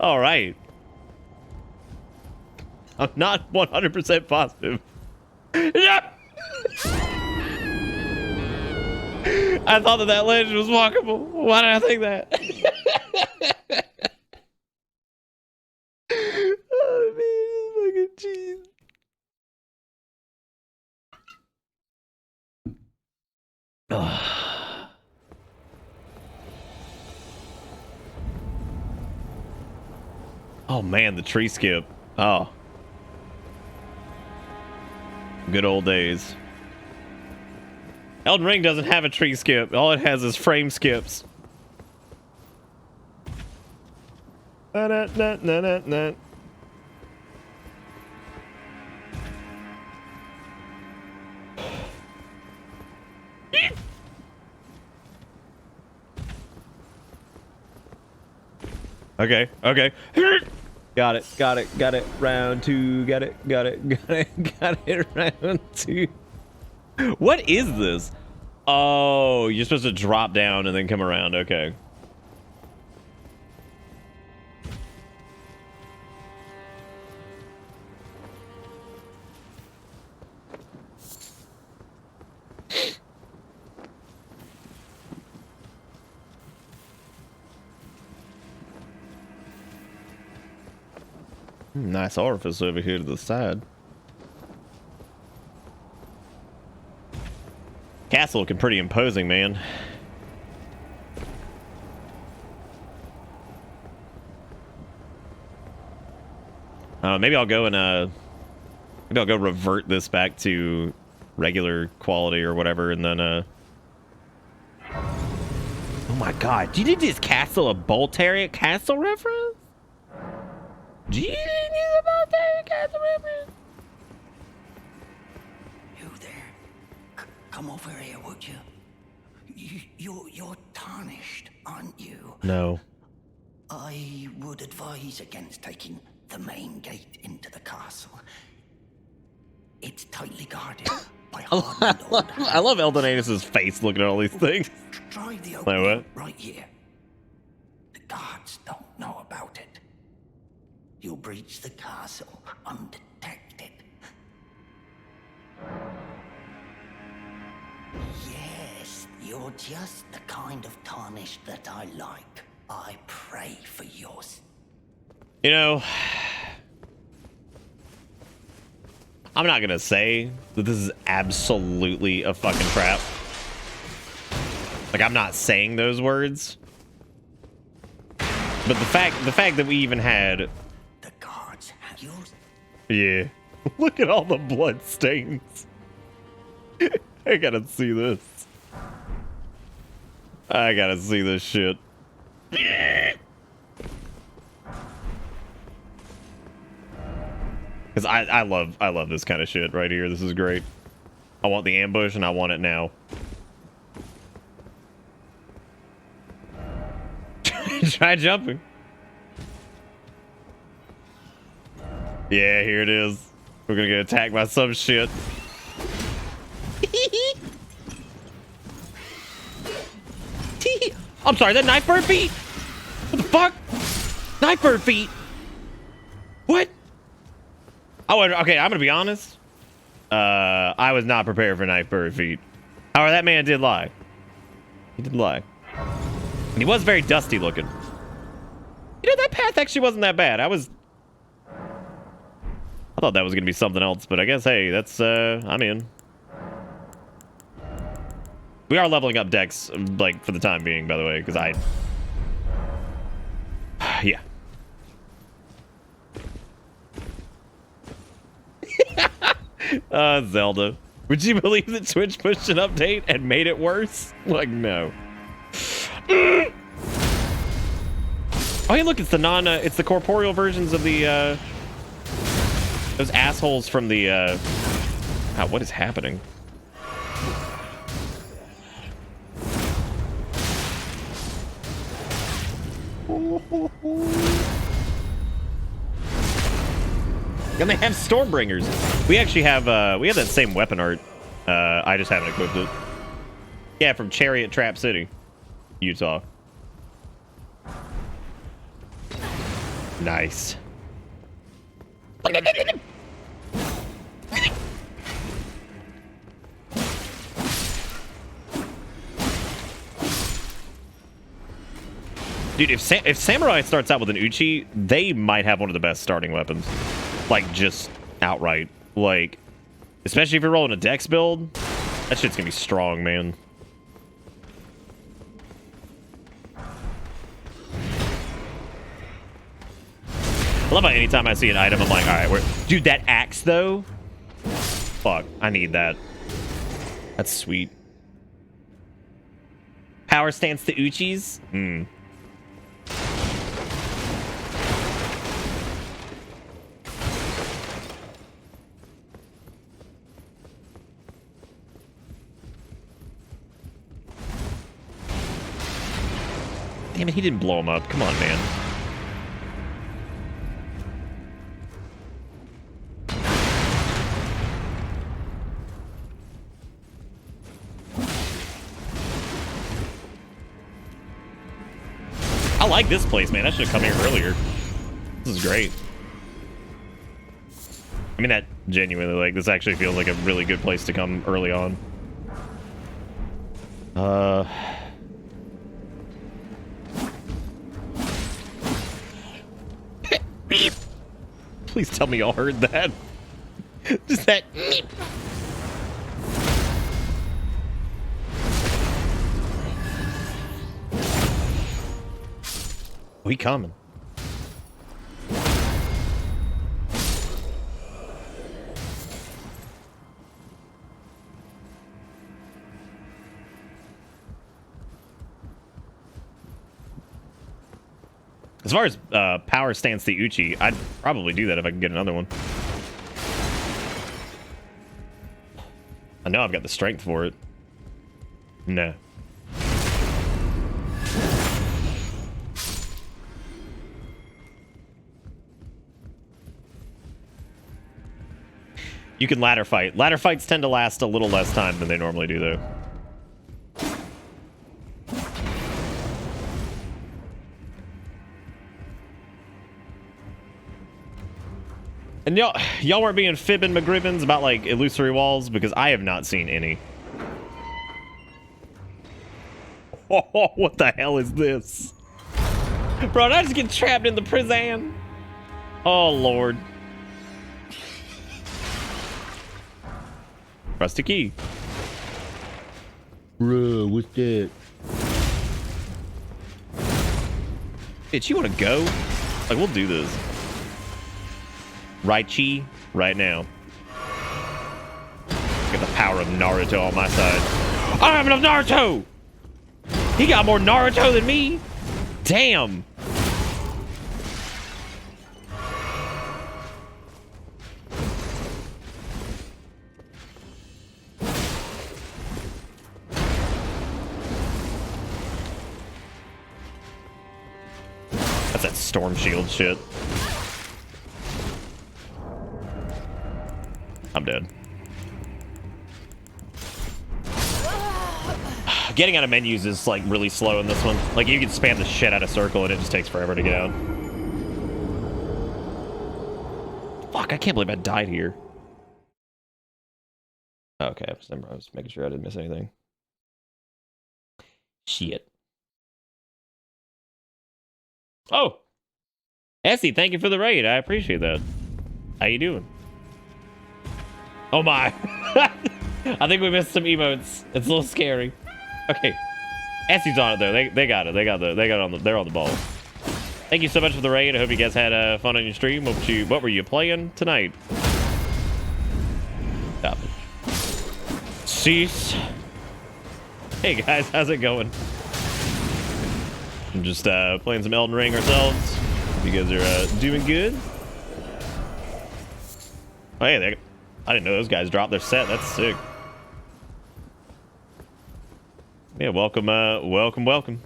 All right. I'm not 100% positive. Yeah. I thought that ledge was walkable. Why did I think that? Oh man, fucking jeez. Oh man, the tree skip. Oh. Good old days. Elden Ring doesn't have a tree skip. All it has is frame skips. Okay, okay. Got it. Round two. Got it. Round two. What is this? Oh, you're supposed to drop down and then come around. Okay. Nice orifice over here to the side. Castle looking pretty imposing, man. Maybe I'll go and maybe I'll go revert this back to regular quality or whatever, and then oh my god, did you just castle a Boltarian castle reference? Do you need a Boltarian castle reference? You there? Come over here, would you? You're tarnished, aren't you? No. I would advise against taking the main gate into the castle. It's tightly guarded by hardened old hands. I love Elden's face looking at all these things. Try the Wait, opening what? right here. The guards don't know about it. You'll breach the castle undetected. Yes, you're just the kind of tarnished that I like. I pray for yours. You know, I'm not gonna say that this is absolutely a fucking trap. Like, I'm not saying those words. But the fact that we even had... The guards have yours. Yeah. Look at all the blood stains. I gotta see this. I gotta see this shit. Because I love this kind of shit right here. This is great. I want the ambush and I want it now. Try jumping. Yeah, here it is. We're gonna get attacked by some shit. I'm sorry, that knife bird feet? What the fuck? Knife bird feet? What? Okay, I'm gonna be honest. I was not prepared for knife bird feet. However, that man did lie. He did lie. And he was very dusty looking. You know, that path actually wasn't that bad. I thought that was gonna be something else, but I guess, hey, that's, I'm in. We are leveling up Dex, like, for the time being, by the way, because yeah. Zelda. Would you believe that Twitch pushed an update and made it worse? Like, no. Oh, hey, look, it's the it's the corporeal versions of the, those assholes from the, wow, what is happening? And they have Stormbringers. We actually have we have that same weapon art. I just haven't equipped it. Yeah, from Chariot Trap City, Utah. Nice. Dude, if Samurai starts out with an Uchi, they might have one of the best starting weapons. Like, just outright. Like, especially if you're rolling a Dex build, that shit's gonna be strong, man. I love how anytime I see an item, I'm like, alright, dude, that axe, though? Fuck, I need that. That's sweet. Power stance to Uchis? Hmm. Damn it, he didn't blow him up. Come on, man. I like this place, man. I should have come here earlier. This is great. I mean, that genuinely, like, this actually feels like a really good place to come early on. Please tell me y'all heard that. Just that. We coming. As far as power stance the Uchi, I'd probably do that if I can get another one. I know I've got the strength for it. No. You can ladder fight. Ladder fights tend to last a little less time than they normally do, though. And y'all weren't being fibbing McGribbins about, like, illusory walls? Because I have not seen any. Oh, what the hell is this? Bro, did I just get trapped in the prison? Oh, Lord. Rusty key. Bro, what's that? Bitch, you want to go? Like, we'll do this. Right chi, right now. Get the power of Naruto on my side. I have enough Naruto! He got more Naruto than me? Damn! That's that storm shield shit. I'm dead. Getting out of menus is like really slow in this one. Like you can spam the shit out of circle and it just takes forever to get out. Fuck, I can't believe I died here. Okay, I was making sure I didn't miss anything. Shit. Oh! Essie, thank you for the raid. I appreciate that. How you doing? Oh my. I think we missed some emotes. It's a little scary. Okay. Essie's on it though. They got it. They're on the ball. Thank you so much for the raid. I hope you guys had fun on your stream. What were you playing tonight? Stop it. Cease. Hey guys, how's it going? I'm just playing some Elden Ring ourselves. You guys are doing good. Oh, hey, I didn't know those guys dropped their set. That's sick. Yeah, welcome, welcome. I'm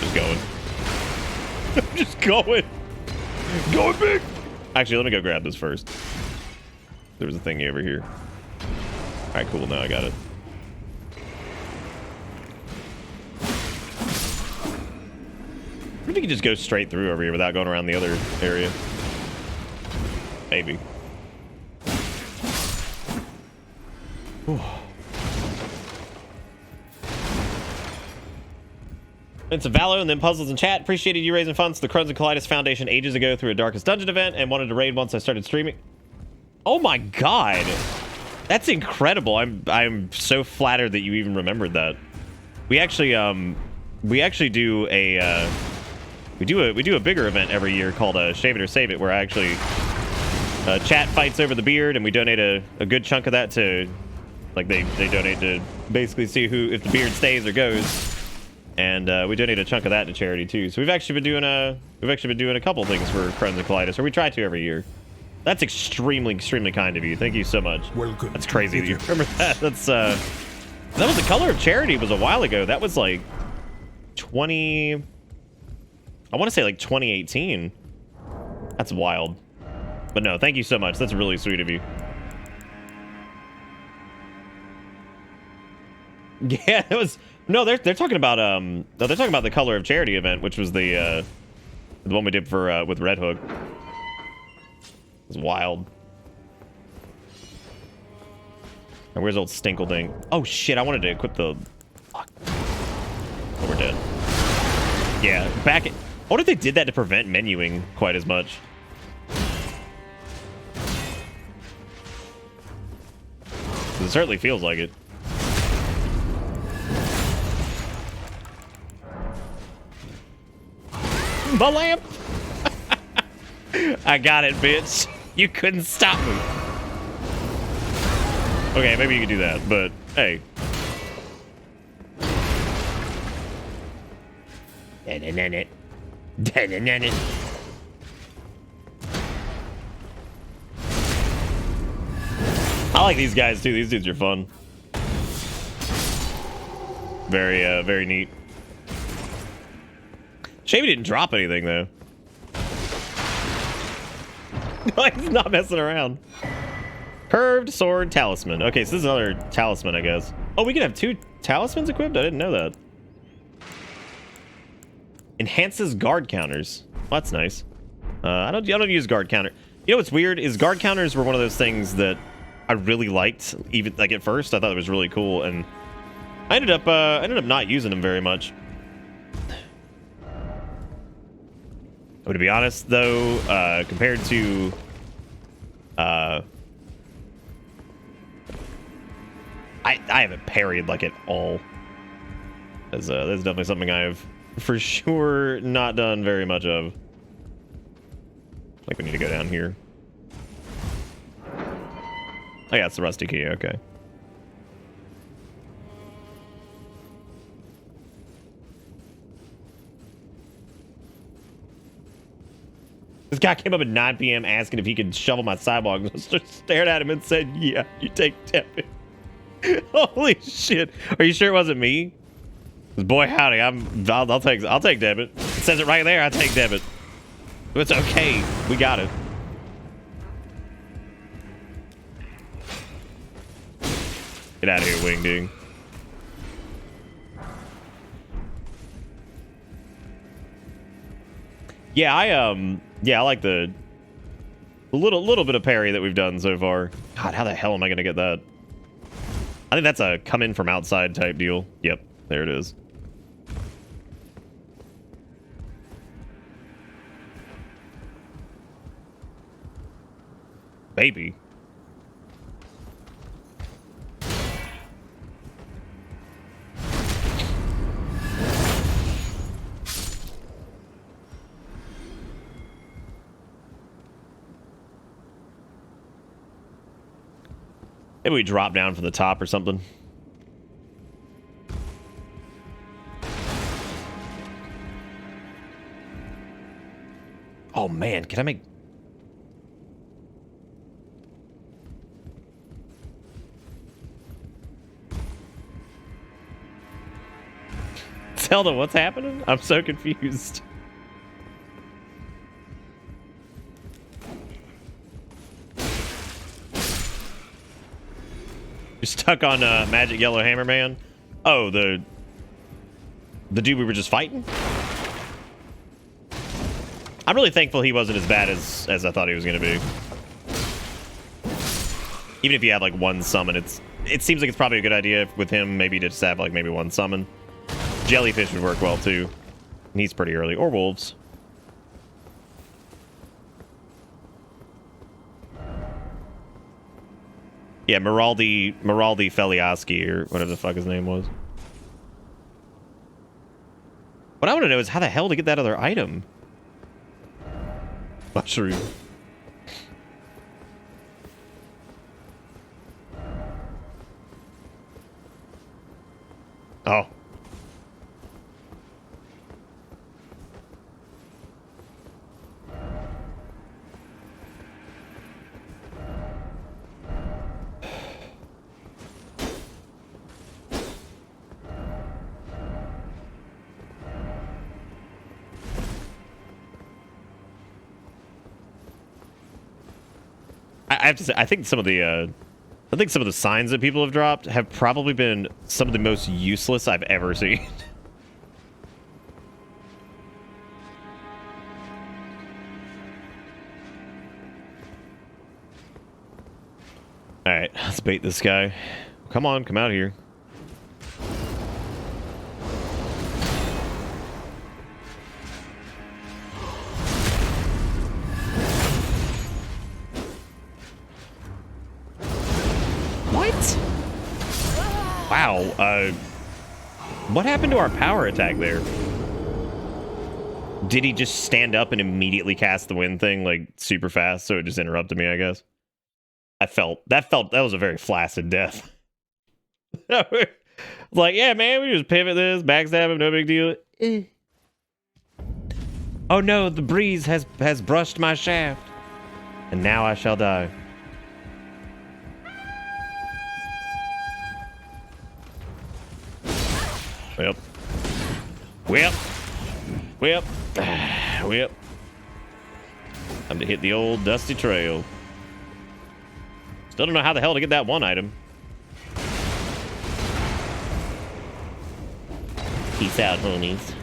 just going. I'm just going. Going big. Actually, let me go grab this first. There was a thingy over here. All right, cool. Now I got it. What if we could just go straight through over here without going around the other area? Maybe. Whew. It's a Valo and then Puzzles in chat. Appreciated you raising funds to the Crohn's and Colitis Foundation ages ago through a Darkest Dungeon event and wanted to raid once I started streaming. Oh my god. That's incredible. I'm so flattered that you even remembered that. We actually do a we do a bigger event every year called Shave It or Save It, where I actually chat fights over the beard, and we donate a good chunk of that to, like, they donate to basically see who, if the beard stays or goes. And we donate a chunk of that to charity too. So we've actually been doing a couple things for Crohn's and Colitis, or we try to every year. That's extremely kind of you. Thank you so much. Welcome. That's crazy that you remember that. That's that was the color of charity. Was a while ago. That was like 20. I want to say like 2018. That's wild. But no, thank you so much. That's really sweet of you. Yeah, it was. No, they're talking about no, they're talking about the color of charity event, which was the one we did for with Red Hook. It was wild. And where's old Stinkleding? Oh shit! I wanted to equip the. Fuck. Oh, we're dead. Yeah, back. I wonder if they did that to prevent menuing quite as much. It certainly feels like it. My lamp! I got it, bitch. You couldn't stop me. Okay, maybe you can do that, but hey. I like these guys too. These dudes are fun. Very neat. Shame he didn't drop anything though. No, he's not messing around. Curved sword talisman. Okay, so this is another talisman, I guess. Oh, we can have 2 talismans equipped? I didn't know that. Enhances guard counters. Well, that's nice. I don't use guard counter. You know what's weird is guard counters were one of those things that I really liked, even like at first. I thought it was really cool, and I ended up not using them very much. But to be honest, though, compared to I haven't parried like at all. That's definitely something I've for sure not done very much of. Like we need to go down here. Oh yeah, it's the rusty key. Okay. This guy came up at 9 p.m. asking if he could shovel my sidewalk. I just stared at him and said, "Yeah, you take debit." Holy shit! Are you sure it wasn't me? 'Cause boy, howdy, I'll take debit. It says it right there. I take debit. It's okay. We got it. Get out of here, Wingding. Yeah, I like the little bit of parry that we've done so far. God, how the hell am I gonna get that? I think that's a come in from outside type deal. Yep, there it is. Baby. Maybe we drop down from the top or something. Oh man, can I make... Zelda, what's happening? I'm so confused. You're stuck on Magic Yellow Hammer Man. Oh, the dude we were just fighting? I'm really thankful he wasn't as bad as I thought he was going to be. Even if you had like one summon, it seems like it's probably a good idea with him maybe to just have like maybe one summon. Jellyfish would work well too. And he's pretty early. Or wolves. Yeah, Maraldi Feliaski, or whatever the fuck his name was. What I want to know is how the hell to get that other item. Mushroom. Oh. I have to say, I think some of the signs that people have dropped have probably been some of the most useless I've ever seen. All right, let's bait this guy. Come on, come out here. Wow, what happened to our power attack there? Did he just stand up and immediately cast the wind thing like super fast, so it just interrupted me, I guess? That was a very flaccid death. Like, yeah, man, we just pivot this, backstab him, no big deal. Oh no, the breeze has brushed my shaft, and now I shall die. Whip. Whip. Whip. Whip. Time to hit the old dusty trail. Still don't know how the hell to get that one item. Peace out, homies.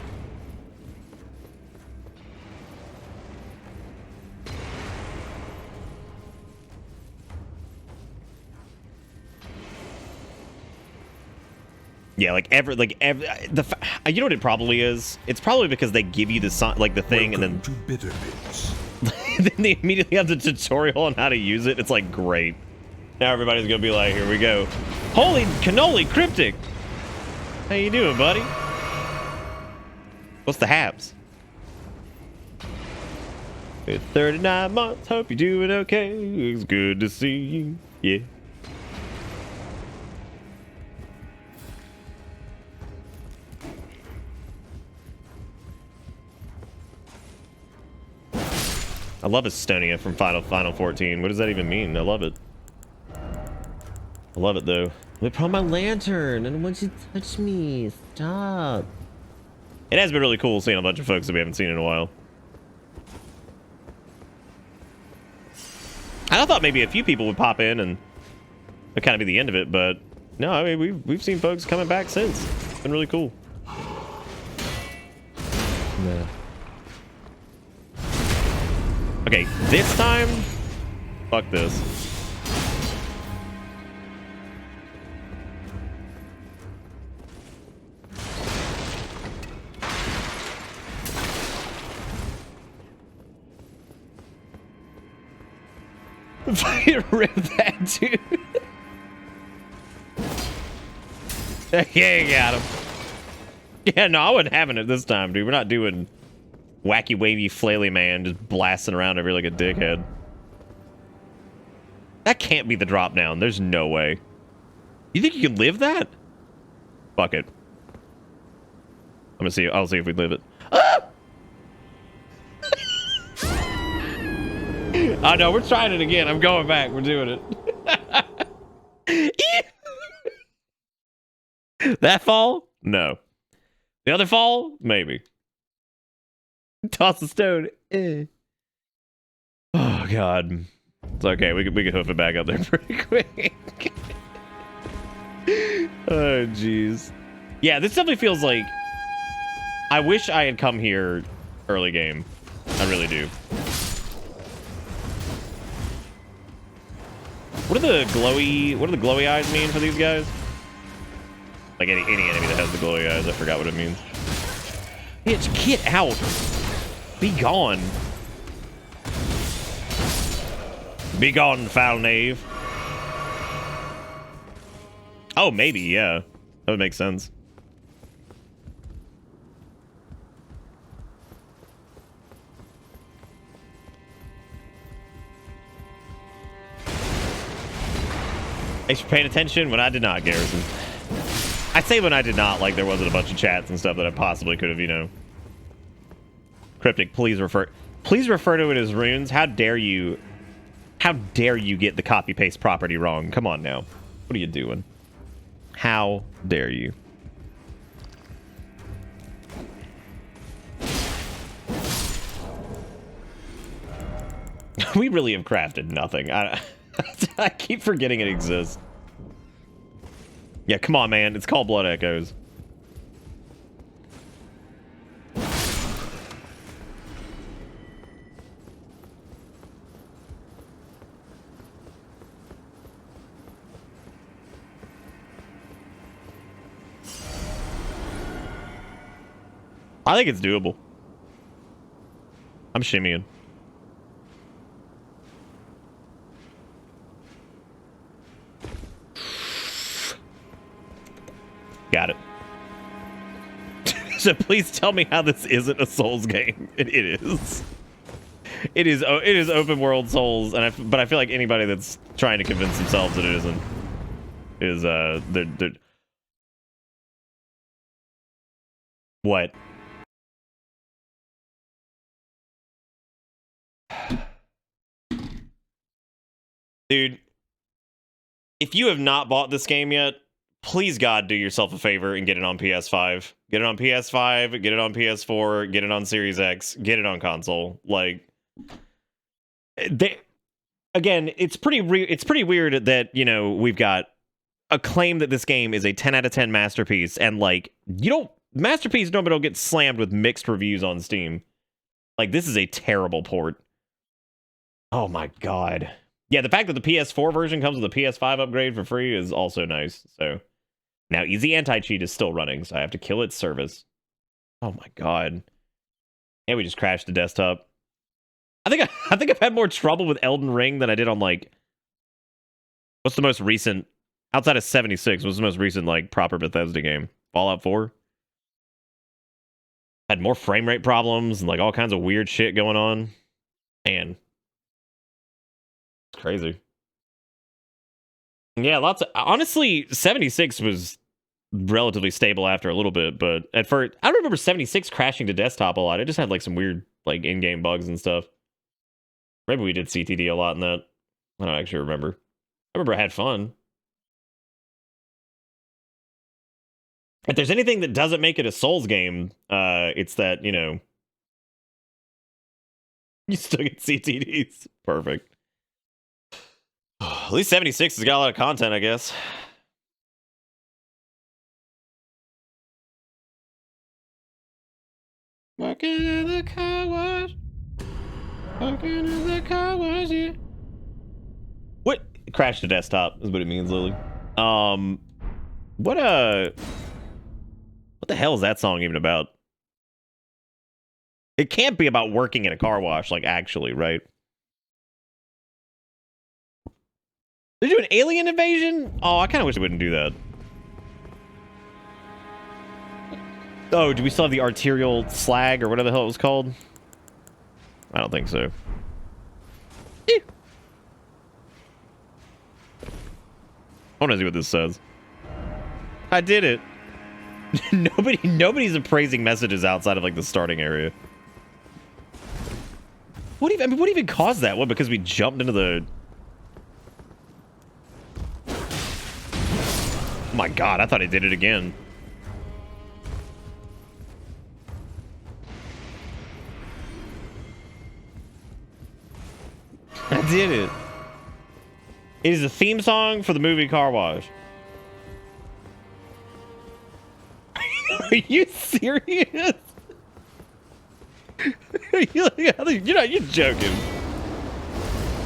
Yeah, you know what it probably is? It's probably because they give you the thing, and then to bitter bits. then they immediately have the tutorial on how to use it. It's like, great. Now everybody's gonna be like, here we go. Holy cannoli cryptic. How you doing, buddy? What's the haps? It's 39 months. Hope you're doing okay. It's good to see you. Yeah. I love Estonia from Final 14. What does that even mean? I love it. I love it, though. I put on my lantern. I don't want you to touch me. Stop. It has been really cool seeing a bunch of folks that we haven't seen in a while. I thought maybe a few people would pop in and it'd kind of be the end of it, but no, I mean, we've seen folks coming back since. It's been really cool. No. Okay, this time, fuck this. Fucking rip that dude. Yeah, got him. Yeah, no, I wasn't having it this time, dude. We're not doing wacky, wavy, flaily man just blasting around over like a dickhead. That can't be the drop down. There's no way. You think you can live that? Fuck it. I'm gonna see. I'll see if we live it. Ah! Oh no, we're trying it again. I'm going back. We're doing it. That fall? No. The other fall? Maybe. Toss the stone. Oh god. It's okay. We could hoof it back up there pretty quick. Oh jeez. Yeah, this definitely feels like I wish I had come here early game. I really do. What do the glowy eyes mean for these guys? Like any enemy that has the glowy eyes, I forgot what it means. Bitch, get out! Be gone! Be gone, foul knave. Oh, maybe, yeah. That would make sense. Thanks for paying attention when I did not, Garrison. I say when I did not, like there wasn't a bunch of chats and stuff that I possibly could have, you know. Cryptic, please refer to it as runes. How dare you get the copy paste property wrong? Come on now. What are you doing? How dare you? We really have crafted nothing. I keep forgetting it exists. Yeah, come on, man. It's called Blood Echoes. I think it's doable. I'm shimmying. Got it. So please tell me how this isn't a Souls game. It is. It is open world Souls, and but I feel like anybody that's trying to convince themselves that it isn't is they're what? Dude, if you have not bought this game yet, please God, do yourself a favor and get it on PS5. Get it on PS5, get it on PS4, get it on Series X, get it on console. Like, again, it's pretty weird that, you know, we've got a claim that this game is a 10 out of 10 masterpiece, and like, masterpiece normally don't get slammed with mixed reviews on Steam. Like, this is a terrible port. Oh my God. Yeah, the fact that the PS4 version comes with a PS5 upgrade for free is also nice. So now Easy Anti-Cheat is still running, so I have to kill its service. Oh my God. And we just crashed the desktop. I think I've had more trouble with Elden Ring than I did on, like, what's the most recent, outside of 76, what's the most recent, like, proper Bethesda game? Fallout 4? Had more frame rate problems and, like, all kinds of weird shit going on. Man. It's crazy. Yeah, honestly, 76 was relatively stable after a little bit, but at first, I don't remember 76 crashing to desktop a lot. It just had like some weird like in-game bugs and stuff. Maybe we did CTD a lot in that. I don't actually remember. I remember I had fun. If there's anything that doesn't make it a Souls game, it's that, you know, you still get CTDs. Perfect. At least 76 has got a lot of content, I guess. Working in the car wash. Working in the car wash, yeah. What? Crash to desktop is what it means, Lily. What the hell is that song even about? It can't be about working in a car wash, like, actually, right? Did you do an alien invasion? Oh, I kind of wish they wouldn't do that. Oh, do we still have the arterial slag or whatever the hell it was called? I don't think so. I want to see what this says. I did it. Nobody's appraising messages outside of like the starting area. What even caused that? What, because we jumped into the... Oh my God, I thought I did it again. I did it. It is a theme song for the movie Car Wash. Are you serious? You're joking.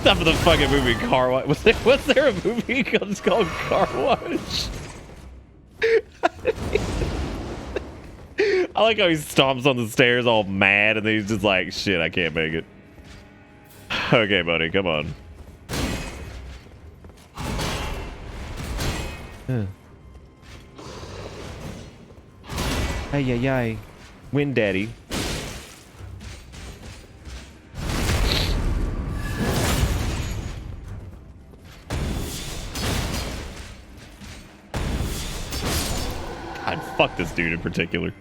Stop for the fucking movie Car Wash. Was there a movie called Car Wash? I like how he stomps on the stairs all mad and then he's just like, shit, I can't make it. Okay, buddy, come on. Ay, ay, ay. Win, daddy. God, fuck this dude in particular.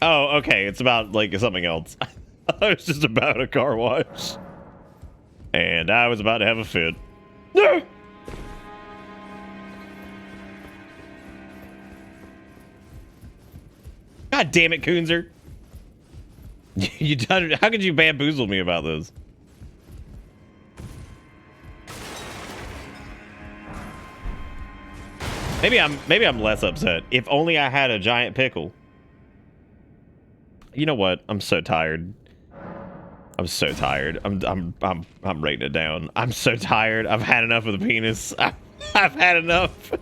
Oh, okay. It's about, like, something else. I thought it was just about a car wash. And I was about to have a fit. No! God damn it, Coonzer. You done? How could you bamboozle me about this? Maybe I'm less upset. If only I had a giant pickle. You know what? I'm so tired. I'm so tired. I'm writing it down. I'm so tired. I've had enough of the penis. I've had enough.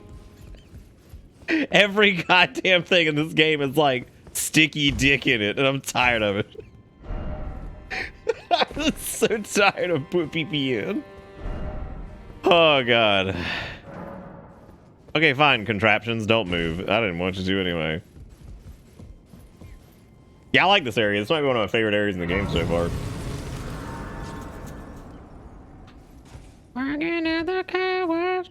Every goddamn thing in this game is like sticky dick in it, and I'm tired of it. I'm so tired of putting pee in. Oh god. Okay, fine, contraptions, don't move. I didn't want you to anyway. Yeah, I like this area. This might be one of my favorite areas in the game so far. Working at the car wash.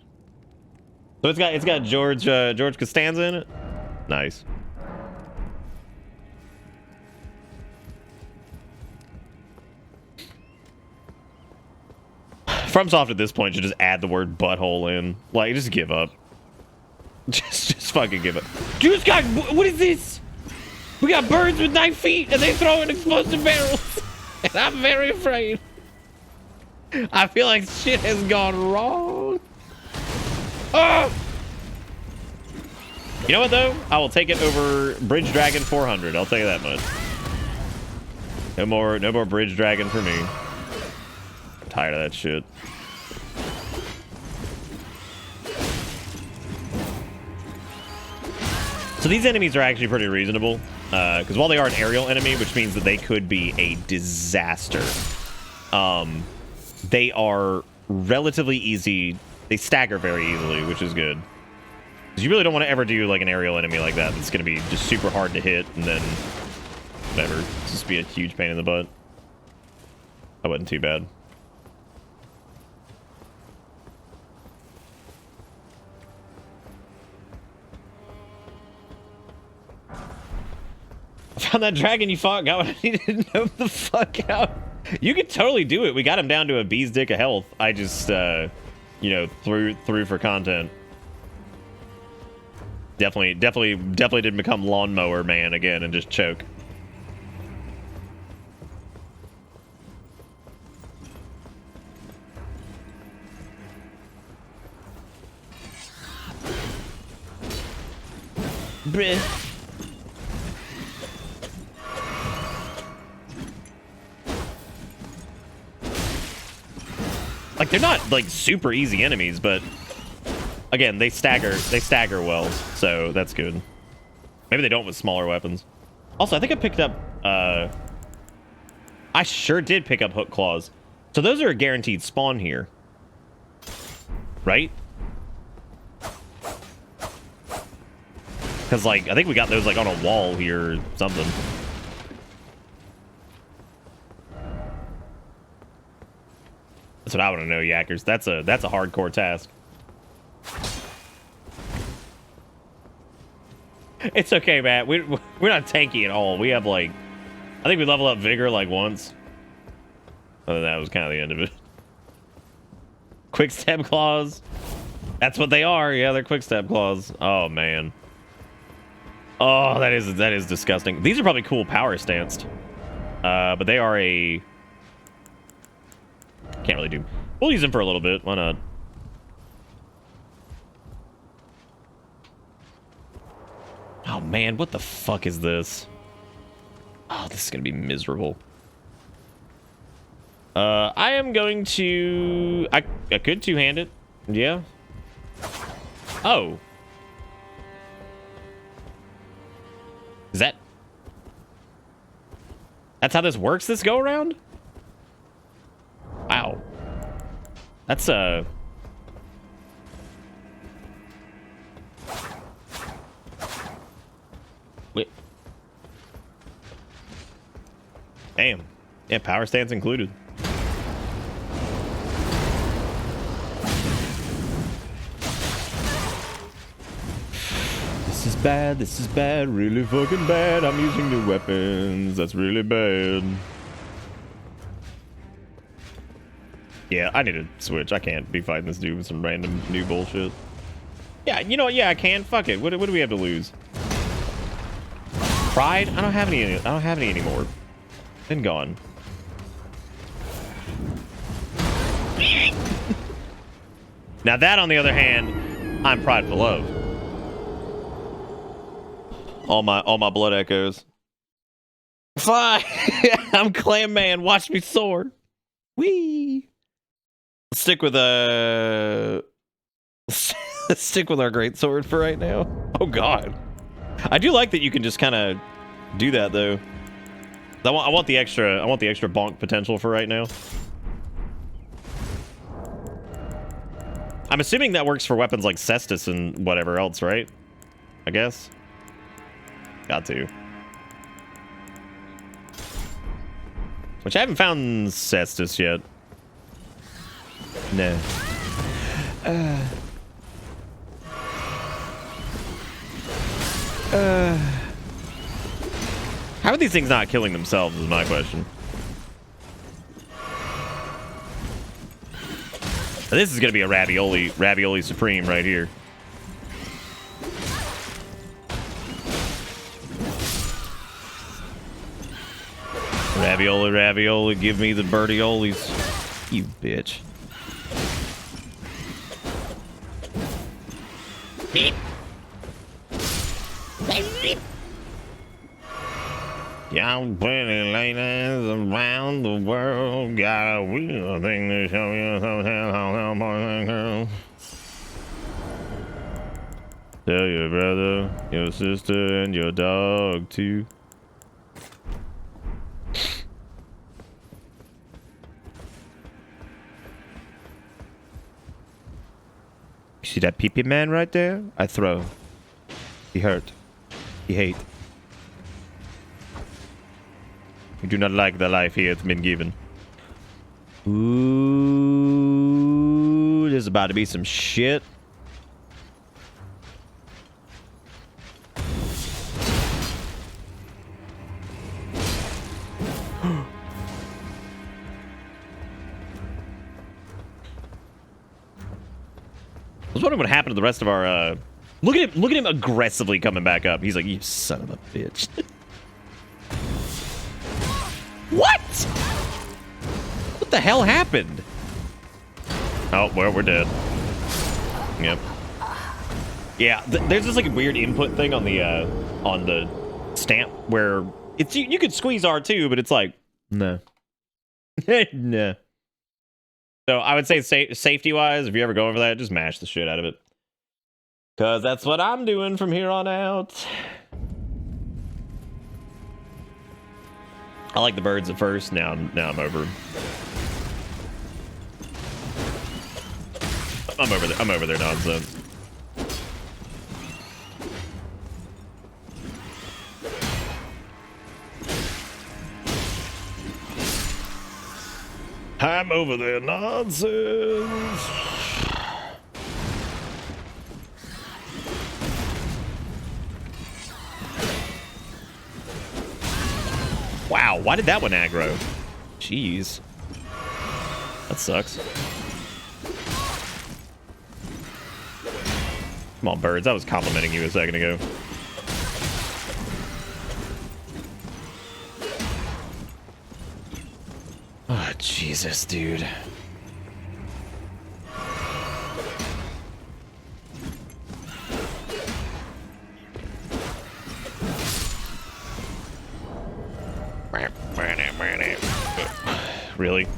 So it's got George Costanza in it. Nice. FromSoft at this point should just add the word butthole in. Like, just give up. Just fucking give up. Dude, Scott, what is this? We got birds with 9 feet and they throw in explosive barrels. And I'm very afraid. I feel like shit has gone wrong. Oh! You know what though? I will take it over Bridge Dragon 400. I'll tell you that much. No more Bridge Dragon for me. I'm tired of that shit. So these enemies are actually pretty reasonable, because while they are an aerial enemy, which means that they could be a disaster, they are relatively easy. They stagger very easily, which is good. Because you really don't want to ever do like an aerial enemy like that. It's going to be just super hard to hit, and then whatever, just be a huge pain in the butt. That wasn't too bad. I found that dragon you fought, got what I needed to know the fuck out. You could totally do it. We got him down to a bee's dick of health. I just, you know, threw for content. Definitely didn't become lawnmower man again and just choke. Bleh. Like, they're not, like, super easy enemies, but again, they stagger well, so that's good. Maybe they don't with smaller weapons. Also, I think I picked up, I sure did pick up hook claws. So those are a guaranteed spawn here. Right? Because, like, I think we got those, like, on a wall here or something. That's what I want to know, Yackers. That's a hardcore task. It's okay, Matt. We're not tanky at all. We have, like, I think we level up Vigor, like, once. Other than that was kind of the end of it. Quick step claws. That's what they are. Yeah, they're quick step claws. Oh, man. Oh, that is disgusting. These are probably cool power stanced. But they are a... Can't really do. We'll use them for a little bit. Why not? Oh man, what the fuck is this? Oh, this is gonna be miserable. I am going to... I could two-hand it. Yeah. Oh. Is that... That's how this works this go-around? Wow. That's, Wait. Damn. Yeah, power stance included. This is bad. This is bad. Really fucking bad. I'm using new weapons. That's really bad. Yeah, I need to switch. I can't be fighting this dude with some random new bullshit. Yeah, you know what? Yeah, I can. Fuck it. What do we have to lose? Pride? I don't have any. I don't have any anymore. Been gone. Now that, on the other hand, I'm prideful of. All my blood echoes. Fine. I'm Clam Man. Watch me soar. Whee. Let's stick with let's stick with our great sword for right now. Oh god. I do like that you can just kind of do that though. I want the extra bonk potential for right now. I'm assuming that works for weapons like Cestus and whatever else, right? I guess. Got to. Which I haven't found Cestus yet. No. How are these things not killing themselves is my question. This is gonna be a ravioli supreme right here. Ravioli, give me the birdiolis. You bitch. Y'all pretty ladies around the world got a real thing to show you how boys and girls. Tell your brother, your sister, and your dog too. You see that pee-pee man right there? I throw. He hurt. He hate. We do not like the life he has been given. Ooh, there's about to be some shit. I was wondering what happened to the rest of our, Look at him aggressively coming back up. He's like, you son of a bitch. What? What the hell happened? Oh, well, we're dead. Yep. Yeah, there's this like weird input thing on the stamp where it's you could squeeze R2, but it's like no. No. So I would say safety wise, if you ever go over that, just mash the shit out of it. Cause that's what I'm doing from here on out. I like the birds at first. Now I'm over. I'm over their nonsense. I'm over their nonsense. Wow, why did that one aggro? Jeez. That sucks. Come on, birds. I was complimenting you a second ago. Oh, Jesus, dude. Really? The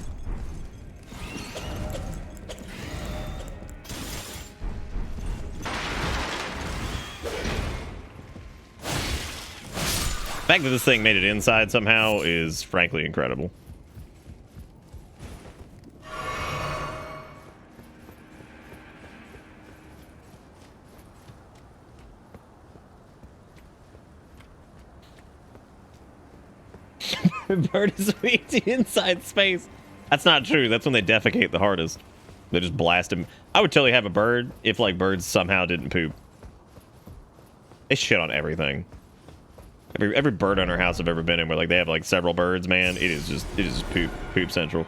fact that this thing made it inside somehow is frankly incredible. Bird is weak to inside space. That's not true. That's when they defecate the hardest. They just blast him. I would totally have a bird if like birds somehow didn't poop. They shit on everything. Every bird owner house I've ever been in where like they have like several birds, man, it is just poop central.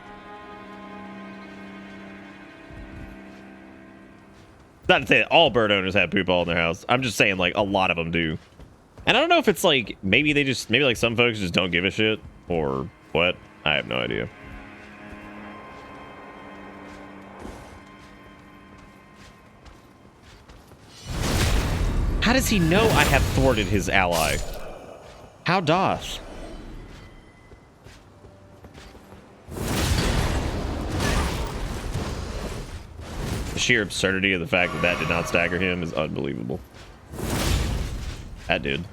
Not to say that all bird owners have poop all in their house. I'm just saying like a lot of them do. And I don't know if it's like maybe like some folks just don't give a shit or what. I have no idea. How does he know I have thwarted his ally? How doth? The sheer absurdity of the fact that that did not stagger him is unbelievable. That did.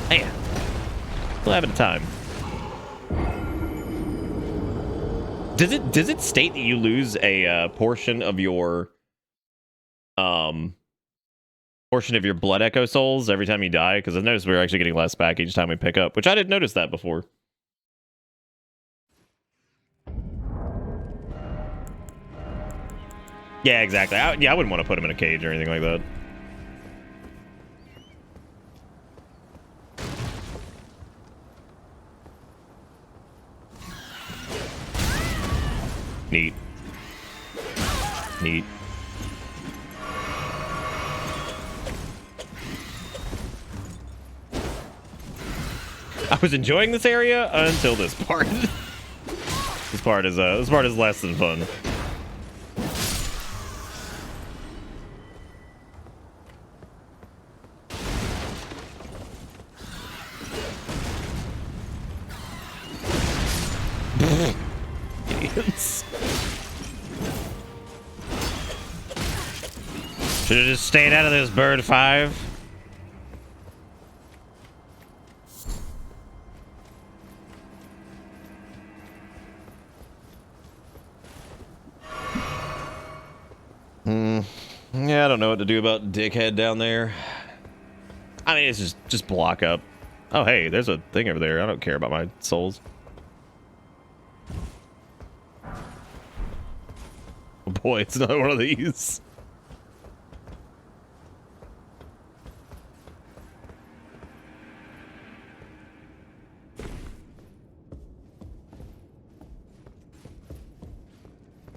Man, still having a time. Does it state that you lose a portion of your blood echo souls every time you die? Because I've noticed we're actually getting less back each time we pick up, which I didn't notice that before. Yeah, exactly. I wouldn't want to put him in a cage or anything like that. Neat. Neat. I was enjoying this area until this part. This part is less than fun. Idiots. Should have just stayed out of this bird 5. Yeah, I don't know what to do about dickhead down there. I mean, it's just block up. Oh, hey, there's a thing over there. I don't care about my souls. Oh boy, it's another one of these.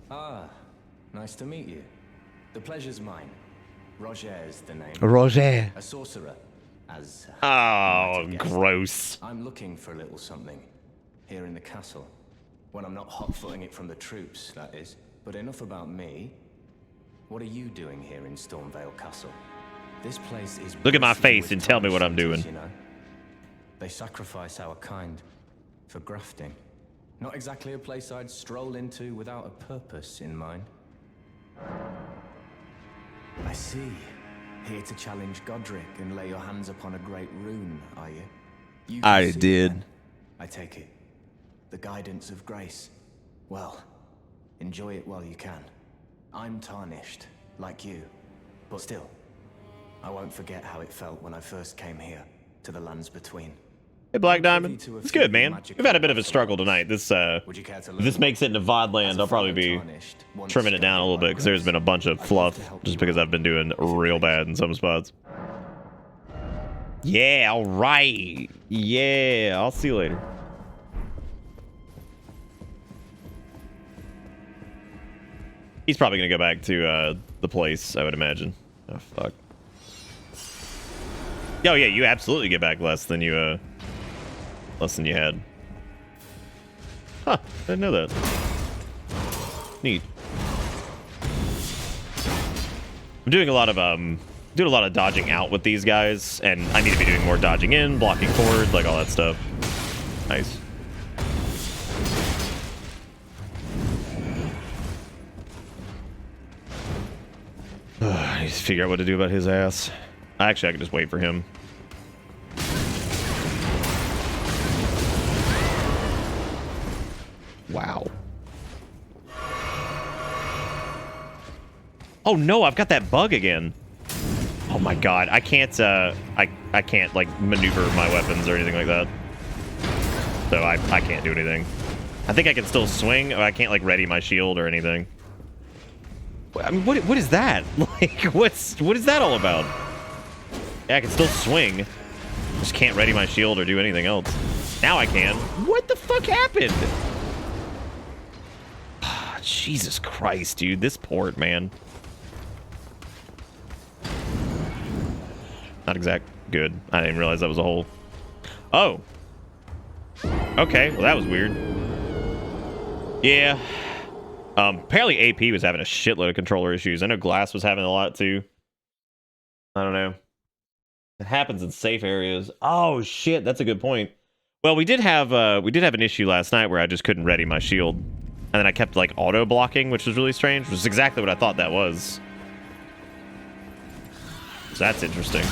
Ah, nice to meet you. The pleasure's mine. Roger is the name. Roger. A sorcerer, as... Oh, gross. I'm looking for a little something here in the castle. When I'm not hot-footing it from the troops, that is. But enough about me. What are you doing here in Stormvale Castle? This place is... Look at my face and tell me what I'm doing. You know? They sacrifice our kind for grafting. Not exactly a place I'd stroll into without a purpose in mind. I see. Here to challenge Godrick and lay your hands upon a great rune, are you? I did. Then, I take it. The guidance of grace. Well, enjoy it while you can. I'm tarnished, like you. But still, I won't forget how it felt when I first came here, to the lands between. Hey, Black Diamond. It's good, man. We've had a bit of a struggle tonight. This makes it into VOD land. I'll probably be trimming it down a little bit because there's been a bunch of fluff just because I've been doing real bad in some spots. Yeah, all right. Yeah, I'll see you later. He's probably going to go back to the place, I would imagine. Oh, fuck. Oh, yeah, you absolutely get back less than you had. Huh, I didn't know that. neat. I'm doing a lot of dodging out with these guys, and I need to be doing more dodging in, blocking forward, like all that stuff. Nice. I need to figure out what to do about his ass. Actually, I can just wait for him. Wow. Oh no, I've got that bug again. Oh my god, I can't I can't like maneuver my weapons or anything like that. So I can't do anything. I think I can still swing, but I can't like ready my shield or anything. I mean, what is that? Like what is that all about? Yeah, I can still swing. Just can't ready my shield or do anything else. Now I can. What the fuck happened? Jesus Christ, dude. This port, man. Not exact good. I didn't realize that was a hole. Oh. Okay, well that was weird. Yeah. Apparently AP was having a shitload of controller issues. I know Glass was having a lot too. I don't know. It happens in safe areas. Oh shit, that's a good point. Well, we did have an issue last night where I just couldn't ready my shield. And then I kept like auto blocking, which was really strange, which is exactly what I thought that was. So that's interesting.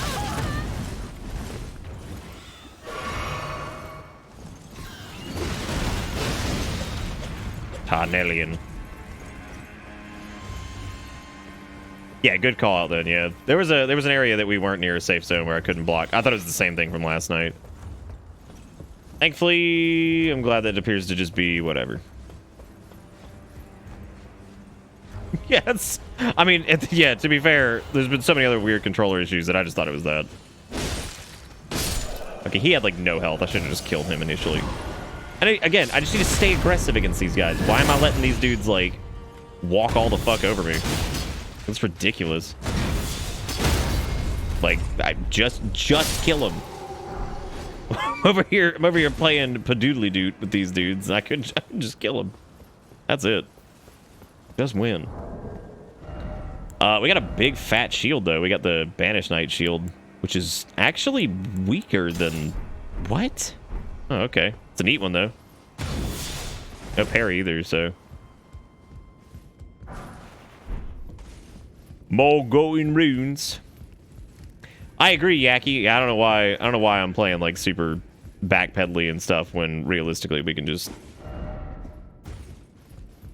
Tarnelian. Yeah, good call out then. Yeah, there was an area that we weren't near a safe zone where I couldn't block. I thought it was the same thing from last night. Thankfully, I'm glad that it appears to just be whatever. Yes, I mean, yeah. To be fair, there's been so many other weird controller issues that I just thought it was that. Okay, he had like no health. I should have just killed him initially. And again, I just need to stay aggressive against these guys. Why am I letting these dudes like walk all the fuck over me? That's ridiculous. Like, I just kill him. I'm over here playing Padoodly Doot with these dudes. I could just kill him. That's it. Just win. We got a big fat shield though. We got the Banished Knight shield, which is actually weaker than what? Oh, okay. It's a neat one though. No parry either, so. More going runes. I agree, Yaki. I don't know why I'm playing like super backpedally and stuff when realistically we can just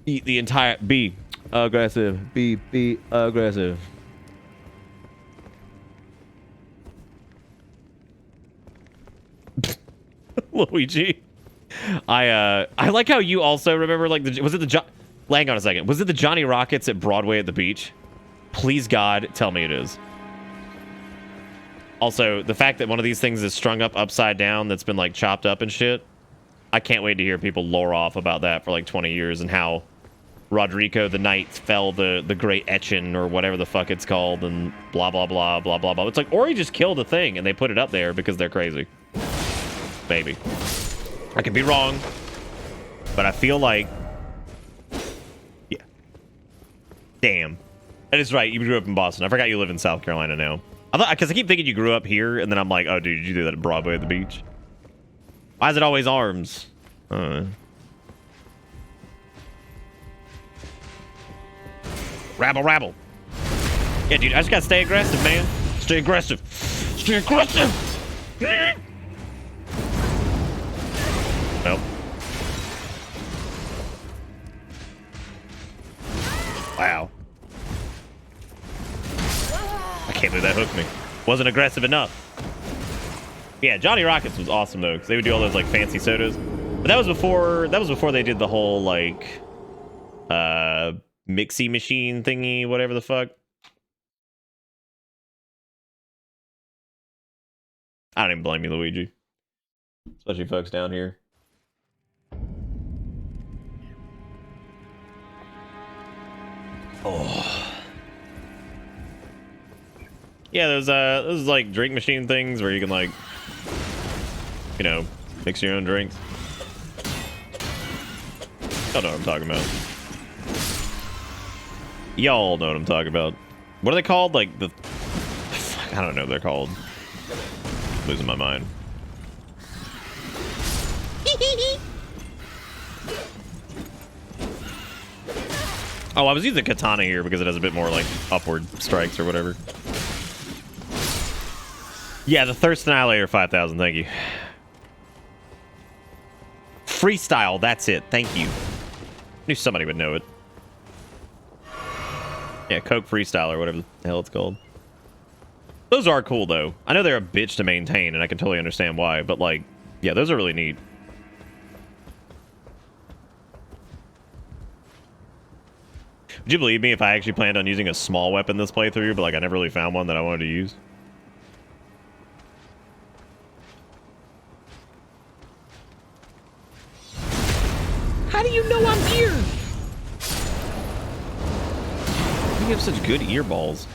eat the entire be aggressive. Be aggressive. Luigi. I like how you also remember like hang on a second. Was it the Johnny Rockets at Broadway at the beach? Please God, tell me it is. Also, the fact that one of these things is strung up upside down that's been like chopped up and shit. I can't wait to hear people lore off about that for like 20 years and how Rodrigo the Knight fell the Great Etchin or whatever the fuck it's called and blah blah blah blah blah blah. It's like Ori just killed a thing and they put it up there because they're crazy. Maybe. I could be wrong, but I feel like, yeah. Damn. That is right. You grew up in Boston. I forgot you live in South Carolina now. Because I keep thinking you grew up here, and then I'm like, oh, dude, did you do that at Broadway at the beach? Why is it always arms? Rabble. Yeah, dude, I just gotta stay aggressive, man. Stay aggressive. Stay aggressive. Nope. Wow. I can't believe that hooked me. Wasn't aggressive enough. Yeah, Johnny Rockets was awesome though, because they would do all those like fancy sodas. But that was before they did the whole like mixie machine thingy, whatever the fuck. I don't even blame you, Luigi. Especially folks down here. Oh. Yeah, those like drink machine things where you can like, you know, mix your own drinks. Y'all know what I'm talking about. Y'all know what I'm talking about. What are they called? Like the... Fuck, I don't know what they're called. Losing my mind. Oh, I was using katana here because it has a bit more like upward strikes or whatever. Yeah, the Thirst Annihilator 5000, thank you. Freestyle, that's it, thank you. Knew somebody would know it. Yeah, Coke Freestyle or whatever the hell it's called. Those are cool though. I know they're a bitch to maintain and I can totally understand why, but like, yeah, those are really neat. Would you believe me if I actually planned on using a small weapon this playthrough, but like I never really found one that I wanted to use? How do you know I'm here? You have such good earballs.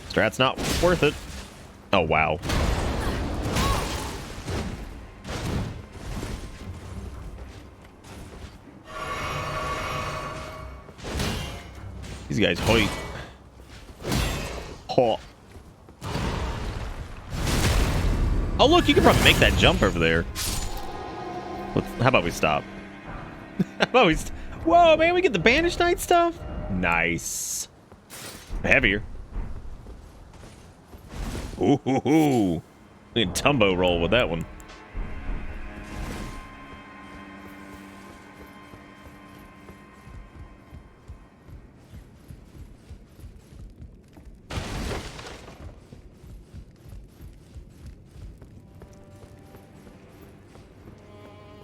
Strat's not worth it. Oh, wow. These guys hoit. Oh. Oh, look, you can probably make that jump over there. How about we stop? How about we... Whoa, man, we get the Banished Knight stuff? Nice. Heavier. Ooh, we can tumbo roll with that one.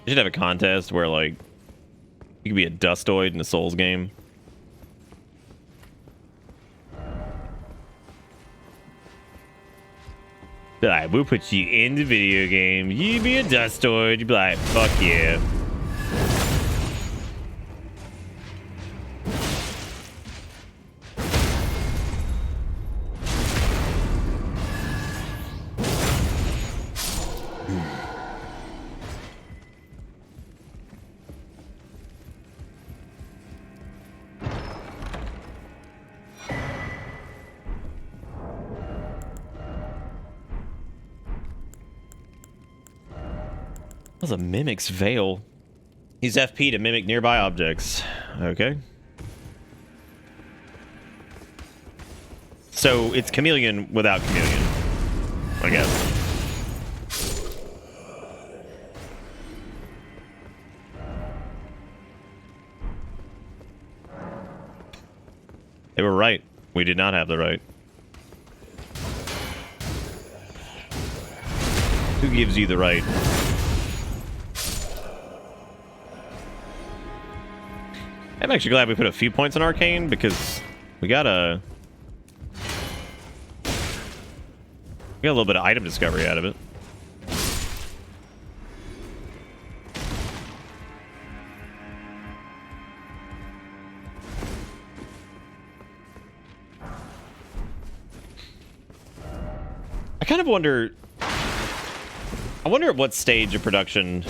You should have a contest where, like, you could be a dustoid in a Souls game. Be like, we'll put you in the video game. You be a dustoid. You'd be like, fuck yeah. That was a Mimic's Veil. Use FP to mimic nearby objects. Okay. So it's Chameleon without Chameleon, I guess. They were right. We did not have the right. Who gives you the right? I'm actually glad we put a few points in Arcane because we got a little bit of item discovery out of it. I kind of wonder. I wonder at what stage of production,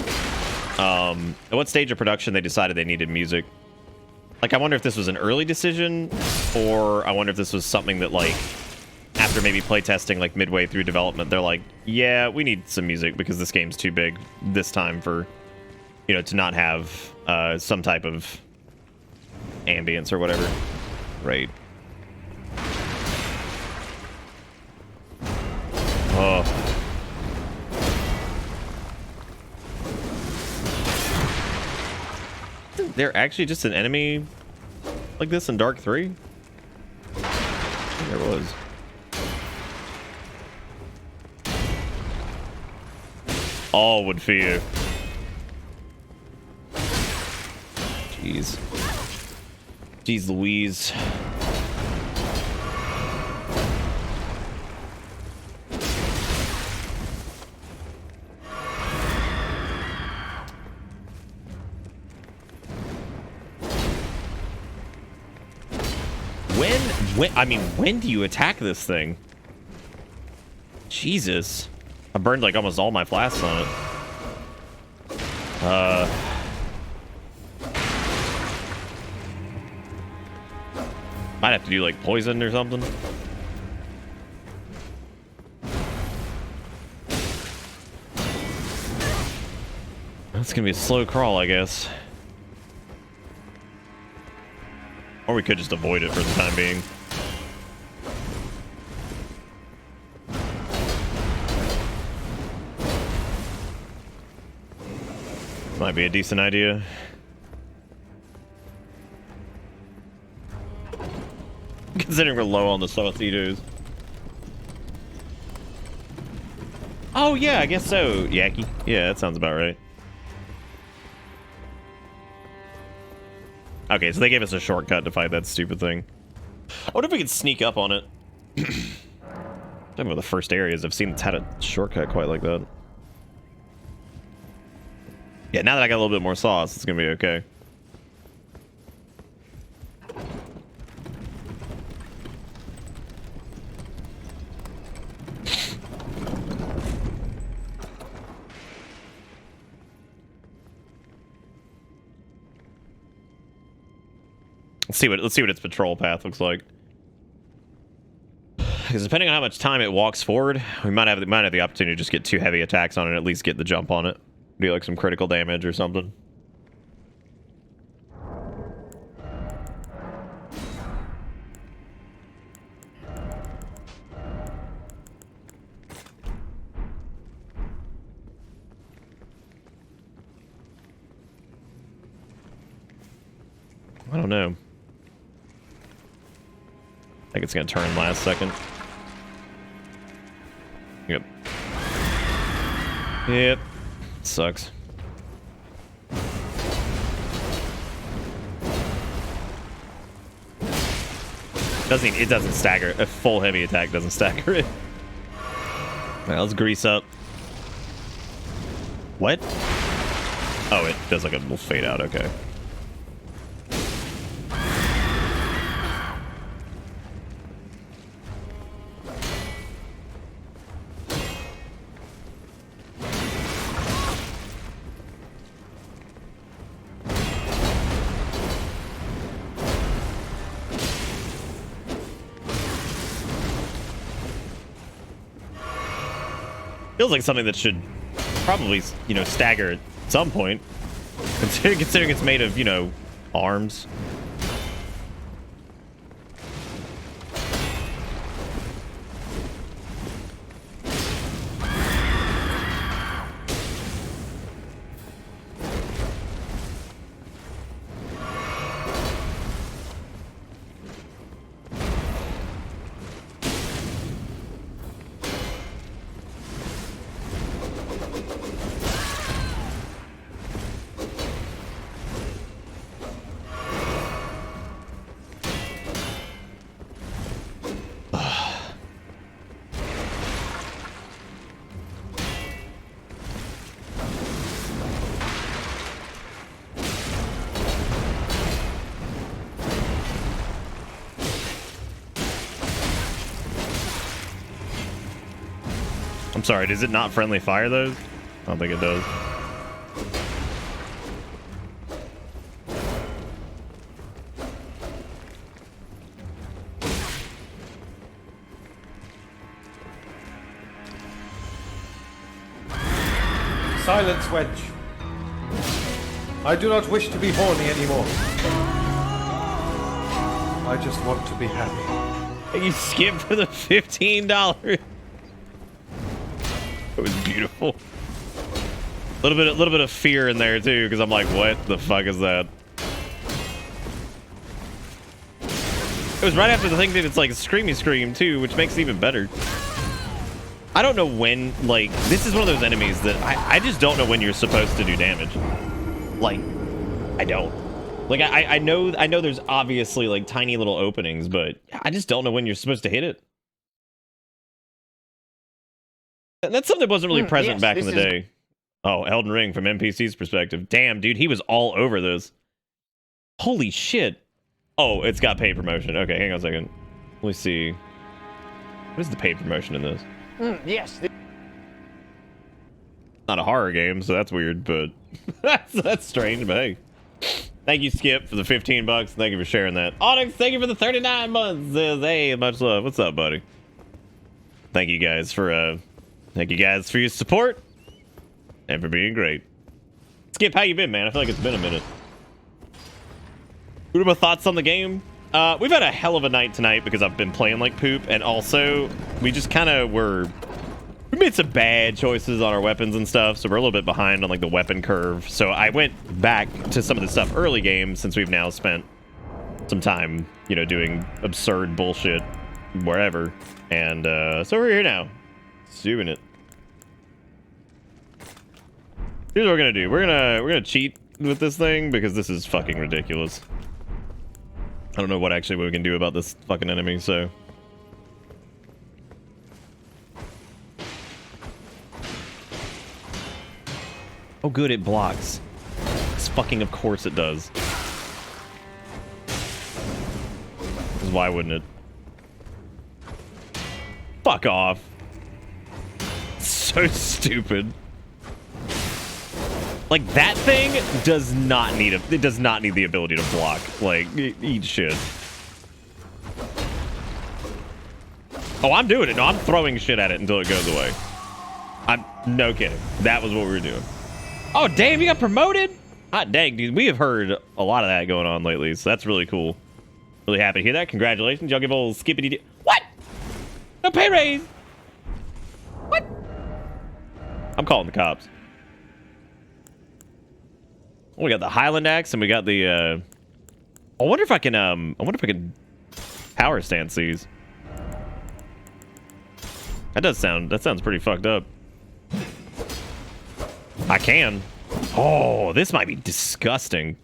they decided they needed music. Like, I wonder if this was an early decision, or I wonder if this was something that, like, after maybe playtesting, like, midway through development, they're like, yeah, we need some music because this game's too big this time for, you know, to not have some type of ambience or whatever. Right. Oh. They're actually just an enemy like this in Dark 3? I think there was. All would fear. Jeez. Jeez Louise. When do you attack this thing? Jesus. I burned like almost all my flasks on it. Might have to do like poison or something. That's gonna be a slow crawl, I guess. Or we could just avoid it for the time being. Might be a decent idea. Considering we're low on the sausages. Oh yeah, I guess so, Yaki. Yeah, that sounds about right. Okay, so they gave us a shortcut to fight that stupid thing. I wonder if we could sneak up on it. Talking about the first areas I've seen that's had a shortcut quite like that. Yeah, now that I got a little bit more sauce, it's gonna be okay. Let's see what its patrol path looks like. Because depending on how much time it walks forward, we might have the opportunity to just get 2 heavy attacks on it, and at least get the jump on it. Do like some critical damage or something. I don't know. I think it's gonna turn last second. Yep. Yep. Sucks. It doesn't stagger. A full heavy attack doesn't stagger it. Alright, let's grease up. What? Oh, it does like a little fade out, okay. Feels like something that should probably, you know, stagger at some point. Considering it's made of, you know, arms. I'm sorry, does it not friendly fire those? I don't think it does. Silence, wench. I do not wish to be horny anymore. I just want to be happy. You skipped for the $15. It was beautiful. A little bit of fear in there too, because I'm like, what the fuck is that? It was right after the thing that it's like screamy scream too, which makes it even better. I don't know when, like, this is one of those enemies that I just don't know when you're supposed to do damage. Like, I don't. Like, I know there's obviously like tiny little openings, but I just don't know when you're supposed to hit it. And that's something that wasn't really present back in the day. Oh, Elden Ring from NPC's perspective. Damn, dude, he was all over this. Holy shit. Oh, it's got paid promotion. Okay, hang on a second. Let me see. What is the paid promotion in this? Yes. Not a horror game, so that's weird, but that's strange, but hey. Thank you, Skip, for the 15 bucks. Thank you for sharing that. Onyx, thank you for the 39 months. Hey, much love. What's up, buddy? Thank you guys for your support and for being great. Skip, how you been, man? I feel like it's been a minute. What are my thoughts on the game? We've had a hell of a night tonight because I've been playing like poop, and also we just kind of we made some bad choices on our weapons and stuff, so we're a little bit behind on like the weapon curve. So I went back to some of the stuff early game since we've now spent some time, you know, doing absurd bullshit wherever, and so we're here now, doing it. Here's what we're gonna do. We're gonna cheat with this thing because this is fucking ridiculous. I don't know what we can do about this fucking enemy, so. Oh good, it blocks. It's fucking of course it does. Because why wouldn't it? Fuck off. So stupid. Like that thing does not need it does not need the ability to block. Like eat shit. Oh, I'm doing it. No, I'm throwing shit at it until it goes away. I'm no kidding. That was what we were doing. Oh, damn, you got promoted? Hot dang, dude. We have heard a lot of that going on lately, so that's really cool. Really happy to hear that. Congratulations. Y'all give a little skippity. What? No pay raise. What? I'm calling the cops. Oh, we got the Highland axe and we got the I wonder if I can power stance these. That sounds pretty fucked up. I can. Oh, this might be disgusting.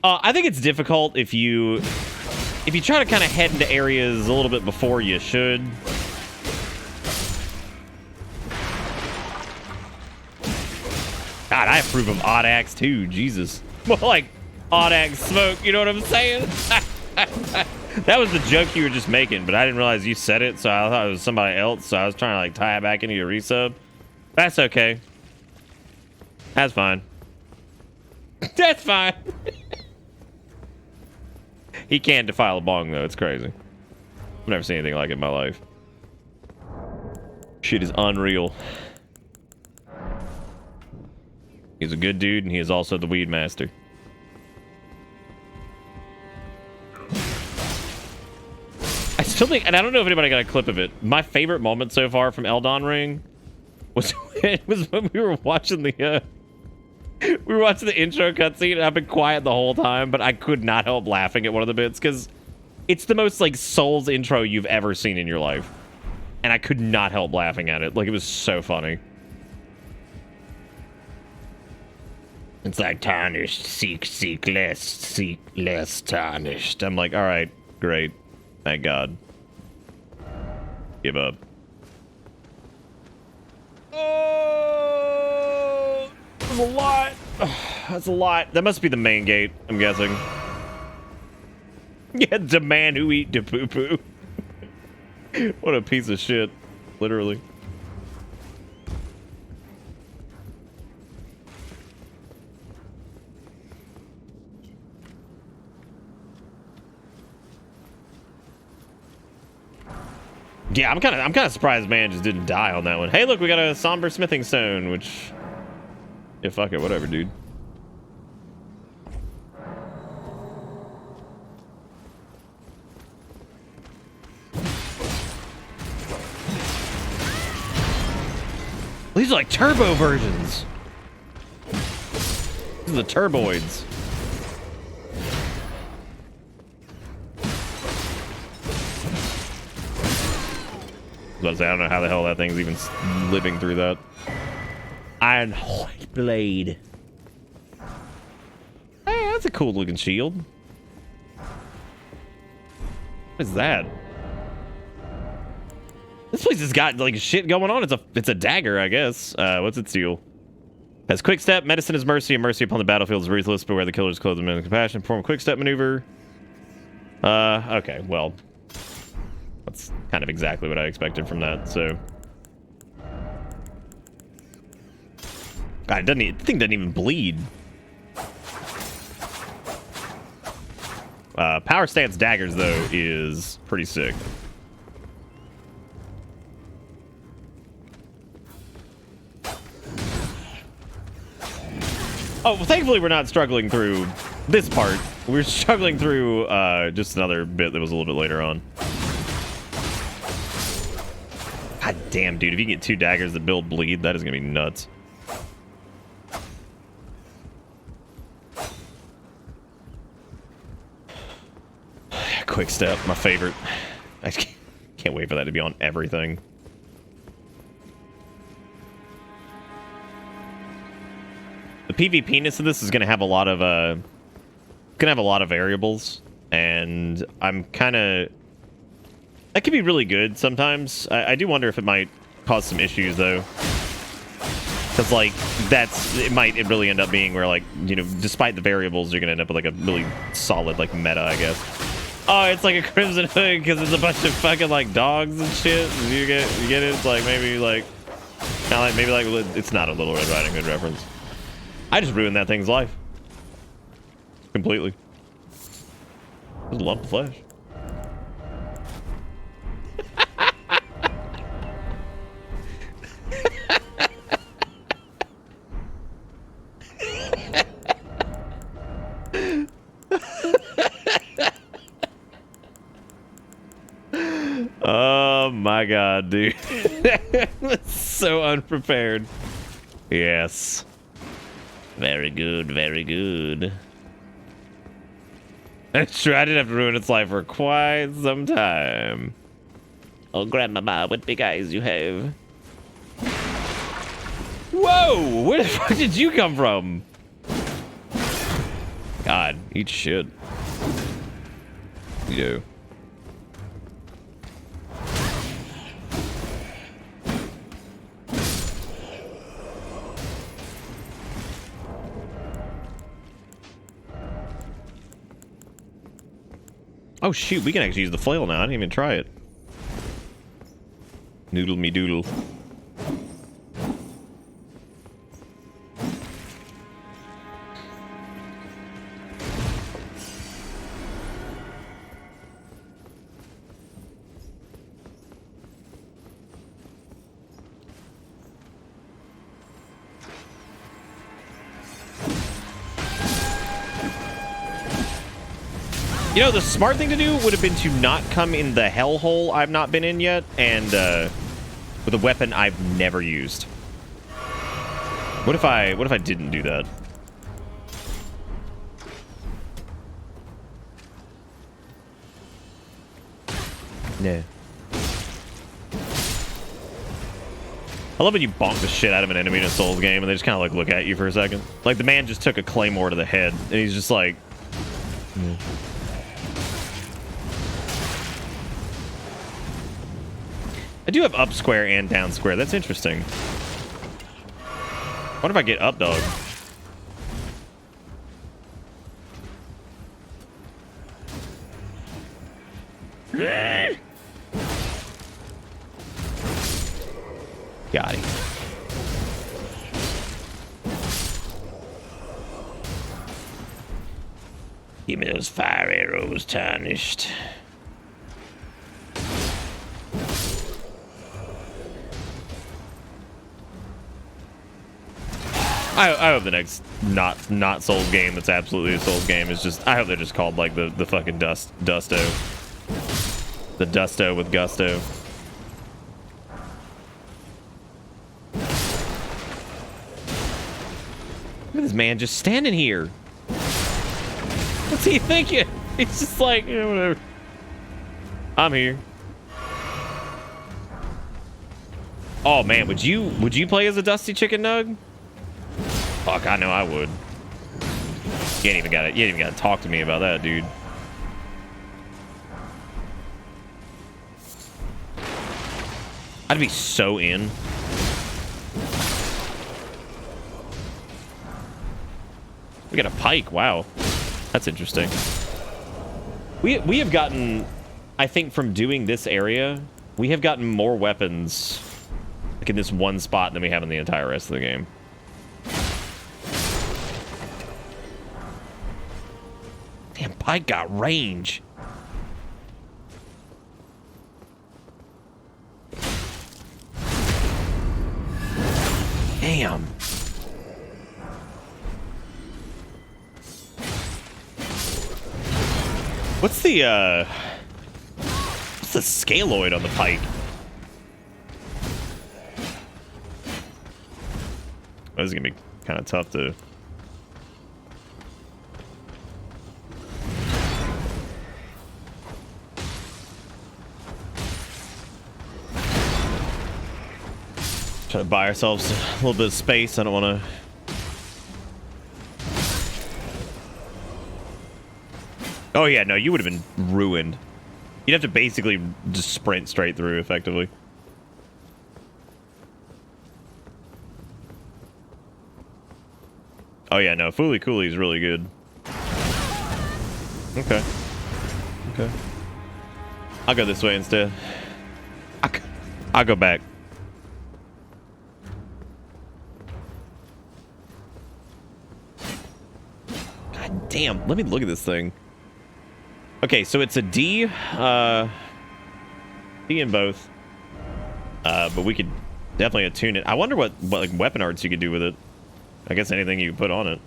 I think it's difficult if you try to kind of head into areas a little bit before you should. God, I approve of Odd Axe too. Jesus. More like Odd Axe smoke, you know what I'm saying? That was the joke you were just making, but I didn't realize you said it, so I thought it was somebody else, so I was trying to like tie it back into your resub. That's okay. That's fine. That's fine. He can't defile a bong though, it's crazy. I've never seen anything like it in my life. Shit is unreal. He's a good dude, and he is also the weed master. I still think, and I don't know if anybody got a clip of it, my favorite moment so far from Elden Ring was when we were watching the intro cutscene, and I've been quiet the whole time, but I could not help laughing at one of the bits, because it's the most, like, Souls intro you've ever seen in your life. And I could not help laughing at it. Like, it was so funny. It's like, tarnished, seek less, tarnished. I'm like, alright, great. Thank God. Give up. Oh, that's a lot. That's a lot. That must be the main gate, I'm guessing. Yeah, the man who eat the poo-poo. What a piece of shit, literally. Yeah, I'm kind of surprised man just didn't die on that one. Hey, look, we got a somber smithing stone, which, yeah, fuck it, whatever, dude. These are like turbo versions. These are the turboids. I was about to say, I don't know how the hell that thing's even living through that. Iron White Blade. Hey, that's a cool looking shield. What is that? This place has got like shit going on. It's a dagger, I guess. What's its deal? Has quick step, medicine is mercy, and mercy upon the battlefield is ruthless, but where the killer's clothed in compassion, perform a quick step maneuver. Okay, well. That's kind of exactly what I expected from that, so. God, the thing doesn't even bleed. Power stance daggers, though, is pretty sick. Oh, well, thankfully we're not struggling through this part. We're struggling through just another bit that was a little bit later on. God damn, dude. If you get 2 daggers that build bleed, that is going to be nuts. Quick step, my favorite. I can't wait for that to be on everything. The PvP-ness of this is going to have a lot of variables, and I'm kind of... That could be really good sometimes. I do wonder if it might cause some issues, though. Because, like, it might really end up being where, like, you know, despite the variables, you're going to end up with, like, a really solid, like, meta, I guess. Oh, it's like a Crimson Hood because it's a bunch of fucking, like, dogs and shit. You get it? It's like, maybe, like... Kind of like, maybe, like, it's not a Little Red Riding Hood reference. I just ruined that thing's life. Completely. Just a lump of flesh. Oh my god, dude. That's so unprepared. Yes. Very good, very good. That's true, I didn't have to ruin its life for quite some time. Oh, grandmama, what big eyes you have. Whoa! Where the fuck did you come from? God, eat shit. You do. Oh shoot, we can actually use the flail now. I didn't even try it. Noodle me doodle. You know, the smart thing to do would have been to not come in the hellhole I've not been in yet, and with a weapon I've never used. What if I didn't do that? No. I love when you bonk the shit out of an enemy in a Souls game and they just kind of like look at you for a second. Like the man just took a claymore to the head and he's just like... I do have up square and down square. That's interesting. What if I get up dog? Got him. Give me those fire arrows, tarnished. I hope the next not Souls game that's absolutely a Souls game is just... I hope they're just called like the fucking Dusto. The Dusto with gusto. Look at this man just standing here. What's he thinking? He's just like, you know, whatever. I'm here. Oh man, would you play as a Dusty Chicken Nug? Fuck, I know I would. You ain't even gotta talk to me about that, dude. I'd be so in. We got a pike, wow. That's interesting. We have gotten, I think from doing this area, we have gotten more weapons like in this one spot than we have in the entire rest of the game. pike got range. Damn. What's the scaloid on the pike? Oh, this is gonna be kind of tough to. Try to buy ourselves a little bit of space. I don't want to. Oh yeah, no, you would have been ruined. You'd have to basically just sprint straight through, effectively. Oh yeah, no, Fooly Cooly is really good. Okay. Okay. I'll go this way instead. I'll go back. God damn, let me look at this thing. Okay, so it's a D. D in both. But we could definitely attune it. I wonder what like weapon arts you could do with it. I guess anything you put on it.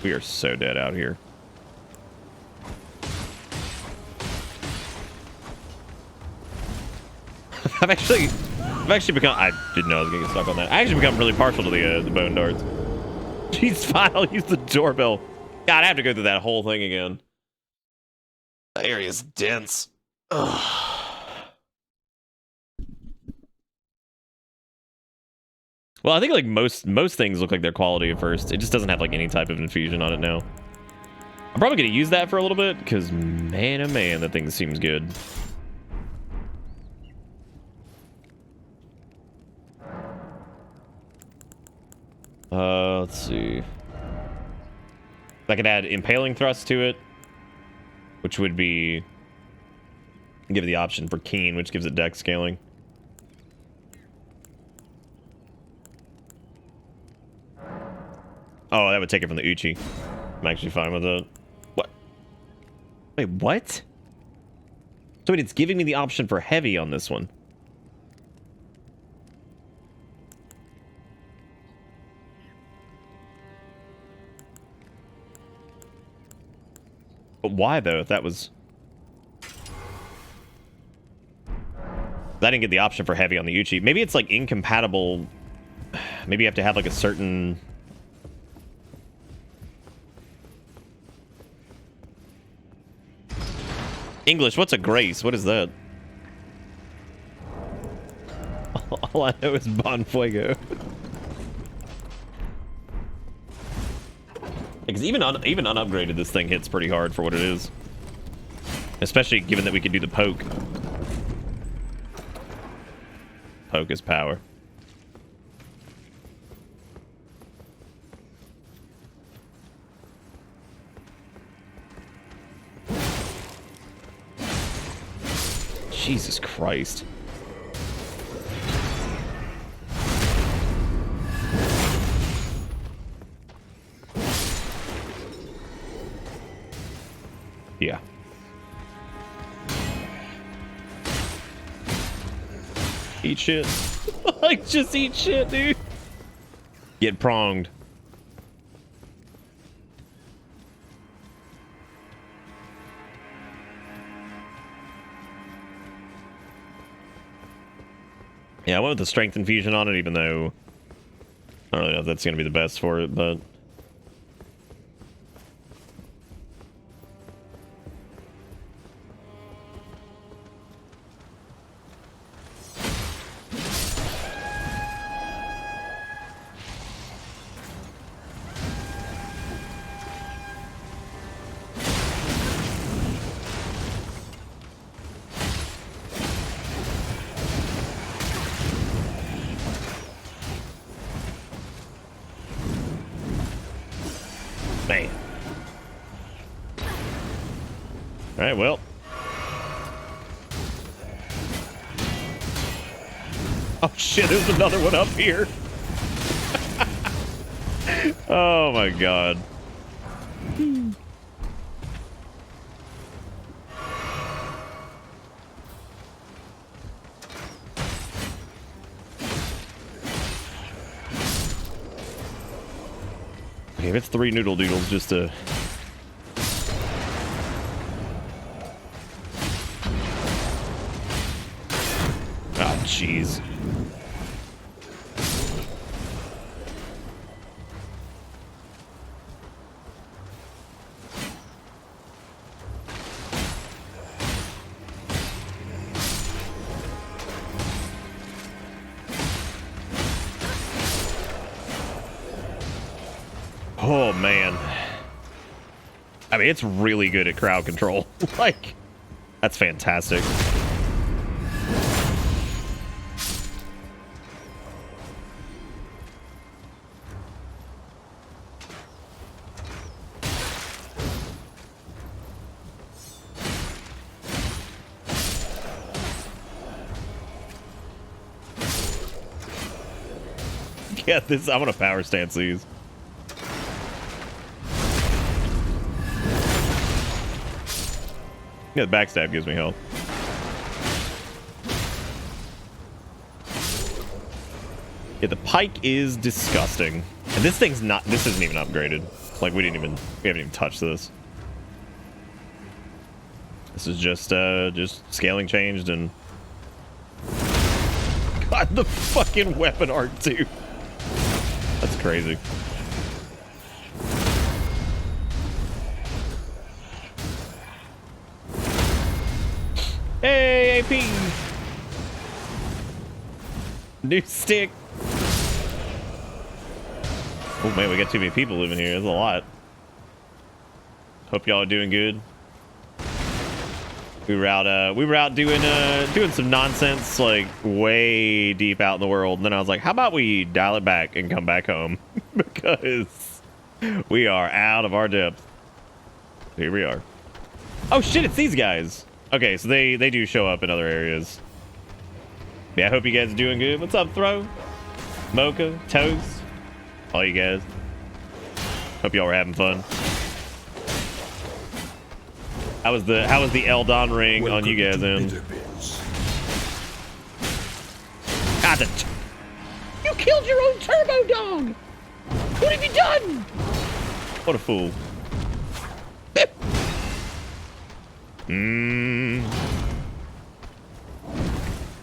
We are so dead out here. I've actually become. I didn't know I was gonna get stuck on that. I actually become really partial to the bone darts. Jeez, fine. I'll use the doorbell. God, I have to go through that whole thing again. That area's dense. Ugh. Well, I think like most things look like they're quality at first. It just doesn't have like any type of infusion on it now. I'm probably gonna use that for a little bit because man, oh man, that thing seems good. Let's see. I could add impaling thrust to it, which would be give it the option for keen, which gives it dex scaling. Oh, that would take it from the Uchi. I'm actually fine with it. What? Wait, what? So wait, it's giving me the option for heavy on this one. But why though? If that was, I didn't get the option for heavy on the Uchi. Maybe it's like incompatible. Maybe you have to have like a certain. English, what's a grace? What is that? All I know is Bon Fuego. Because even unupgraded, this thing hits pretty hard for what it is. Especially given that we can do the poke. Poke is power. Jesus Christ. Yeah. Eat shit. Like, just eat shit, dude. Get pronged. Yeah, I went with the strength infusion on it, even though I don't really know if that's going to be the best for it, but... Man. Alright, well. Oh shit, there's another one up here. Oh my god. Okay, if it's 3 noodle doodles just to... Oh, jeez. Oh, man. I mean, it's really good at crowd control. Like, that's fantastic. Yeah, this, I'm gonna power stance these. Yeah, the backstab gives me health. Yeah, the pike is disgusting. And this thing's not, this isn't even upgraded. Like, we haven't even touched this. This is just scaling changed and... God, the fucking weapon art, too. That's crazy. Hey, AP! New stick. Oh man, we got too many people living here. That's a lot. Hope y'all are doing good. We were out doing some nonsense, like way deep out in the world. And then I was like, how about we dial it back and come back home? Because we are out of our depth. Here we are. Oh shit, it's these guys. Okay, so they do show up in other areas. Yeah, I hope you guys are doing good. What's up, Throw? Mocha, Toast, all you guys. Hope y'all were having fun. How was the Elden Ring on you guys' end? God, you killed your own turbo dog! What have you done? What a fool.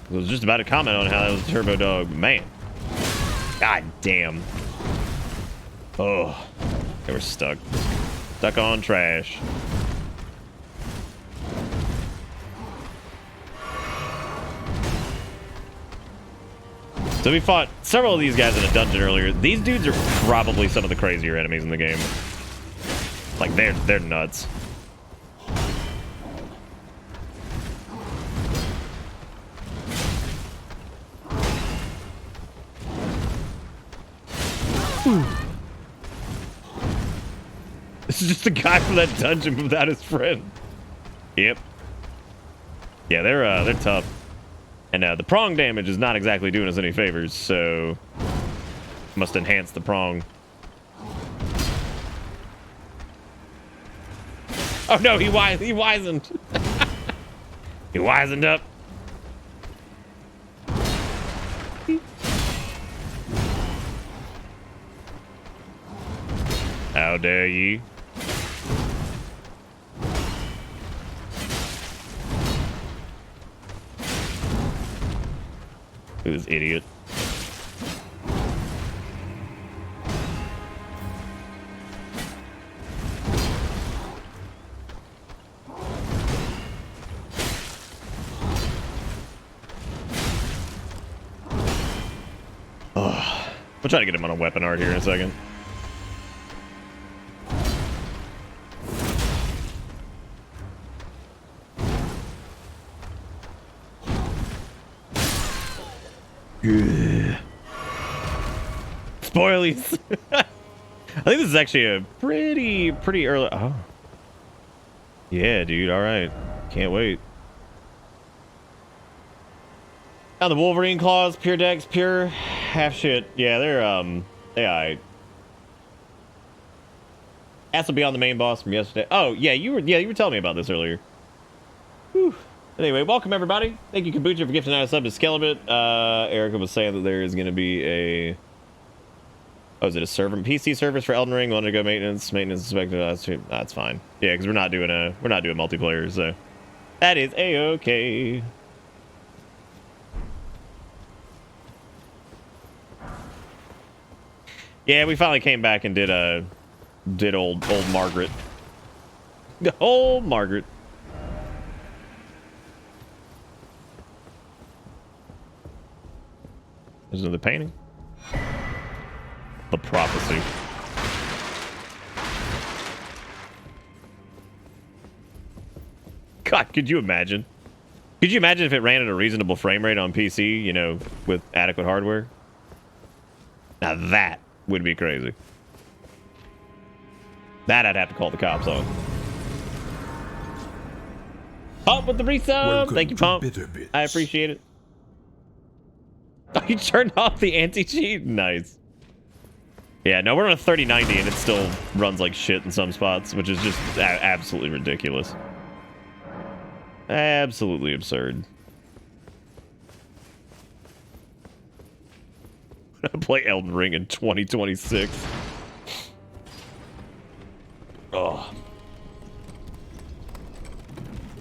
I was just about to comment on how that was a turbo dog. Man. God damn. Oh. They were stuck. Stuck on trash. So we fought several of these guys in a dungeon earlier. These dudes are probably some of the crazier enemies in the game. Like, they're nuts. This is just a guy from that dungeon without his friend. Yep. Yeah, they're tough. And the prong damage is not exactly doing us any favors, so must enhance the prong. Oh no, he wisened. He wisened up. How dare ye? Who's idiot? Oh, we'll try to get him on a weapon art here in a second. Spoilies. I think this is actually a pretty early. Oh, yeah, dude. All right, can't wait. Now the Wolverine claws, pure decks, pure half shit. Yeah, they're alright. That's will be on the main boss from yesterday. Oh yeah, you were telling me about this earlier. Whew. Anyway, welcome everybody. Thank you, Kabucha, for gifting out a sub to Skelebit. Erica was saying that there is going to be a Oh, is it a server? PC servers for Elden Ring? Want to go maintenance? Maintenance expected. That's fine. Yeah, because we're not doing multiplayer, so that is a-okay. Yeah, we finally came back and did old Margaret. The old Margaret. There's another painting. The prophecy. God, could you imagine? Could you imagine if it ran at a reasonable frame rate on PC, you know, with adequate hardware? Now that would be crazy. That I'd have to call the cops on. Pump with the resub. Thank you, Pump. I appreciate it. Oh, you turned off the anti-cheat? Nice. Yeah, no, we're on a 3090 and it still runs like shit in some spots, which is just absolutely ridiculous. Absolutely absurd. I'm gonna play Elden Ring in 2026. Oh.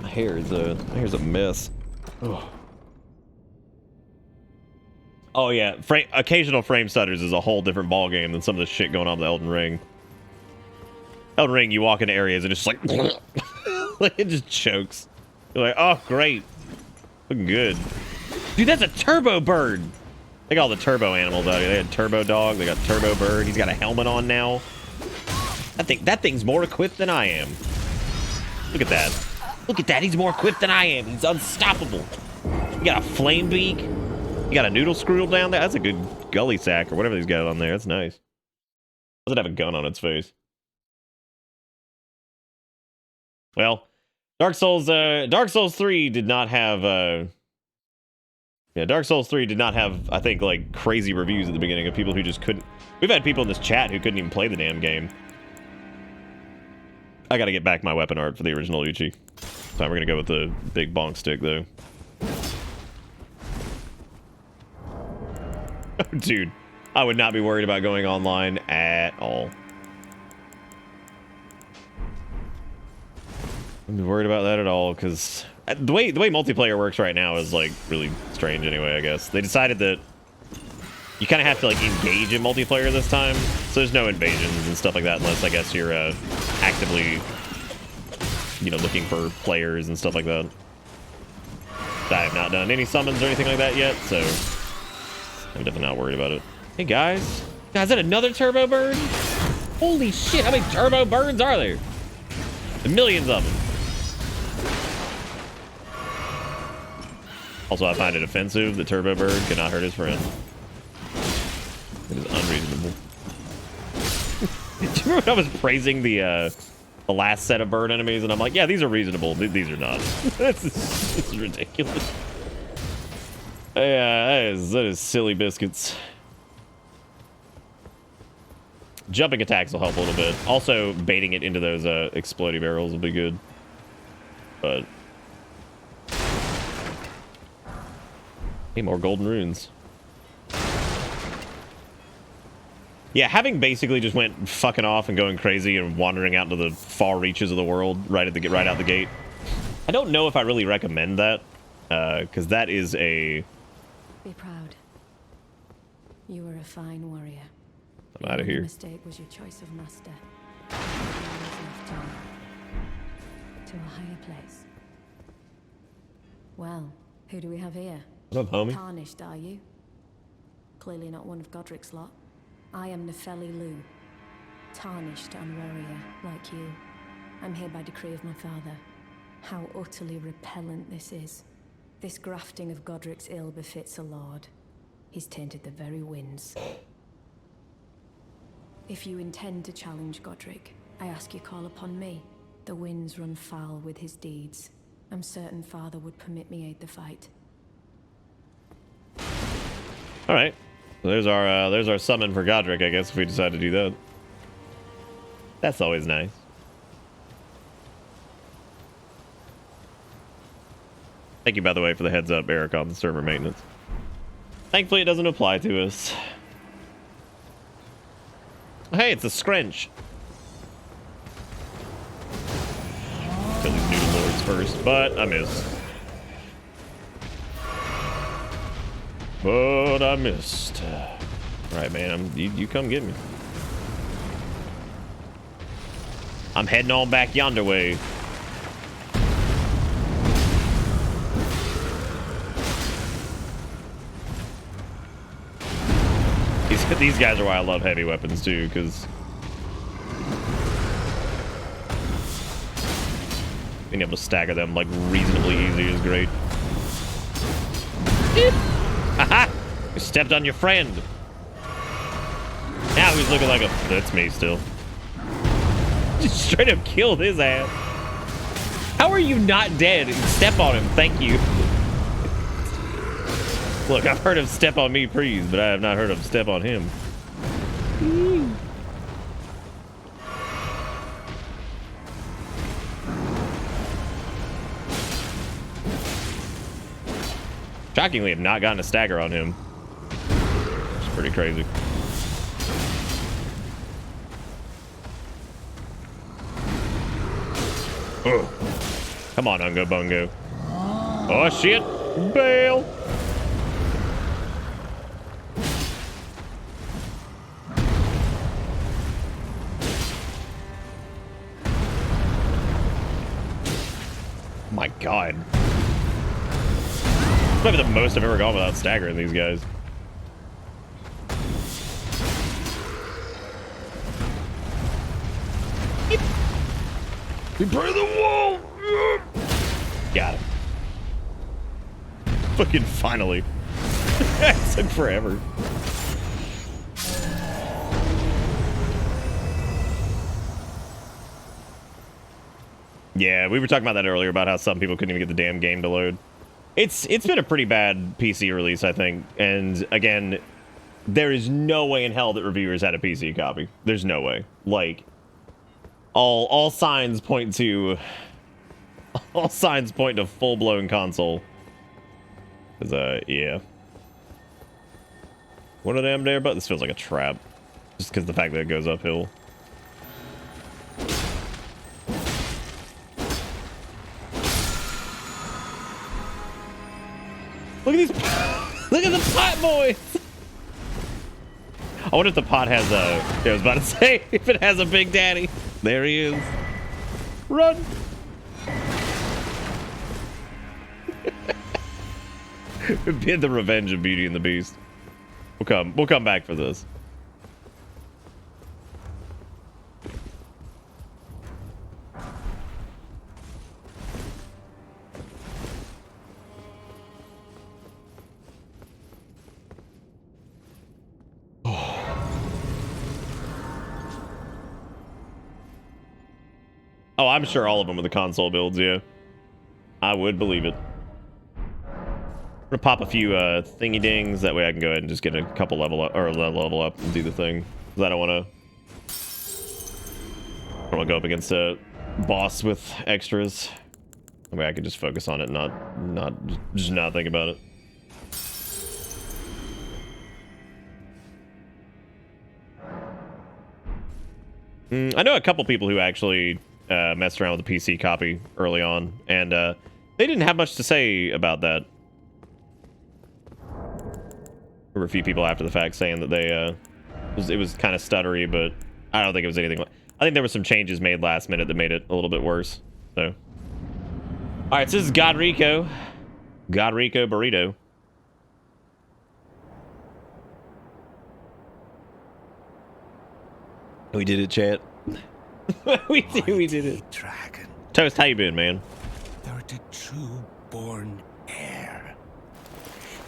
My hair is a mess. Oh. Oh yeah, occasional frame stutters is a whole different ballgame than some of the shit going on with Elden Ring. Elden Ring, you walk into areas and it's just like, like it just chokes. You're like, oh great, looking good, dude. That's a turbo bird. They got all the turbo animals out here. They had turbo dog. They got turbo bird. He's got a helmet on now. That thing's more equipped than I am. Look at that. Look at that. He's more equipped than I am. He's unstoppable. You got a flame beak. You got a noodle scroodle down there. That's a good gully sack or whatever he's got on there. That's nice. Does it have a gun on its face? Well, Dark Souls 3 did not have Dark Souls 3 did not have, I think, like crazy reviews at the beginning of people who just couldn't. We've had people in this chat who couldn't even play the damn game. I gotta get back my weapon art for the original Uchi. So we're gonna go with the big bonk stick though. Oh, dude, I would not be worried about going online at all. I'm not worried about that at all, because the way multiplayer works right now is like really strange anyway, I guess. They decided that you kind of have to like engage in multiplayer this time, so there's no invasions and stuff like that unless I guess you're actively, you know, looking for players and stuff like that. I have not done any summons or anything like that yet, so I'm definitely not worried about it. Hey guys, is that another turbo bird? Holy shit, how many turbo birds are there? The millions of them. Also, I find it offensive that turbo bird cannot hurt his friend. It is unreasonable. Do you remember when I was praising the last set of bird enemies, and I'm like, yeah, these are reasonable. These are not. This is ridiculous. Yeah, that is silly biscuits. Jumping attacks will help a little bit. Also, baiting it into those explodey barrels will be good. But hey, more golden runes. Yeah, having basically just went fucking off and going crazy and wandering out into the far reaches of the world right out the gate. I don't know if I really recommend that, because that is a. Be proud. You were a fine warrior. I'm out of here. The mistake was your choice of master. To a higher place. Well, who do we have here? What's up, homie? Tarnished, are you? Clearly not one of Godrick's lot. I am Nefeli Lu. Tarnished and warrior, like you. I'm here by decree of my father. How utterly repellent this is. This grafting of Godrick's ill befits a lord. He's tainted the very winds. If you intend to challenge Godrick, I ask you call upon me. The winds run foul with his deeds. I'm certain father would permit me aid the fight. All right. So there's our summon for Godrick, I guess, if we decide to do that. That's always nice. Thank you, by the way, for the heads up, Eric, on the server maintenance. Thankfully, it doesn't apply to us. Hey, it's a scrunch. Kill these noodle lords first, but I missed. But I missed. All right, man. You come get me. I'm heading on back yonder way. These guys are why I love heavy weapons too, because being able to stagger them like reasonably easy is great. Haha! You stepped on your friend. Now he's looking like a... That's me still. Just straight up killed his ass. How are you not dead? Step on him. Thank you. Look, I've heard him step on me, please, but I have not heard him step on him. Shockingly, I've not gotten a stagger on him. It's pretty crazy. Oh. Come on, Ungo Bungo. Oh, shit. Bail. My God. This might be the most I've ever gone without staggering these guys. We break the wall! Got it. Fucking finally. It took forever. Yeah, we were talking about that earlier, about how some people couldn't even get the damn game to load. It's been a pretty bad PC release, I think. And again, there is no way in hell that reviewers had a PC copy. There's no way. Like, all signs point to full-blown console. 'Cause, yeah. What are them there? But this feels like a trap. Just because the fact that it goes uphill. Look at these. Look at the pot boys. I wonder if the pot has a... I was about to say, if it has a big daddy. There he is. Run. Be the revenge of Beauty and the Beast. We'll come back for this. Oh, I'm sure all of them are the console builds, yeah. I would believe it. I'm gonna pop a few thingy dings, that way I can go ahead and just get a couple level up and do the thing. Cause I don't wanna go up against a boss with extras. That way I can just focus on it, not think about it. I know a couple people who actually messed around with the PC copy early on, and they didn't have much to say about that. There were a few people after the fact saying that they it was kind of stuttery, but I don't think it was anything. I think there were some changes made last minute that made it a little bit worse. So, all right, so this is Godrico Burrito. We did it, chat. we did it. Dragon. Toast, how you been, man? Thou art a true born heir.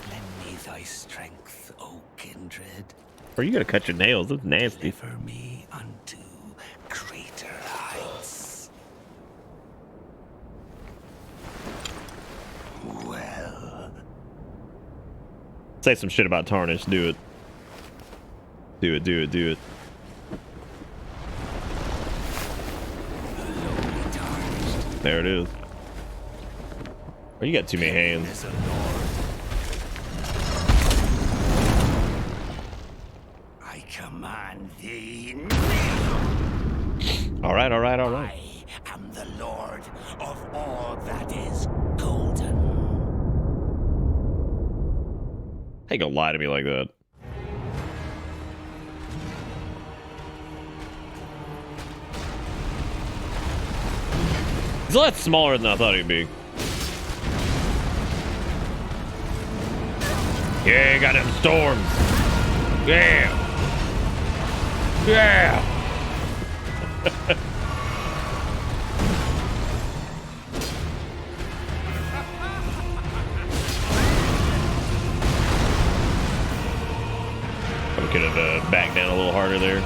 Lend me thy strength, O kindred. Or you gotta cut your nails. That's nasty. Deliver me unto greater heights. Well. Say some shit about Tarnish. Do it. Do it, do it, do it. There it is. Oh, you got too many hands. I command command thee. All right, all right, all right. I am the lord of all that is golden. How you gonna lie to me like that? He's a lot smaller than I thought he'd be. Yeah, got them storms. Yeah. Yeah. We could have backed down a little harder there.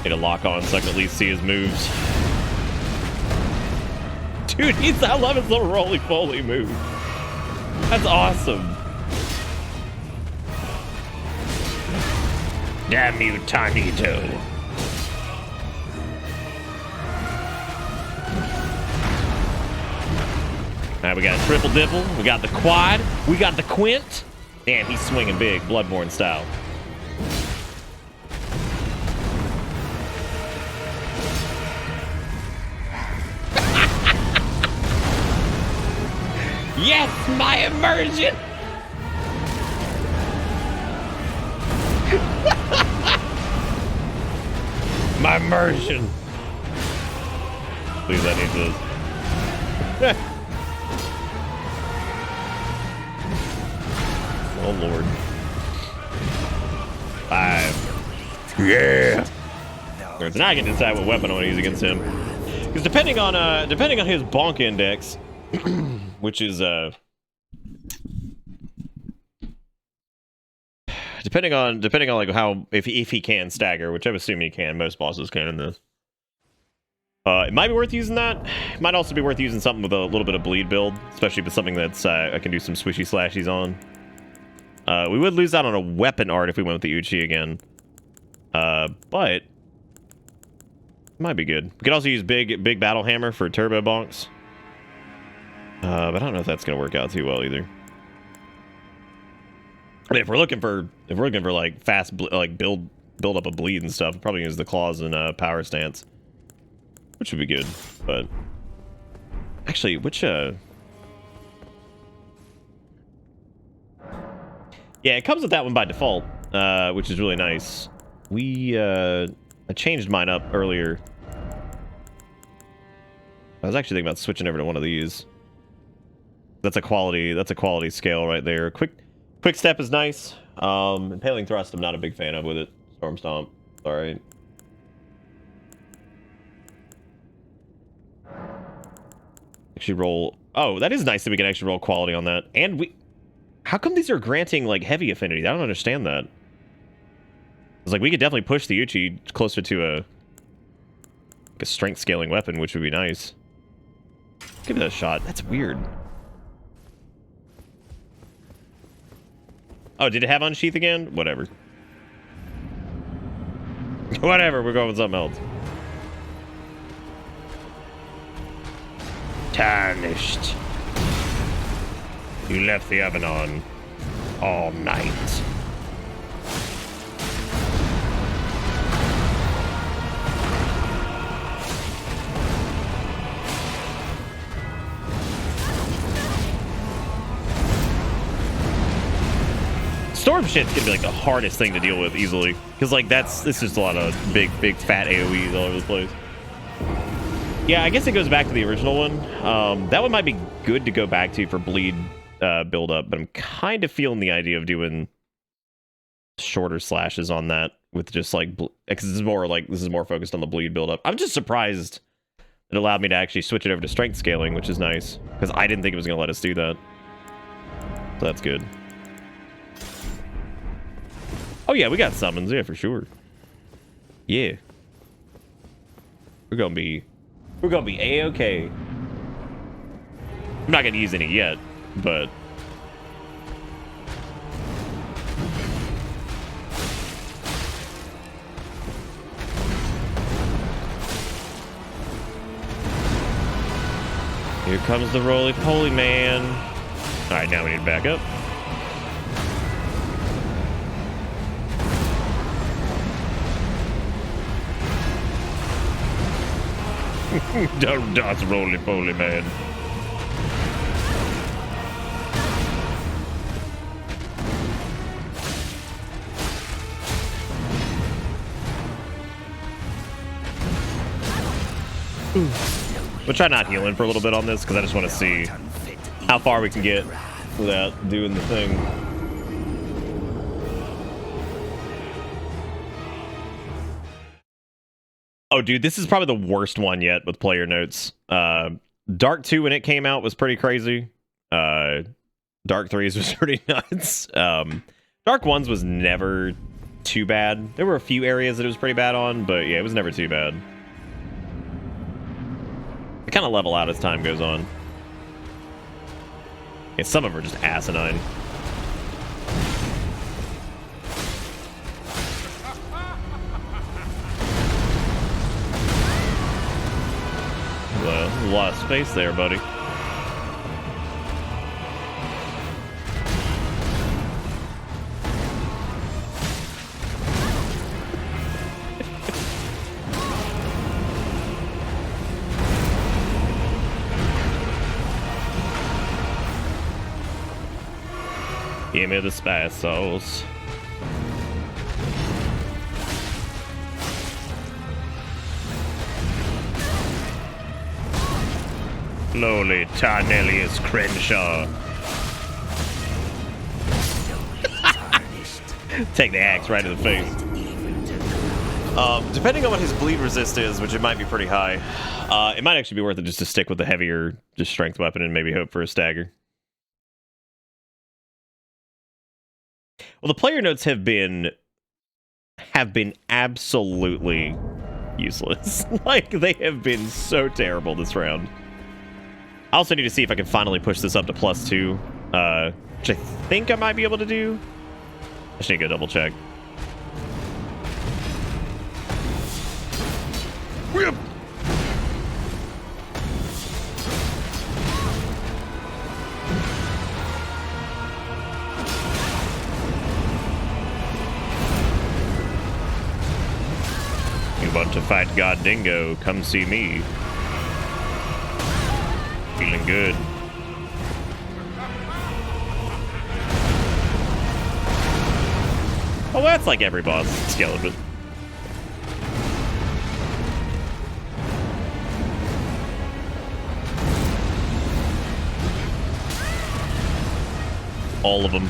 Get a lock on so I can at least see his moves. Dude, I love his little roly-poly move. That's awesome. Damn you, Tanito. Alright, we got a triple dipple, we got the quad, we got the quint. Damn, he's swinging big, Bloodborne style. Yes, my immersion! My immersion! Please, I need this. Oh, Lord. 5. Yeah! So now I can decide what weapon I want to use against him. Because depending on his bonk index, which is depending on like how if he can stagger, which I'm assuming he can. Most bosses can in this. It might be worth using that. It might also be worth using something with a little bit of bleed build, especially if it's something that's I can do some swishy slashies on. We would lose out on a weapon art if we went with the Uchi again. But it might be good. We could also use big battle hammer for turbo bonks. But I don't know if that's gonna work out too well either. I mean, if we're looking for like fast build up a bleed and stuff, we'll probably use the claws and power stance, which would be good. But actually, which yeah, it comes with that one by default, which is really nice. I changed mine up earlier. I was actually thinking about switching over to one of these. That's a quality scale right there. Quick step is nice. Impaling thrust I'm not a big fan of with it. Storm stomp. Alright. Actually roll. Oh, that is nice that we can actually roll quality on that. And how come these are granting like heavy affinity? I don't understand that. It's like we could definitely push the Uchi closer to a strength scaling weapon, which would be nice. Give it a shot. That's weird. Oh, did it have unsheath again? Whatever. Whatever, we're going with something else. Tarnished. You left the oven on all night. Storm shit's gonna be like the hardest thing to deal with easily, because like it's just a lot of big fat AoEs all over the place. Yeah, I guess it goes back to the original one. That one might be good to go back to for bleed build up, but I'm kind of feeling the idea of doing shorter slashes on that with just like because this is more focused on the bleed build up. I'm just surprised it allowed me to actually switch it over to strength scaling, which is nice, because I didn't think it was gonna let us do that. So that's good. Oh yeah, we got summons, yeah, for sure. Yeah. We're gonna be A-okay. I'm not gonna use any yet, but here comes the roly-poly man. All right, now we need to back up. That's roly-poly, man. We'll try not healing for a little bit on this because I just want to see how far we can get without doing the thing. Oh, dude, this is probably the worst one yet with player notes. Dark 2 when it came out was pretty crazy. Dark 3's was pretty nuts. Dark 1's was never too bad. There were a few areas that it was pretty bad on, but yeah, it was never too bad. They kind of level out as time goes on. Yeah, some of them are just asinine. Well, a lot of space there, buddy. Give me the spice sauce. Slowly, Tarnelius Crenshaw. Take the axe right to the face. Depending on what his bleed resist is, which it might be pretty high, it might actually be worth it just to stick with the heavier, just strength weapon and maybe hope for a stagger. Well, the player notes have been absolutely useless. Like, they have been so terrible this round. I also need to see if I can finally push this up to +2, which I think I might be able to do. I just need to go double check. Whip! You want to fight God Dingo? Come see me. Feeling good. Oh, that's like every boss skeleton. All of them.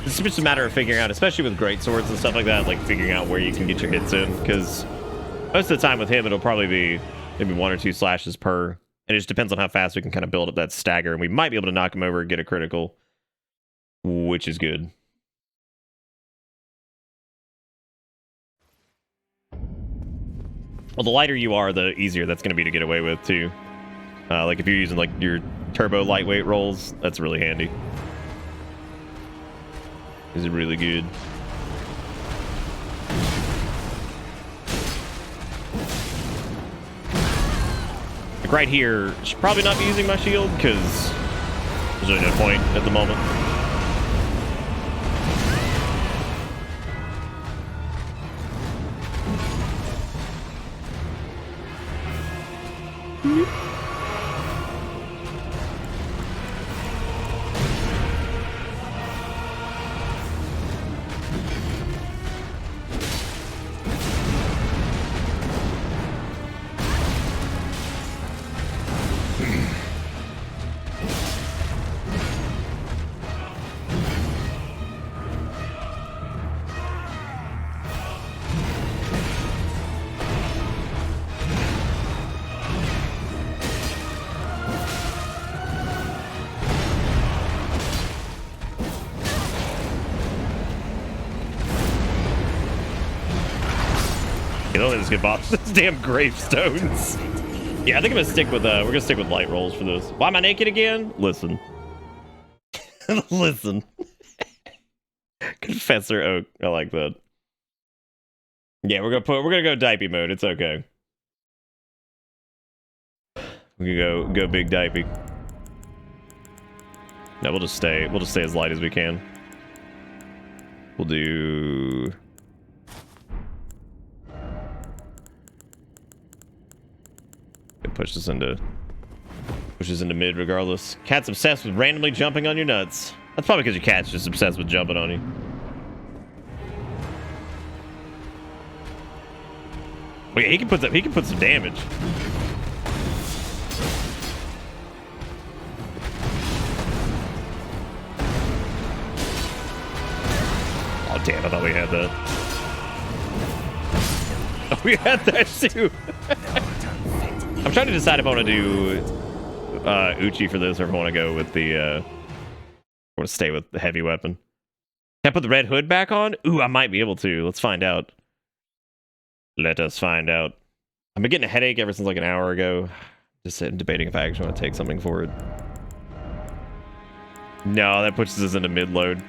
It's just a matter of figuring out, especially with great swords and stuff like that, like figuring out where you can get your hits in, because most of the time with him, it'll probably be maybe 1 or 2 slashes per, and it just depends on how fast we can kind of build up that stagger, and we might be able to knock him over and get a critical, which is good. Well, the lighter you are, the easier that's going to be to get away with, too. Like, if you're using, like, your turbo lightweight rolls, that's really handy. Is really good. Like right here, should probably not be using my shield because there's really no point at the moment. You don't let this get bopped. These damn gravestones. Yeah, I think I'm gonna stick with we're gonna stick with light rolls for this. Why am I naked again? Listen. Listen. Confessor Oak. I like that. Yeah, we're gonna go dipey mode. It's okay. We can go big dipey. No, we'll just stay as light as we can. We'll do... It pushes into mid regardless. Cat's obsessed with randomly jumping on your nuts. That's probably because your cat's just obsessed with jumping on you. Oh yeah, he can put some damage. Oh damn, I thought we had that. Oh, we had that too. I'm trying to decide if I want to do Uchi for this or if I want to go with the I want to stay with the heavy weapon. Can I put the red hood back on? Ooh, I might be able to. Let's find out. Let us find out. I've been getting a headache ever since like an hour ago. Just sitting debating if I actually want to take something for it. No, that pushes us into mid load.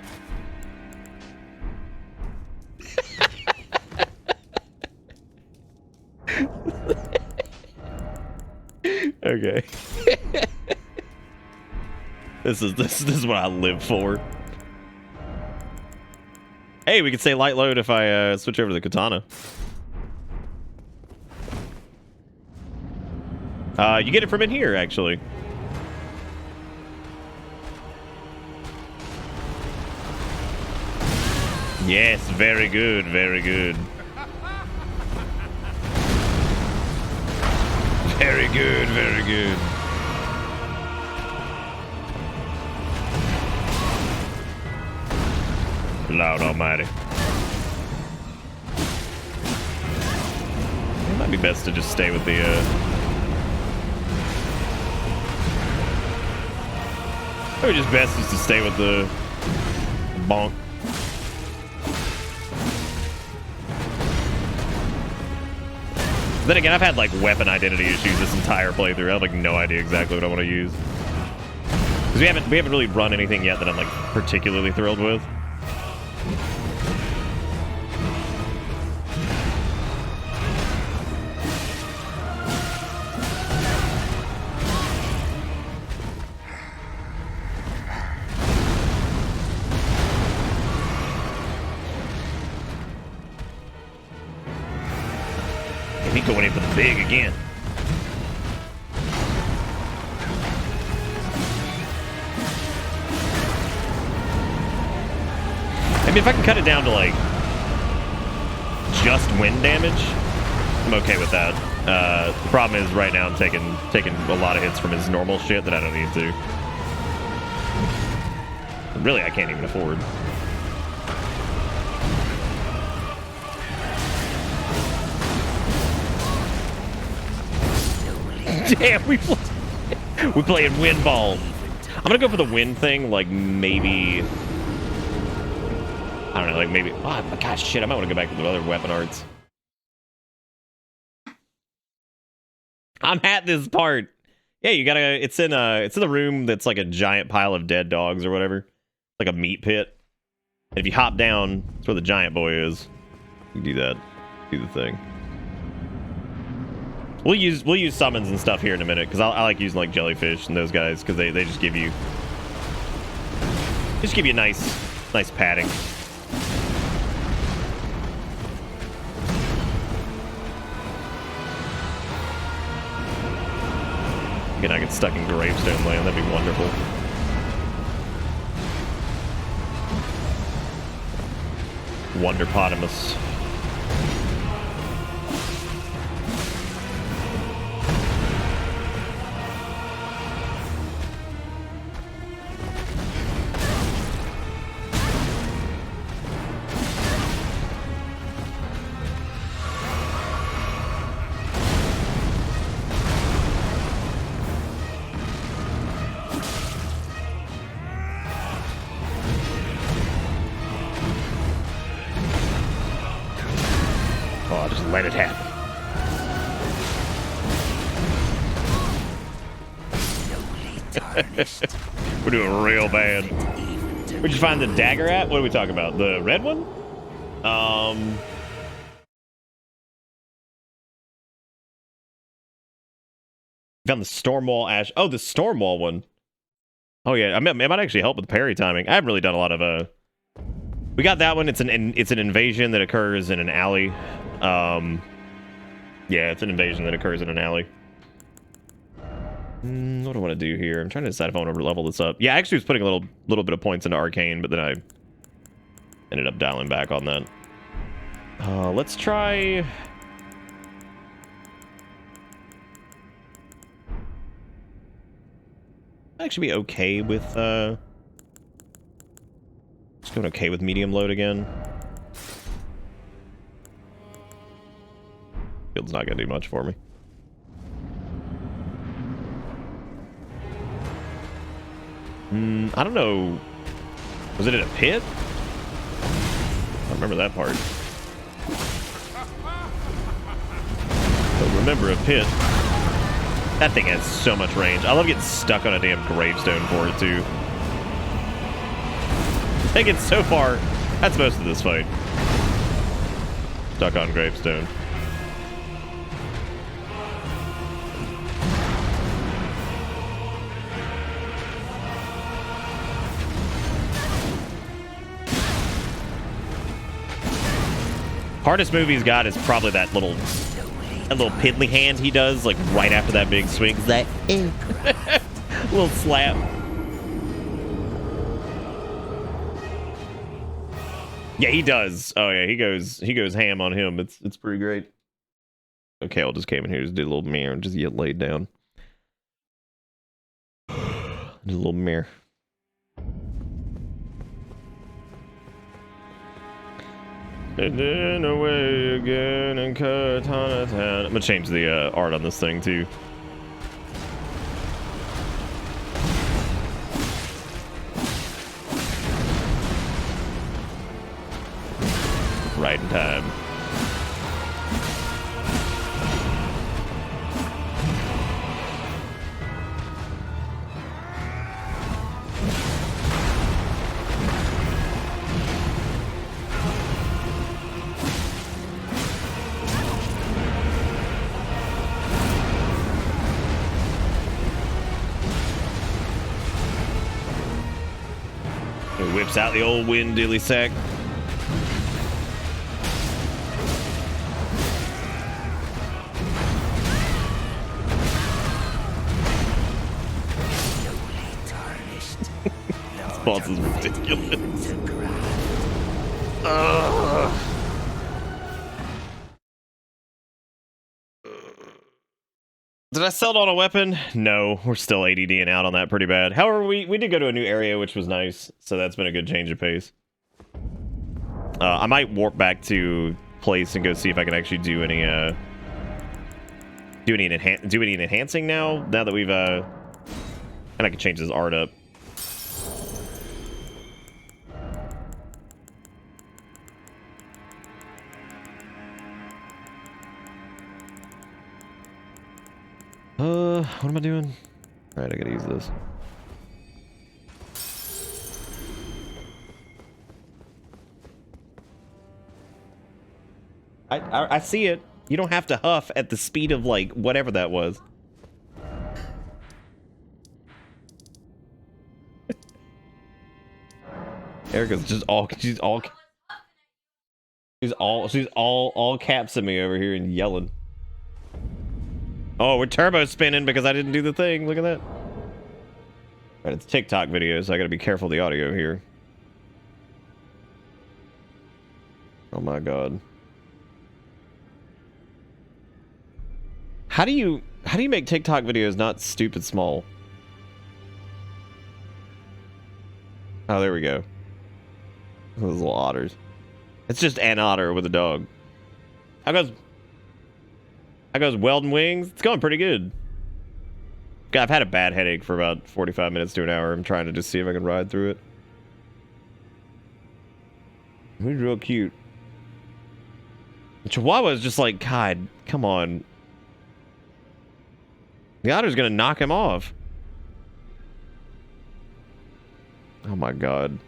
Okay. This is what I live for. Hey, we could say light load if I switch over to the katana. You get it from in here, actually. Yes, very good, very good. Very good, very good. Lord almighty. It might be best to just stay with the, Probably just best is to stay with the bonk. Then again, I've had like weapon identity issues this entire playthrough. I have like no idea exactly what I want to use. Because we haven't really run anything yet that I'm like particularly thrilled with. Going in for the big again. I mean, if I can cut it down to like just wind damage, I'm okay with that. The problem is right now I'm taking a lot of hits from his normal shit that I don't need to. Really, I can't even afford. Damn, we playing wind ball. I'm gonna go for the wind thing, like maybe I don't know, like maybe. Oh my gosh, shit! I might want to go back to the other weapon arts. I'm at this part. Yeah, you gotta. It's in the room that's like a giant pile of dead dogs or whatever, like a meat pit. And if you hop down, that's where the giant boy is. You do that. Do the thing. We'll use summons and stuff here in a minute because I like using like jellyfish and those guys because they just give you nice padding. Again, I get stuck in Gravestone Land. That'd be wonderful. Wonderpotamus. Let it happen. We're doing real bad. Where'd you find the dagger at? What are we talking about? The red one? Found the Stormwall Ash. Oh, the Stormwall one. Oh yeah, it might actually help with parry timing. I haven't really done a lot of we got that one. It's an invasion that occurs in an alley. Yeah, it's an invasion that occurs in an alley. What do I want to do here? I'm trying to decide if I want to level this up. Yeah, I actually was putting a little bit of points into arcane, but then I ended up dialing back on that. Let's try. I'd actually be okay with just going okay with medium load again. Field's not gonna do much for me. I don't know. Was it in a pit? I don't remember that part. Don't remember a pit. That thing has so much range. I love getting stuck on a damn gravestone for it, too. I think it's so far. That's most of this fight. Stuck on gravestone. Hardest move he's got is probably that little piddly hand he does, like right after that big swing. That little slap. Yeah, he does. Oh yeah, he goes ham on him. It's pretty great. Okay, I'll just came in here, just did a little mirror and just get laid down. Did a little mirror. And then away again and Katana Town. I'm gonna change the art on this thing too. Right in time. Whips out the old wind dilly sack. This boss is ridiculous. Did I sell it on a weapon? No, we're still ADDing out on that pretty bad. However, we did go to a new area, which was nice, so that's been a good change of pace. I might warp back to place and go see if I can actually do any enhancing now that we've and I can change his art up. What am I doing? All right, I gotta use this. I see it. You don't have to huff at the speed of like whatever that was. Erica's just she's all caps at me over here and yelling. Oh, we're turbo spinning because I didn't do the thing. Look at that. All right, it's TikTok video, so I gotta be careful of the audio here. Oh my god. How do you make TikTok videos not stupid small? Oh, there we go. Those little otters. It's just an otter with a dog. How goes welding wings? It's going pretty good. God, I've had a bad headache for about 45 minutes to an hour. I'm trying to just see if I can ride through it. He's real cute. The Chihuahua's just like, God, come on. The otter's gonna knock him off. Oh my god.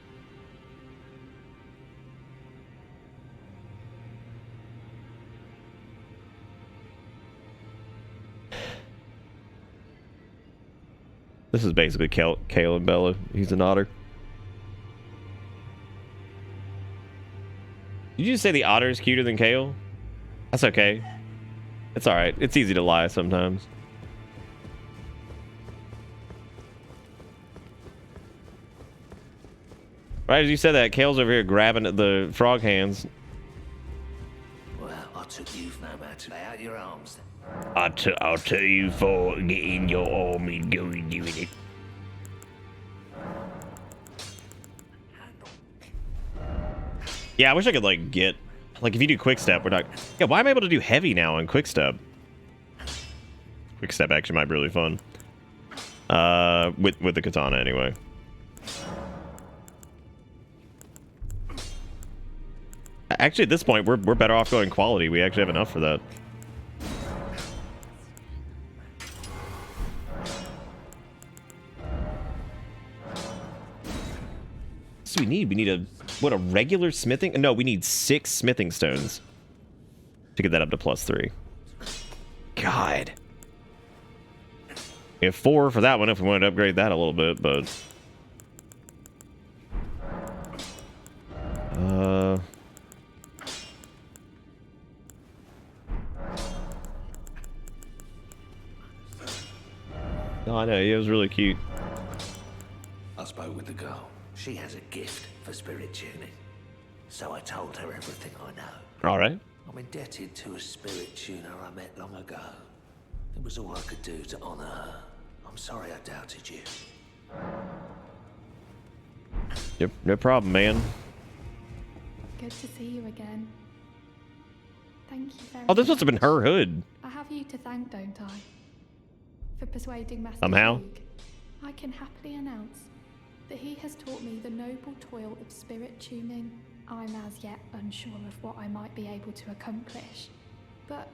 This is basically Kale and Bella. He's an otter. Did you just say the otter is cuter than Kale? That's okay. It's alright. It's easy to lie sometimes. Right as you said that, Kale's over here grabbing at the frog hands. Well, I took you no matter. Lay out your arms. I'll tell you for getting your army going doing it. Yeah, I wish I could like get if you do quick step, we're not. Yeah, why am I able to do heavy now in quick step? Quick step actually might be really fun. With the katana anyway. Actually, at this point, we're better off going quality. We actually have enough for that. What do we need? We need a regular smithing? No, we need 6 smithing stones to get that up to +3. God. We have 4 for that one if we wanted to upgrade that a little bit, but no, I know, he was really cute. I spoke with the girl. She has a gift for spirit tuning. So I told her everything I know. All right. I'm indebted to a spirit tuner I met long ago. It was all I could do to honor her. I'm sorry I doubted you. Yep, no problem, man. Good to see you again. Thank you very much. Oh, this must have been her hood. I have you to thank, don't I? For persuading Master Somehow. Luke. I can happily announce that he has taught me the noble toil of spirit tuning. I'm as yet unsure of what I might be able to accomplish, but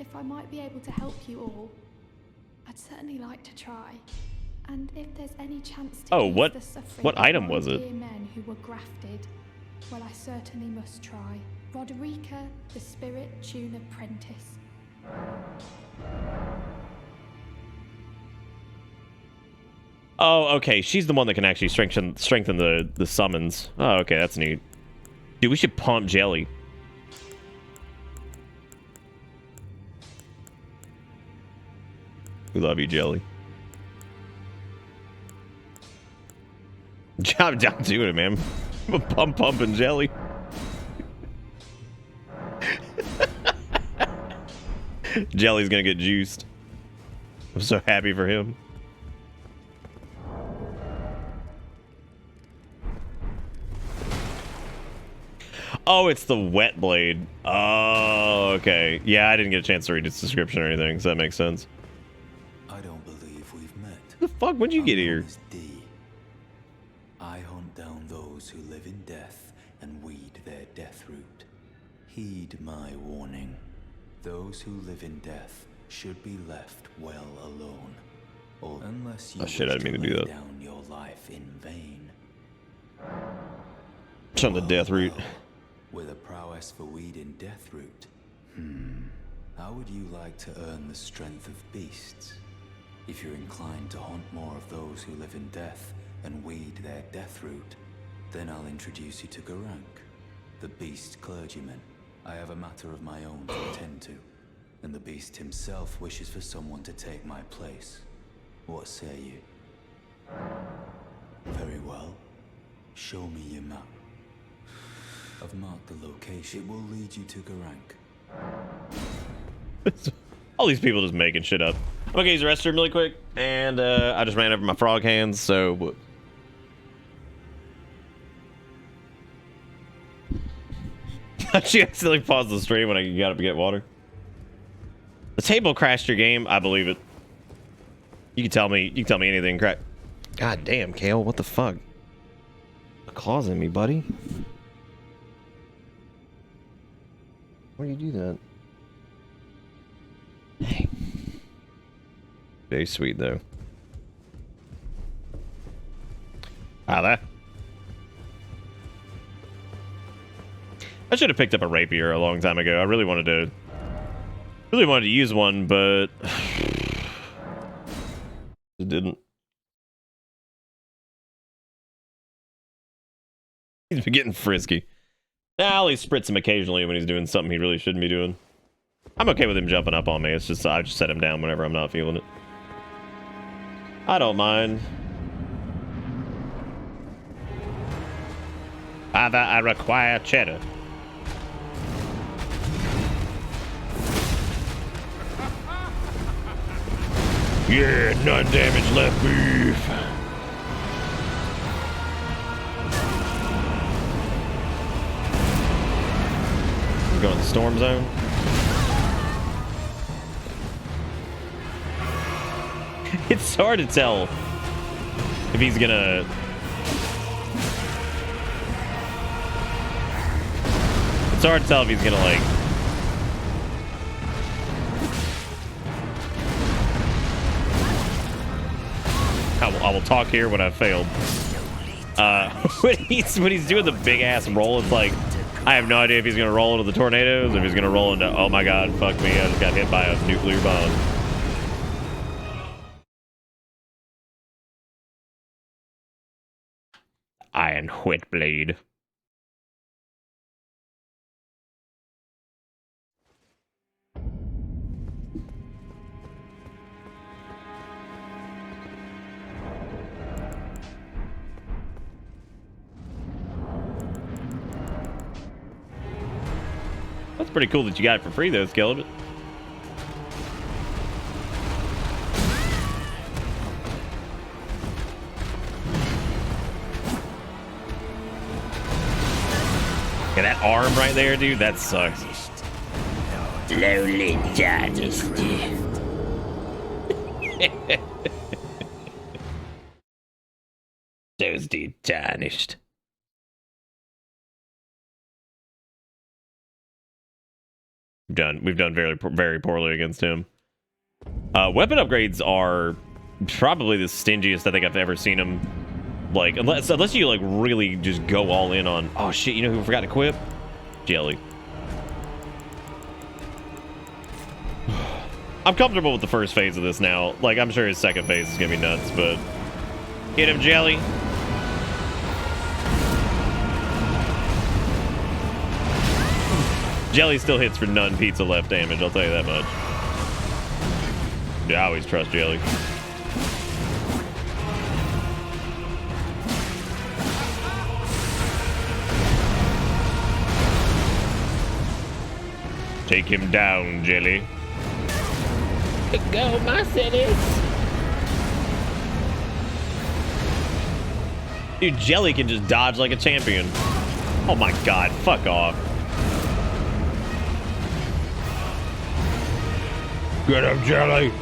if I might be able to help you all, I'd certainly like to try. And if there's any chance to ease the suffering what of item my was it? dear men who were grafted, well, I certainly must try. Roderica, the spirit tune apprentice. Oh, okay. She's the one that can actually strengthen the summons. Oh, okay, that's neat. Dude, we should pump Jelly. We love you, Jelly. Job doing it, man. Pumping Jelly. Jelly's gonna get juiced. I'm so happy for him. Oh, it's the wet blade. Oh, okay. Yeah, I didn't get a chance to read its description or anything, so that makes sense. I don't believe we've met. The fuck? When'd you get here? I hunt down those who live in death and weed their death root. Heed my warning. Those who live in death should be left well alone. Or unless you I didn't mean to do that. down your life in vain. It's on the death route. With a prowess for weeding death root. How would you like to earn the strength of beasts? If you're inclined to hunt more of those who live in death and weed their death root, then I'll introduce you to Garank, the beast clergyman. I have a matter of my own to attend to, and the beast himself wishes for someone to take my place. What say you? Very well. Show me your map. I've marked the location. It will lead you to Garank. All these people just making shit up. I'm gonna use the restroom really quick, and I just ran over my frog hands, so. She accidentally paused the stream when I got up to get water. The table crashed your game. I believe it. You can tell me. You can tell me anything. God damn, Kale. What the fuck? Causing me, buddy. Why do you do that? Hey. Very sweet, though. Ah, that. I should have picked up a rapier a long time ago. I really wanted to use one, but it didn't. He's been getting frisky. Now I'll spritz him occasionally when he's doing something he really shouldn't be doing. I'm okay with him jumping up on me. It's just I just set him down whenever I'm not feeling it. I don't mind. Father, I require cheddar. Yeah, none damage left beef. We're going to storm zone. It's hard to tell if he's gonna. It's hard to tell if he's gonna like. I will talk here when I failed. When he's doing the big ass roll, it's like I have no idea if he's gonna roll into the tornadoes, or if he's gonna roll into oh my god, fuck me, I just got hit by a nuclear bomb. Iron whet blade. That's pretty cool that you got it for free though, Skeleton. Yeah, that arm right there, dude, that sucks. Slowly dynasty. Those dude tarnished. We've done very poorly against him. Weapon upgrades are probably the stingiest I think I've ever seen him. Like, unless you like really just go all in on. Oh shit! You know who forgot to equip? Jelly. I'm comfortable with the first phase of this now. Like, I'm sure his second phase is gonna be nuts, but hit him, Jelly. Jelly still hits for none pizza left damage. I'll tell you that much. Yeah, I always trust Jelly. Take him down, Jelly. Go, my cities. Dude, Jelly can just dodge like a champion. Oh my god, fuck off. Get him, Jelly.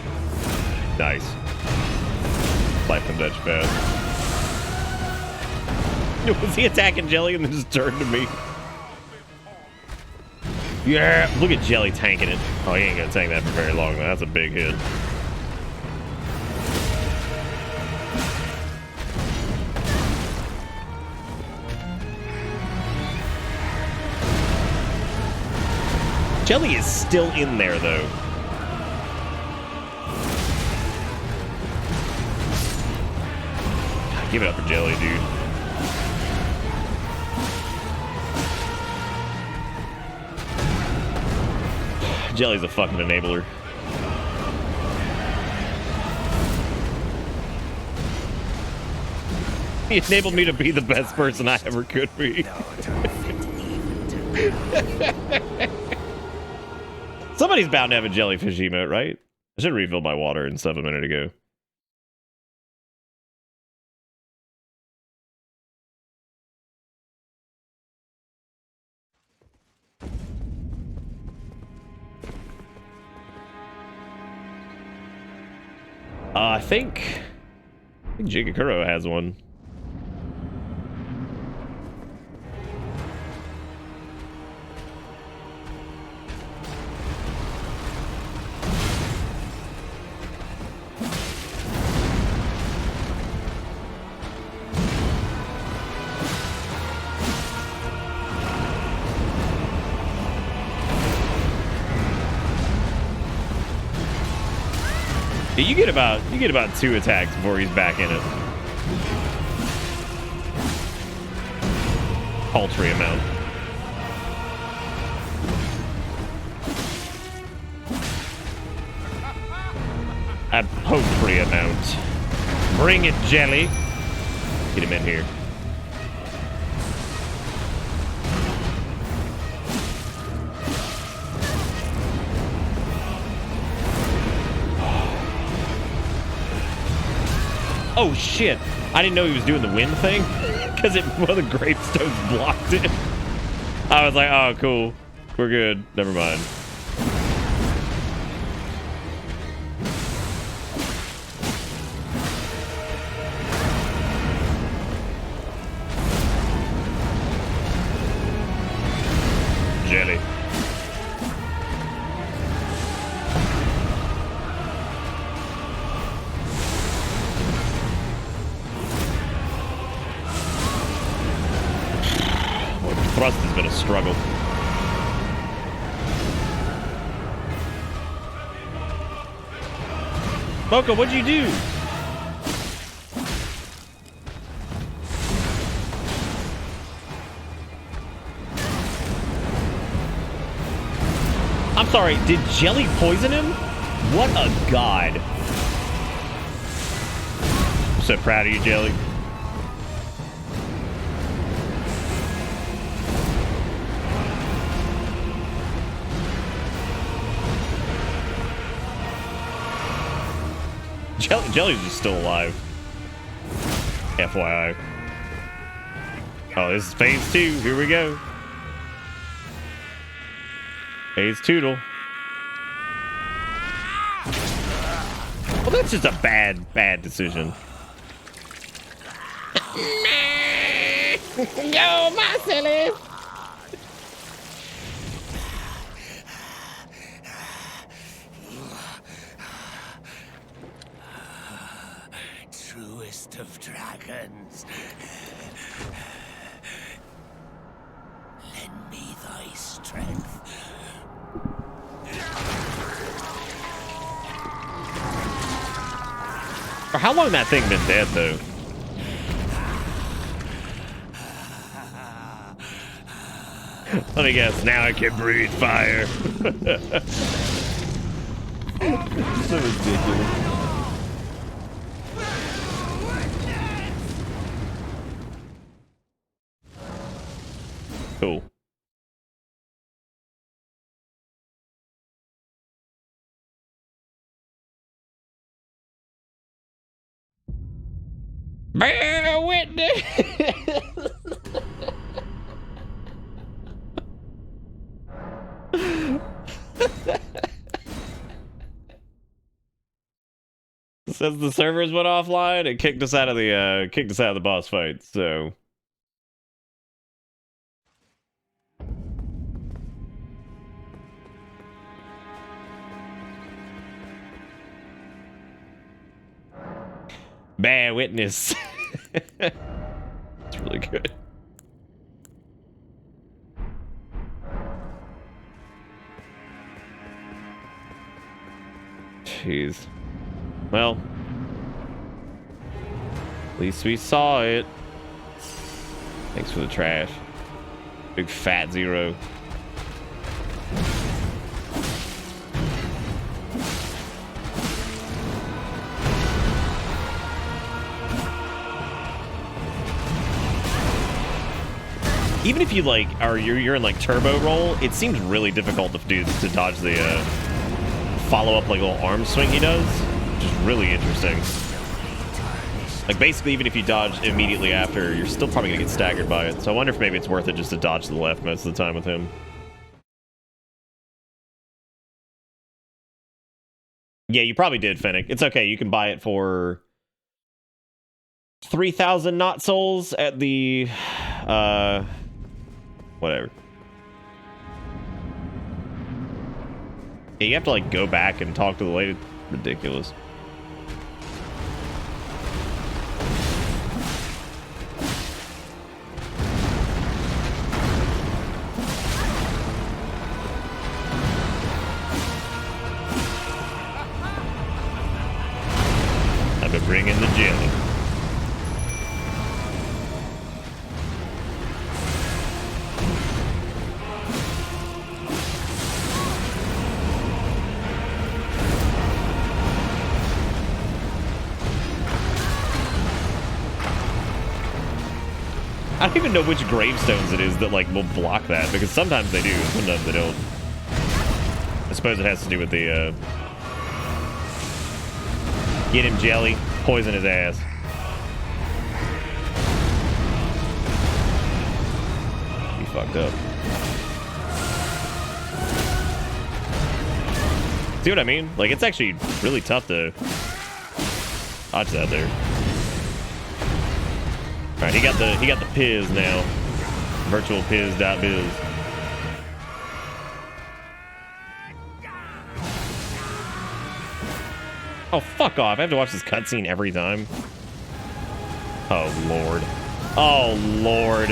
Nice. Life him that fast. Was he attacking Jelly and then just turned to me? Yeah, look at Jelly tanking it. Oh, he ain't gonna tank that for very long, though. That's a big hit. Jelly is still in there, though. God, give it up for Jelly, dude. Jelly's a fucking enabler. He enabled me to be the best person I ever could be. Somebody's bound to have a jellyfish emote, right? I should have refilled my water and stuff a minute ago. I think Jigakuro has one. You get about 2 attacks before he's back in it. paltry amount. A paltry amount. Bring it, Jelly. Get him in here. Oh shit! I didn't know he was doing the wind thing because one of the gravestones blocked it. I was like, oh cool, we're good. Never mind. Jelly. Thrust has been a struggle. Mocha, what'd you do? I'm sorry, did Jelly poison him? What a god. I'm so proud of you, Jelly. Jelly's just still alive. FYI. Oh, this is phase 2. Here we go. Phase Toodle. Well, that's just a bad decision. Go, my silly. Truest of dragons. Lend me thy strength. For how long that thing been dead, though? Let me guess. Now I can breathe fire. So ridiculous. Cool. Bear witness. Since the servers went offline, it kicked us out of the boss fight. So. Bear witness. It's really good. Jeez. Well, at least we saw it. Thanks for the trash. Big fat zero. Even if you like you're in like turbo roll, it seems really difficult to dodge the follow up like little arm swing he does, which is really interesting. Like basically, even if you dodge immediately after, you're still probably gonna get staggered by it. So I wonder if maybe it's worth it just to dodge to the left most of the time with him. Yeah, you probably did, Fennec. It's okay. You can buy it for 3,000 not souls at the whatever. Yeah, you have to like go back and talk to the lady. Ridiculous. I've been bringing the jelly. I don't even know which gravestones it is that like will block that, because sometimes they do, sometimes they don't. I suppose it has to do with the get him, Jelly, poison his ass. He fucked up. See what I mean? Like, it's actually really tough to dodge that there. All right, he got the Piz now. Virtual Piz.biz. Oh, fuck off. I have to watch this cutscene every time. Oh, Lord. Oh, Lord.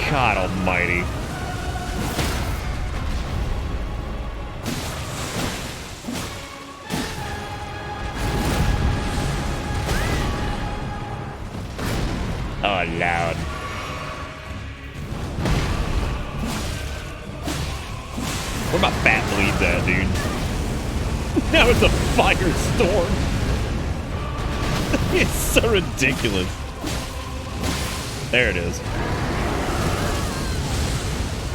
God almighty. Oh, loud. Where my fat bleeds at, dude? Now it's a firestorm. It's so ridiculous. There it is.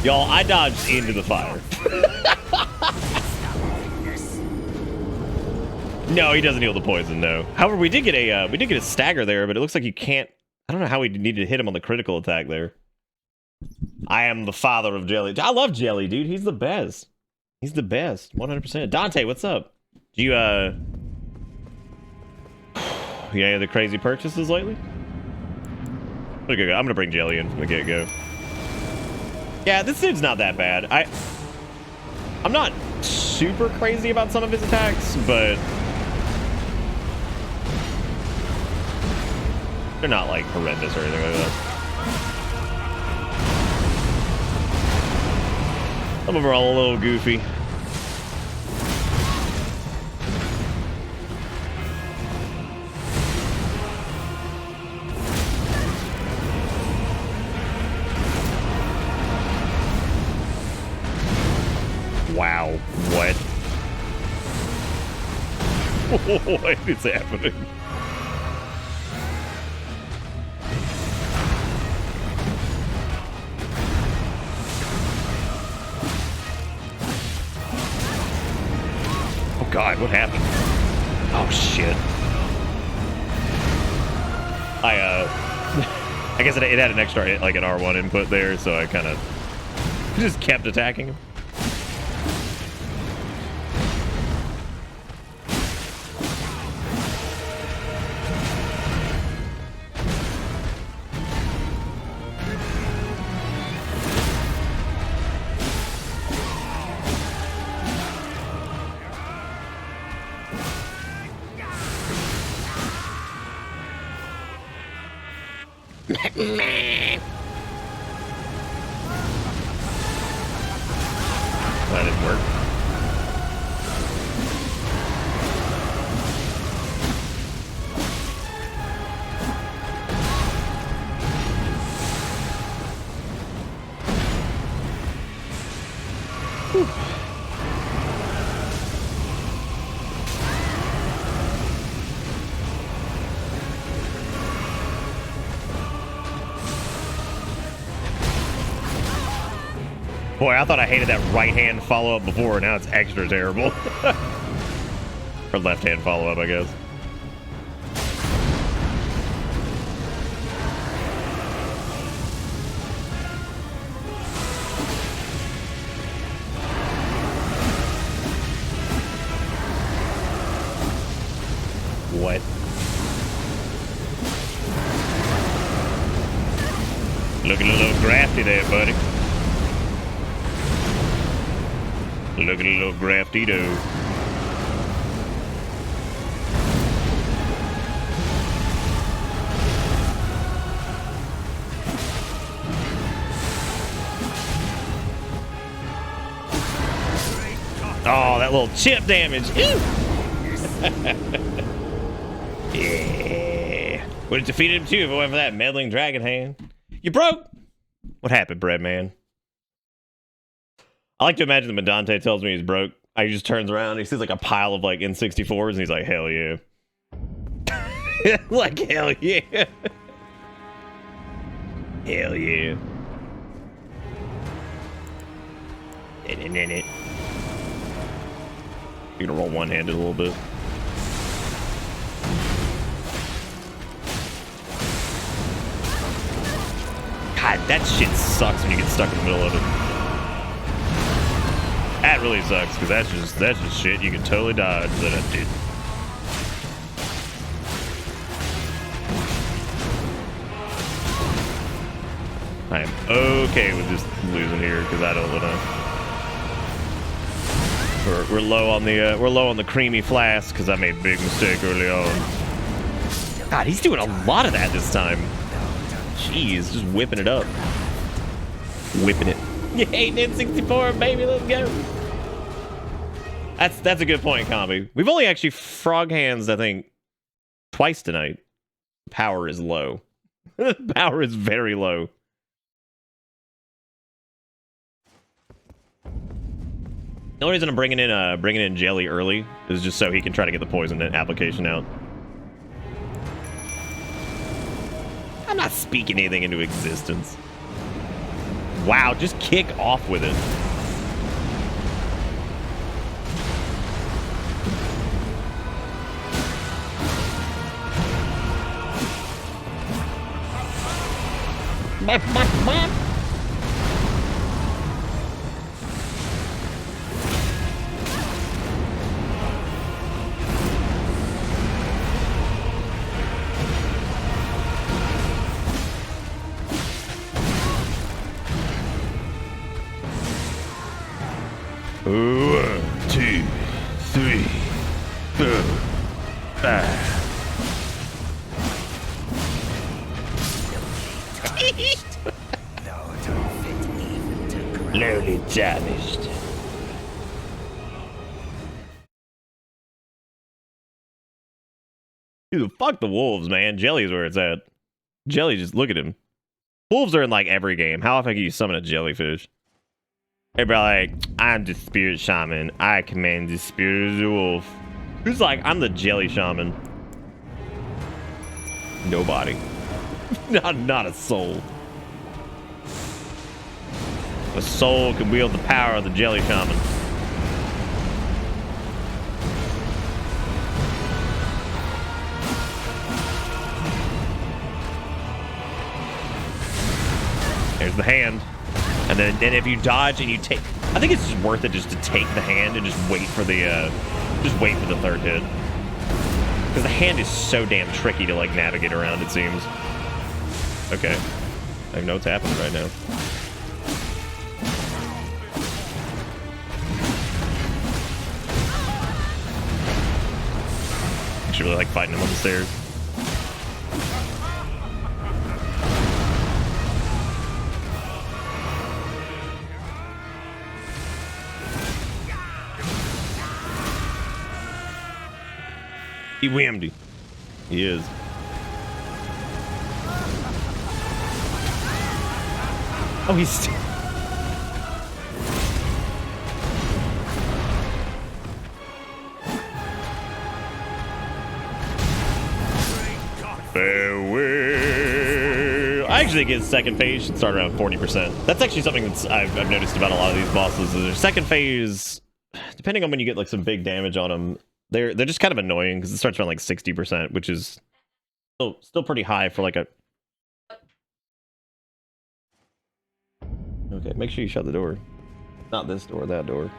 Y'all, I dodged into the fire. No, he doesn't heal the poison, no. However, we did get a stagger there, but it looks like you can't. I don't know how we needed to hit him on the critical attack there. I am the father of Jelly. I love Jelly, dude. He's the best. He's the best. 100%. Dante, what's up? Do you any other crazy purchases lately? Okay, I'm gonna bring Jelly in from the get-go. Yeah, this dude's not that bad. I'm not super crazy about some of his attacks, but they're not like horrendous or anything like that. Some of them are all a little goofy. Wow, what? What is happening? Oh God, what happened? Oh shit. I guess it had an extra, like an R1 input there, so I kind of just kept attacking him. That didn't work. Whew. Boy, I thought I hated that right-hand follow-up before. Now it's extra terrible. Or left-hand follow-up, I guess. What? Looking a little grafty there, buddy. Look at a little graftito. Oh, that little chip damage. Yeah. Would have defeated him too if it wasn't for that meddling dragon hand. You broke? What happened, bread man? I like to imagine that when Dante tells me he's broke, he just turns around and he sees like a pile of like N64s and he's like, hell yeah. Like, hell yeah. Hell yeah. You're gonna roll one-handed a little bit. God, that shit sucks when you get stuck in the middle of it. That really sucks, because that's just shit you can totally dodge that I did. I am okay with just losing here because I don't wanna. We're low on the creamy flask because I made a big mistake early on. God, he's doing a lot of that this time. Jeez, just whipping it up, whipping it. Yay, N64, baby, let's go. That's a good point, Combi. We've only actually frog hands, I think, twice tonight. Power is low. Power is very low. The only reason I'm bringing in Jelly early is just so he can try to get the poison application out. I'm not speaking anything into existence. Wow, just kick off with it. One, two, three, four, five. Lowly damaged. Dude, fuck the wolves, man. Jelly's where it's at. Jelly, just look at him. Wolves are in like every game. How often can you summon a jellyfish? Everybody like, I'm the spirit shaman. I command the spirit of the wolf. Who's like, I'm the jelly shaman? Nobody. Not a soul. A soul can wield the power of the jelly shaman. There's the hand. And then if you dodge and you take, I think it's just worth it just to take the hand and just wait for the third hit. Because the hand is so damn tricky to like navigate around, it seems. Okay. I know what's happening right now. I actually really like fighting him on the stairs. He whammed you. He is. Oh, he's still. Farewell. I actually think his second phase should start around 40%. That's actually something that's I've noticed about a lot of these bosses. Their second phase, depending on when you get like some big damage on them, they're just kind of annoying because it starts around like 60%, which is still pretty high for like a. Okay, make sure you shut the door. Not this door, that door.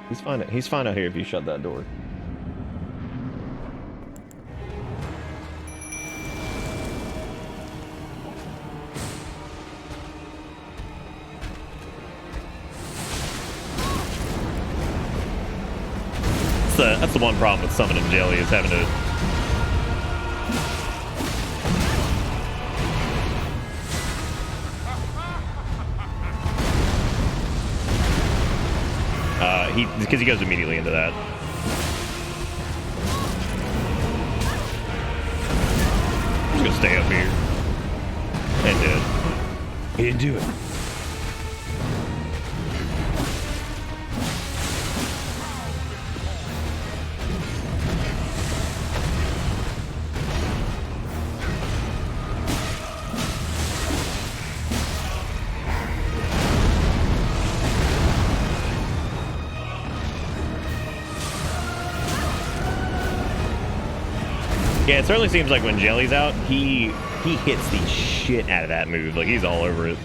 He's fine. He's fine out here if you shut that door. That's the one problem with summoning Jelly is having to. Because he goes immediately into that. I'm just gonna stay up here. And he didn't do it. Yeah, it certainly seems like when Jelly's out, he hits the shit out of that move. Like, he's all over it.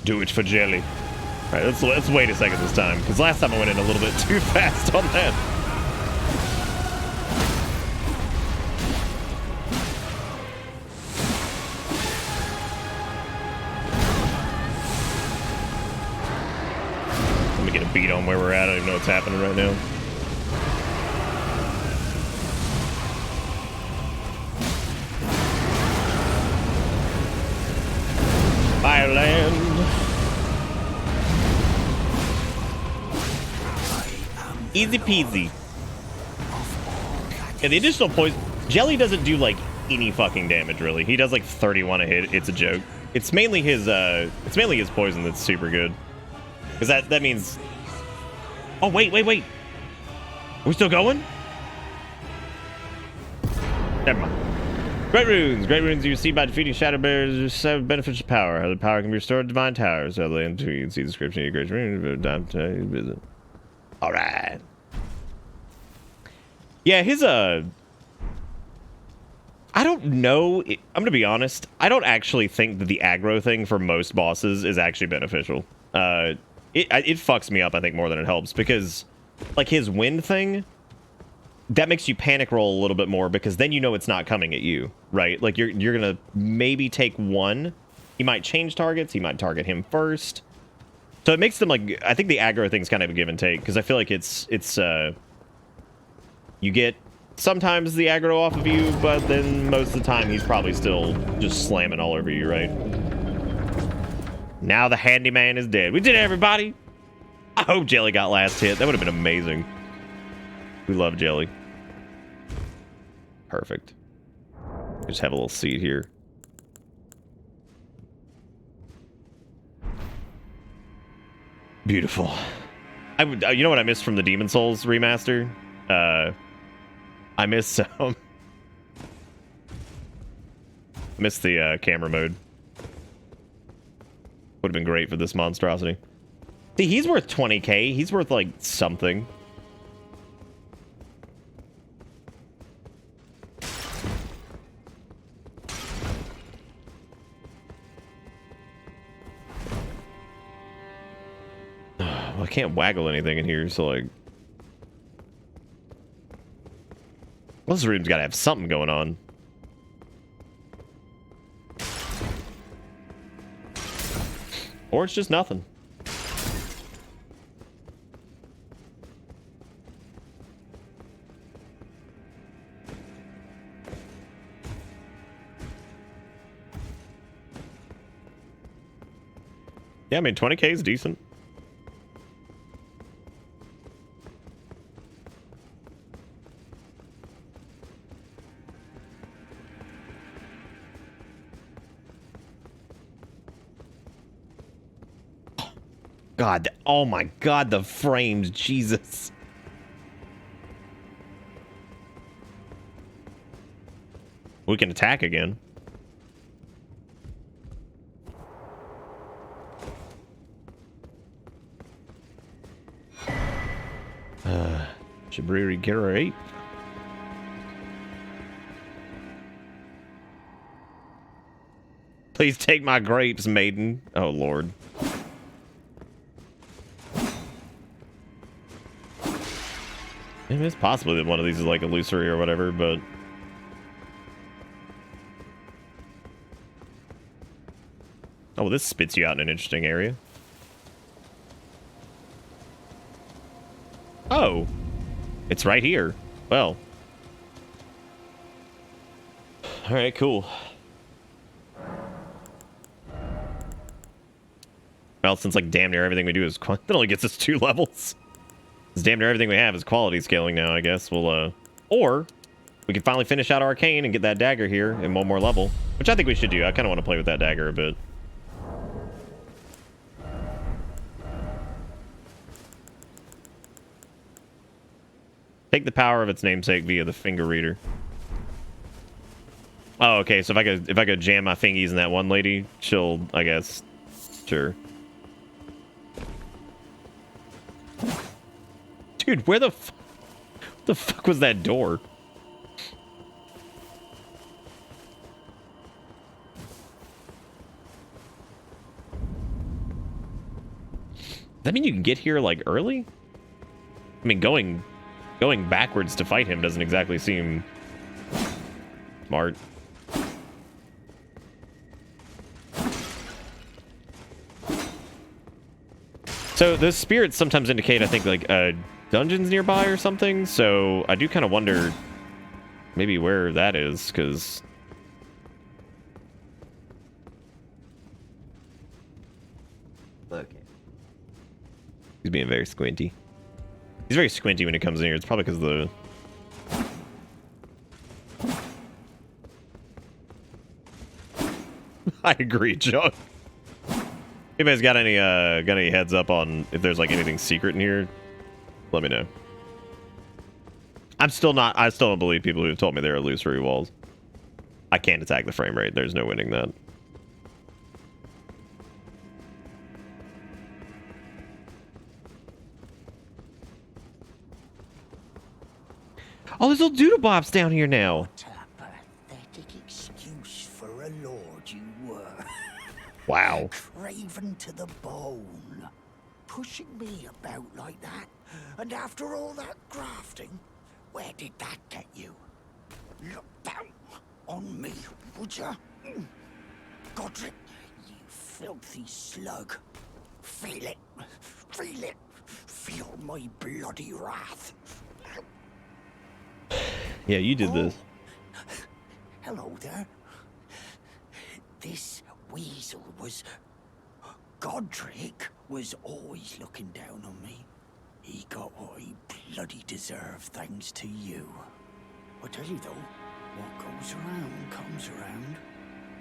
Do it for Jelly. All right, let's wait a second this time, because last time I went in a little bit too fast on that. Let me get a beat on where we're at. I don't even know what's happening right now. Fireland. Easy peasy. Yeah, the additional poison. Jelly doesn't do like any fucking damage really. He does like 31 a hit. It's a joke. It's mainly his poison that's super good. Because that means. Oh wait. Are we still going? Never mind. Great runes you receive by defeating shadow bears have beneficial power. How the power can be restored to divine towers. So you can see the description of your great rune. Alright. Yeah, his I don't know. I'm gonna be honest. I don't actually think that the aggro thing for most bosses is actually beneficial. It fucks me up, I think, more than it helps, because like his wind thing, that makes you panic roll a little bit more, because then you know it's not coming at you, right? Like you're gonna maybe take one. He might change targets. He might target him first. So it makes them like, I think the aggro thing's kind of a give and take, because I feel like it's you get sometimes the aggro off of you, but then most of the time he's probably still just slamming all over you, right? Now the handyman is dead. We did it, everybody. I hope Jelly got last hit. That would have been amazing. We love Jelly. Perfect. Just have a little seat here. Beautiful. You know what I missed from the Demon Souls remaster? I missed some. Missed the camera mode. Would have been great for this monstrosity. See, he's worth 20k. He's worth like something. Well, I can't waggle anything in here, so like... Well, this room's gotta have something going on. Or it's just nothing. Yeah, I mean, 20k is decent. God, oh my God, the frames, Jesus. We can attack again. Shabriri Garate. Please take my grapes, maiden. Oh, Lord. I mean, it's possibly that one of these is like illusory or whatever, but... Oh, well, this spits you out in an interesting area. Oh! It's right here. Well. Alright, cool. Well, since like damn near everything we do is... That only gets us 2 levels. Damn near everything we have is quality scaling now, I guess. We'll, or we can finally finish out Arcane and get that dagger here in 1 more level, which I think we should do. I kind of want to play with that dagger a bit. Take the power of its namesake via the finger reader. Oh, okay. So if I could jam my fingies in that one lady, she'll, I guess, sure. Dude, where the fuck was that door? Does that mean you can get here like early? I mean, going backwards to fight him doesn't exactly seem smart. So the spirits sometimes indicate, I think, like dungeons nearby or something. So I do kind of wonder maybe where that is, because Look. he's being very squinty. He's very squinty when he comes in here. It's probably because of the... I agree, John. If anybody's got any heads up on if there's like anything secret in here, let me know. I still don't believe people who've told me there are illusory walls. I can't attack the frame rate. There's no winning that. Oh, there's little doodle-bops down here now. What a pathetic excuse for a lord you were. Wow. Craven to the bone. Pushing me about like that. And after all that grafting, where did that get you? Look down on me, would ya? Godrick, you filthy slug. Feel it. Feel it. Feel my bloody wrath. Yeah, you did this. Hello there. This weasel was... Godrick was always looking down on me. He got what he bloody deserved thanks to you. I tell you though, what goes around comes around.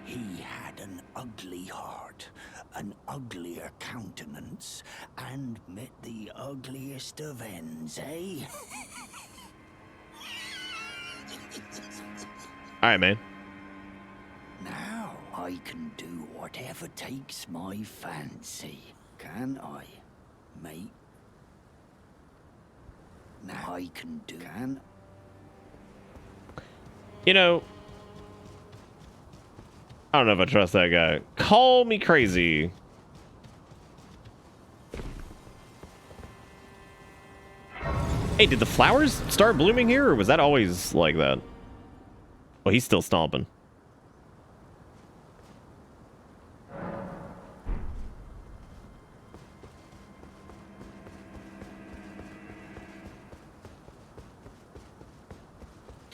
He had an ugly heart, an uglier countenance, and met the ugliest of ends, eh? Alright, man. Now I can do whatever takes my fancy, can I, mate? Now I can do... You know, I don't know if I trust that guy. Call me crazy. Hey, did the flowers start blooming here, or was that always like that? Oh, he's still stomping.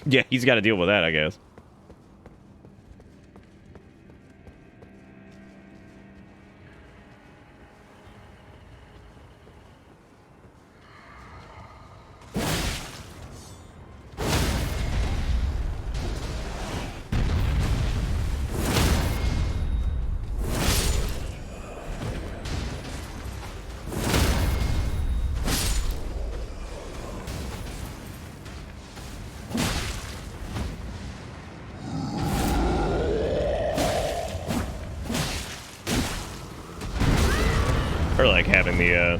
Yeah, he's got to deal with that, I guess. Or like having the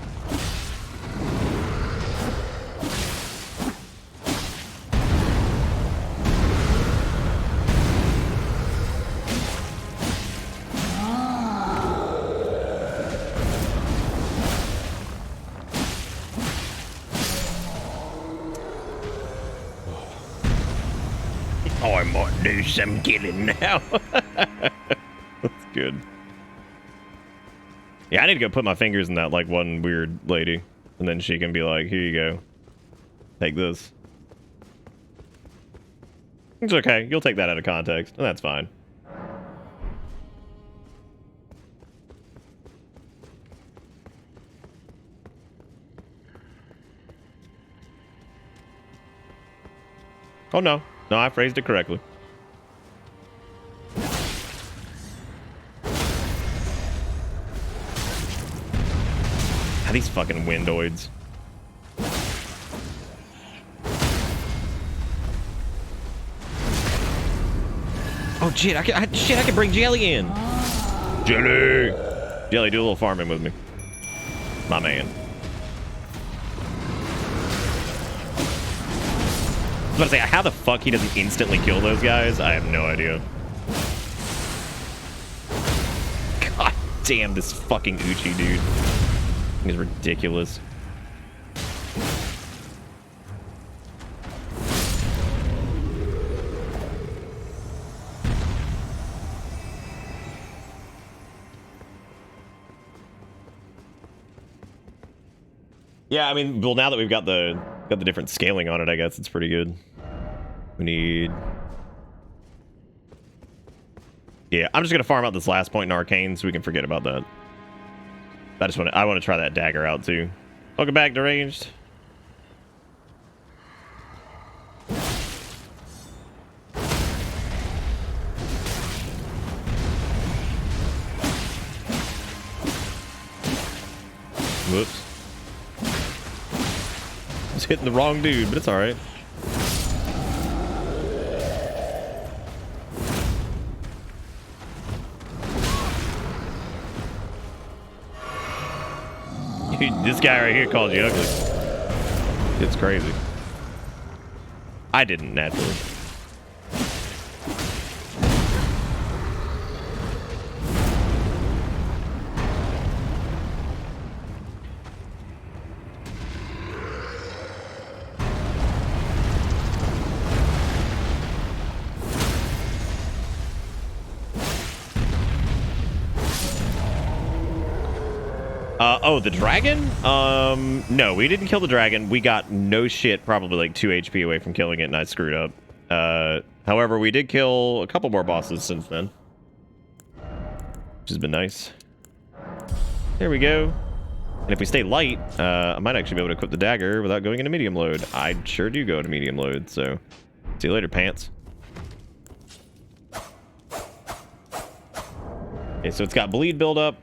Oh, I might do some killing now. That's good. Yeah, I need to go put my fingers in that, like, one weird lady. And then she can be like, here you go. Take this. It's okay. You'll take that out of context, and that's fine. Oh, no. No, I phrased it correctly. These fucking windoids. Oh shit! I can bring Jelly in. Jelly, do a little farming with me, my man. I was about to say, how the fuck he doesn't instantly kill those guys? I have no idea. God damn, this fucking Uchi dude. He's ridiculous. Yeah, I mean, well, now that we've got the different scaling on it, I guess it's pretty good. We need... Yeah, I'm just gonna farm out this last point in Arcane so we can forget about that. I want to try that dagger out too. Welcome back, Deranged. Whoops. I was hitting the wrong dude, but it's alright. This guy right here called you ugly. It's crazy. I didn't, naturally. Oh, the dragon? No, we didn't kill the dragon. We got no shit, probably like 2 HP away from killing it, and I screwed up. However, we did kill a couple more bosses since then, which has been nice. There we go. And if we stay light, I might actually be able to equip the dagger without going into medium load. I sure do go to medium load, so see you later, pants. Okay, so it's got bleed buildup.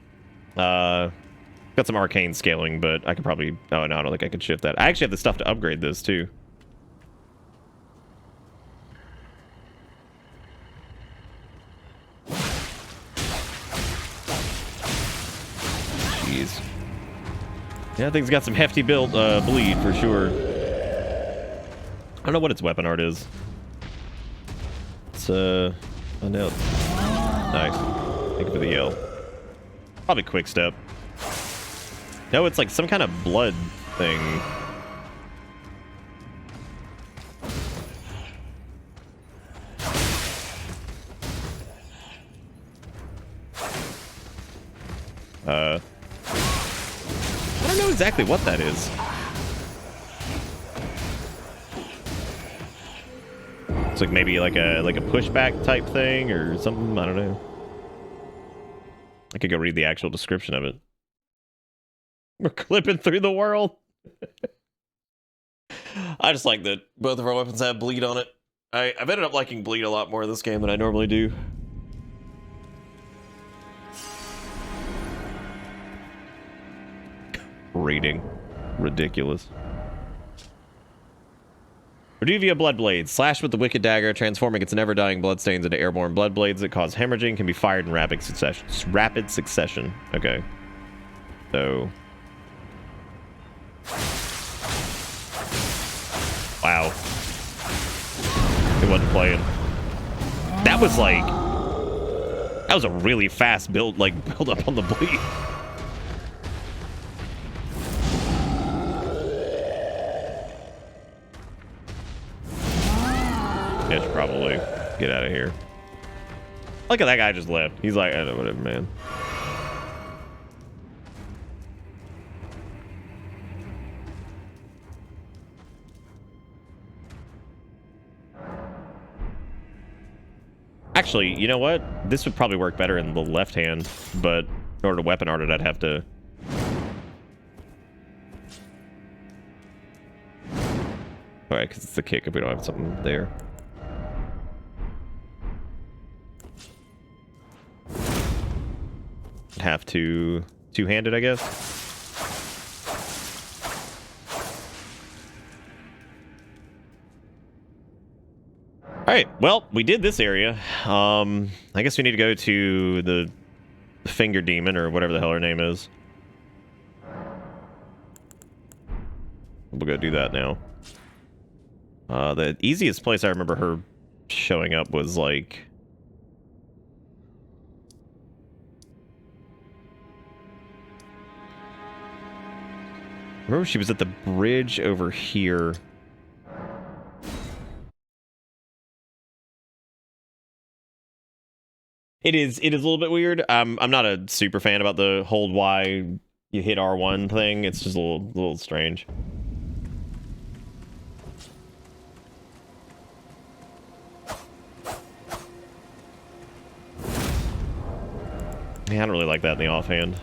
Got some arcane scaling, but I could probably... Oh, no, I don't think I could shift that. I actually have the stuff to upgrade this, too. Jeez. Yeah, I think it's got some hefty build, bleed, for sure. I don't know what its weapon art is. It's, find out. Nice. Thank you for the yell. Probably quick step. No, it's like some kind of blood thing. I don't know exactly what that is. It's like maybe like a pushback type thing or something. I don't know. I could go read the actual description of it. We're clipping through the world. I just like that both of our weapons have bleed on it. I've ended up liking bleed a lot more in this game than I normally do. Reading. Ridiculous. Reduvia Bloodblades. Slash with the Wicked Dagger, transforming its never-dying bloodstains into airborne bloodblades that cause hemorrhaging, can be fired in rapid succession. Okay. So... Wow. It wasn't playing. That was like... That was a really fast build up on the bleed. Yeah, I should probably get out of here. Look at that guy just left. He's like, I don't know, whatever, man. Actually, you know what? This would probably work better in the left hand, but in order to weapon art it, I'd have to... Alright, because it's the kick if we don't have something there. Have to two-handed, I guess. All right, well, we did this area. I guess we need to go to the finger demon or whatever the hell her name is. We'll go do that now. The easiest place I remember her showing up was like... I remember she was at the bridge over here. It is a little bit weird. I'm not a super fan about the hold Y, you hit R1 thing. It's just a little strange. Yeah, I don't really like that in the offhand.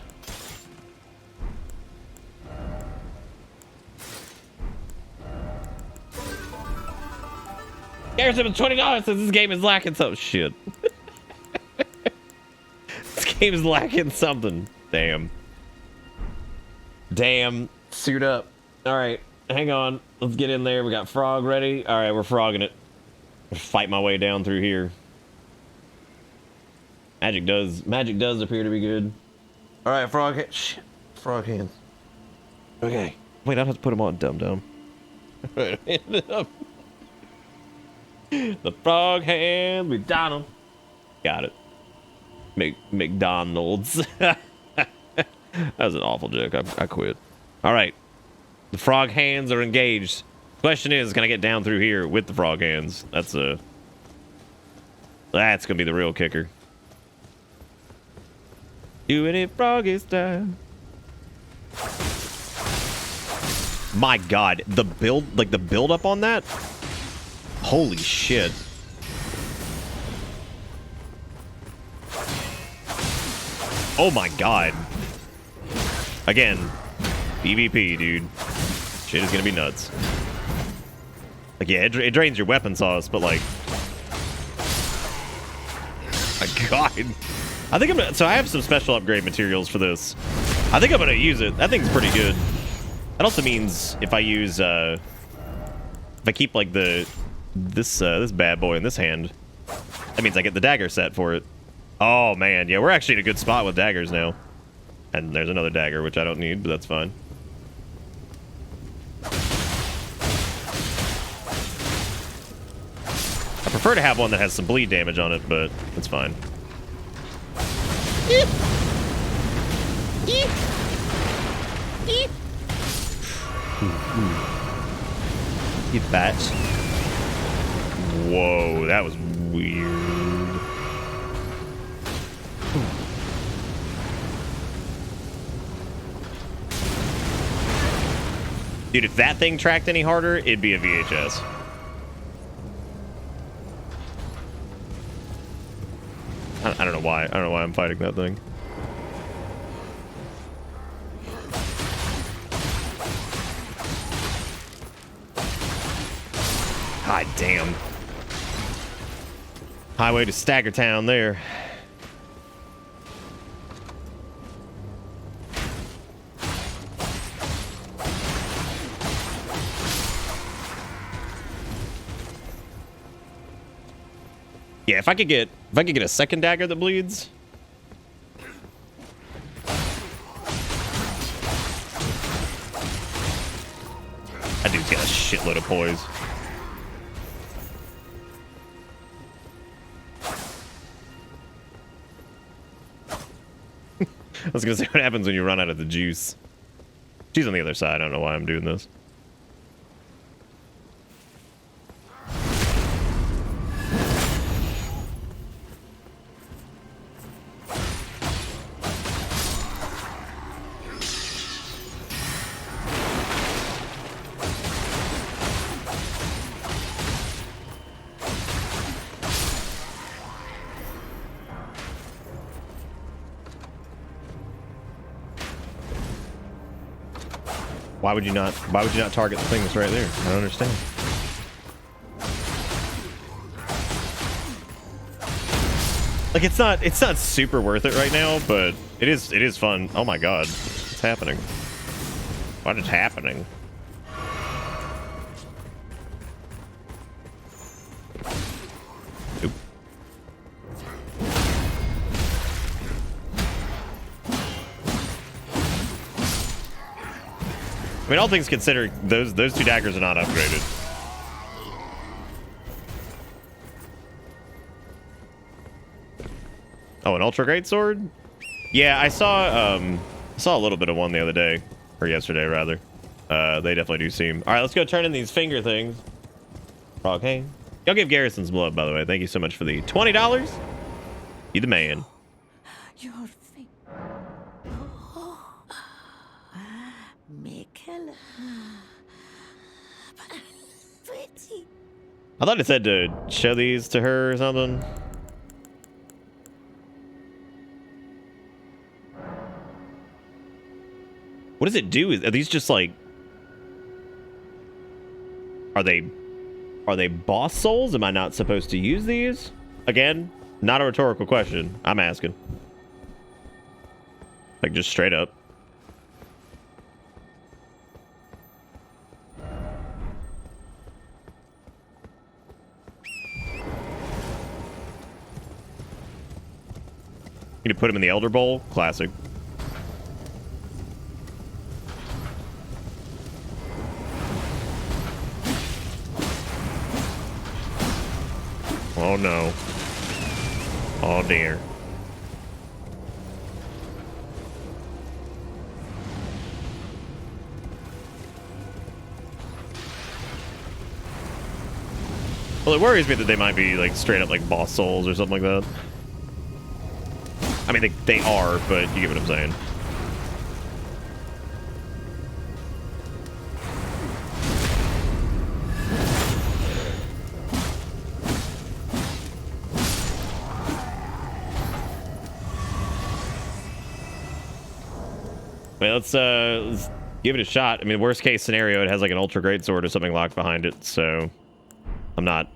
Garrison was $20 since this game is lacking some shit. This game is lacking something. Damn. Damn. Suit up. Alright, hang on. Let's get in there. We got frog ready. Alright, we're frogging it. Fight my way down through here. Magic does appear to be good. Alright, frog hands. Shit. Frog hands. Okay. Wait, I don't have to put them on, dum-dum. The frog hands, we done them. Got it. McDonald's. That was an awful joke. I quit. All right. The frog hands are engaged. Question is, can I get down through here with the frog hands? That's gonna be the real kicker. Doing it froggy style. My God, the build up on that. Holy shit. Oh my God. Again, PvP, dude. Shit is gonna be nuts. Like, yeah, it drains your weapon sauce, but like... My God. I think I'm gonna... So I have some special upgrade materials for this. I think I'm gonna use it. That thing's pretty good. That also means if I use, if I keep, like, this bad boy in this hand, that means I get the dagger set for it. Oh, man. Yeah, we're actually in a good spot with daggers now. And there's another dagger, which I don't need, but that's fine. I prefer to have one that has some bleed damage on it, but it's fine. You bat. Whoa, that was weird. Dude, if that thing tracked any harder, it'd be a VHS. I don't know why. I don't know why I'm fighting that thing. God damn. Highway to Stagger Town there. Yeah, if I could get a second dagger that bleeds. That dude's got a shitload of poise. I was gonna say, what happens when you run out of the juice? She's on the other side. I don't know why I'm doing this. Why would you not target the thing that's right there? I don't understand. Like, it's not super worth it right now, but it is fun. Oh my God, what's happening? What is happening? I mean, all things considered, those two daggers are not upgraded. Oh, an ultra great sword? Yeah, I saw a little bit of one the other day, or yesterday rather. They definitely do seem. All right, let's go turn in these finger things. Okay. Y'all give Garrison some love, by the way. Thank you so much for the $20. You the man. Your thing. Oh. Mikkel. Pretty. I thought it said to show these to her or something. What does it do? Are these just like... Are they boss souls? Am I not supposed to use these? Again, not a rhetorical question. I'm asking. Like, just straight up. You need to put him in the Elder Bowl? Classic. Oh no. Oh dear. Well, it worries me that they might be like straight up like boss souls or something like that. I mean, they are, but you get what I'm saying. Wait, let's give it a shot. I mean, worst case scenario, it has like an ultra great sword or something locked behind it, so I'm not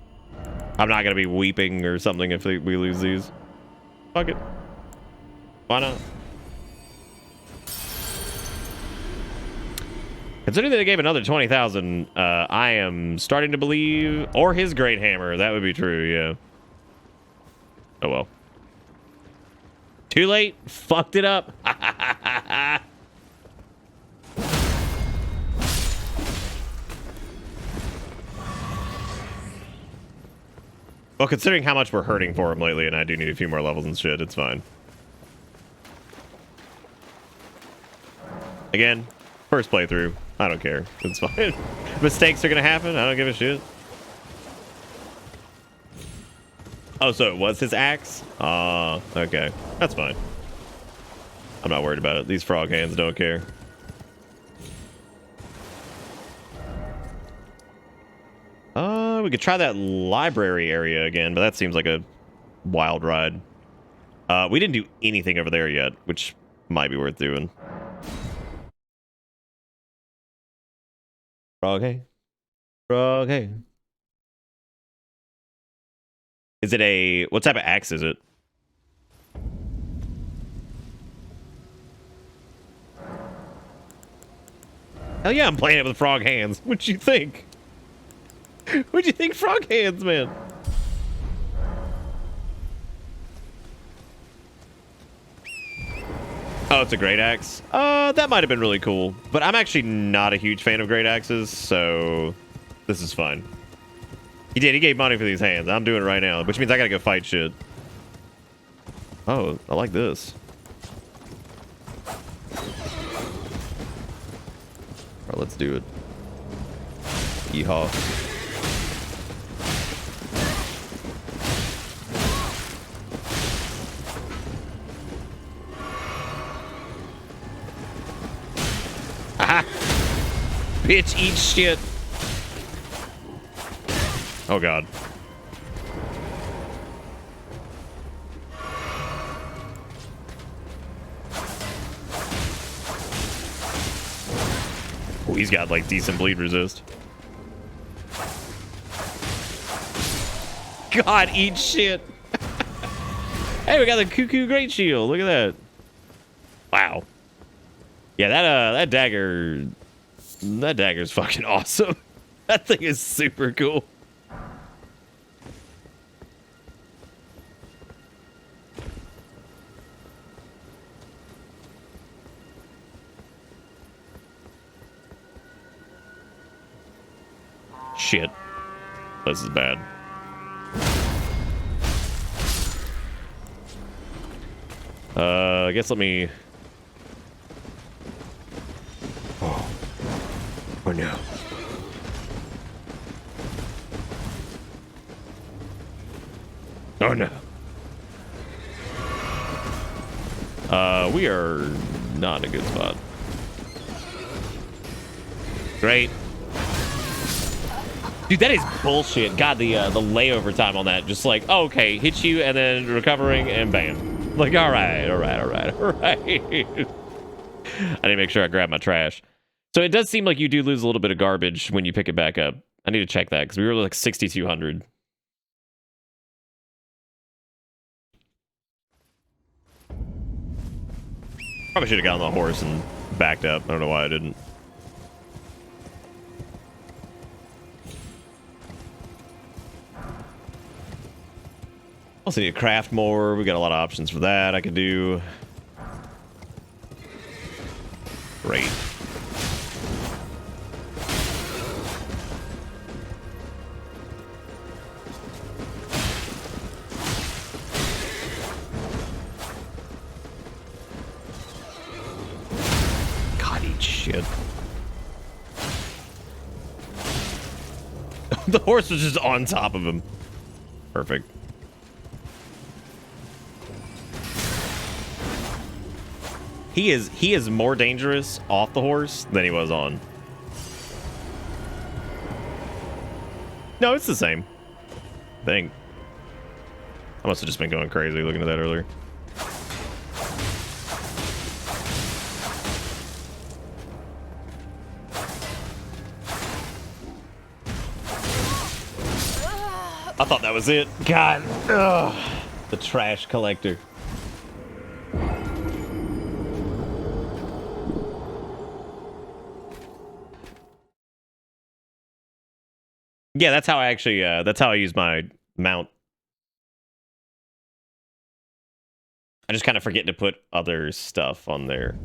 gonna be weeping or something if we lose these. Fuck it. Why not? Considering that they gave another 20,000, I am starting to believe, or his great hammer. That would be true, yeah. Oh well. Too late. Fucked it up. Well, considering how much we're hurting for him lately, and I do need a few more levels and shit, it's fine. Again, first playthrough. I don't care. It's fine. Mistakes are gonna happen. I don't give a shit. Oh, so it was his axe? Okay. That's fine. I'm not worried about it. These frog hands don't care. We could try that library area again, but that seems like a wild ride. We didn't do anything over there yet, which might be worth doing. Frog hey. Is it a... What type of axe is it? Hell yeah, I'm playing it with frog hands. What'd you think? What'd you think, frog hands, man? Oh, it's a great axe. That might have been really cool. But I'm actually not a huge fan of great axes, so this is fine. He did. He gave money for these hands. I'm doing it right now, which means I gotta go fight shit. Oh, I like this. Alright, let's do it. Yeehaw. Aha! Bitch, eat shit. Oh god. Oh, he's got like decent bleed resist. God, eat shit. Hey, we got the cuckoo great shield. Look at that. Wow. Yeah, that dagger's fucking awesome. That thing is super cool. shit. This is bad. I guess let me... Oh. Oh no. Oh no. We are not in a good spot. Great. Dude, that is bullshit. God, the layover time on that. Just like, oh, okay, hit you and then recovering and bam. Like, all right. I need to make sure I grab my trash. So it does seem like you do lose a little bit of garbage when you pick it back up. I need to check that because we were like 6,200. Probably should have got on the horse and backed up. I don't know why I didn't. Also need to craft more. We got a lot of options for that I could do. Great. God, eat shit. The horse was just on top of him. Perfect. He is more dangerous off the horse than he was on. No, it's the same. I think. I must have just been going crazy looking at that earlier. I thought that was it. God. Ugh. The trash collector. Yeah, that's how I actually, that's how I use my mount. I just kind of forget to put other stuff on there.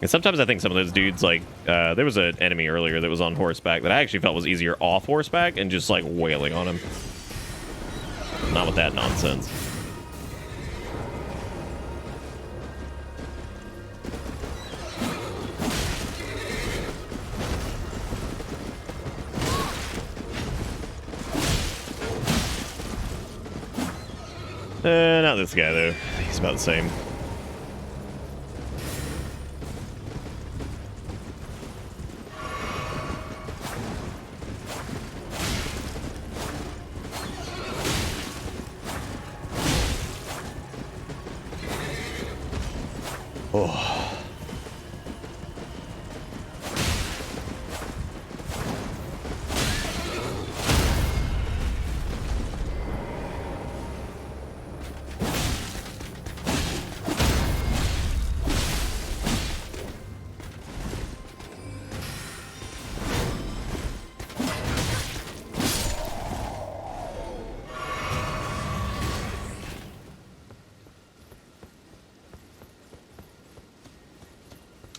And sometimes I think some of those dudes, like, there was an enemy earlier that was on horseback that I actually felt was easier off horseback and just, like, wailing on him. Not with that nonsense. Not this guy, though. He's about the same. Oh.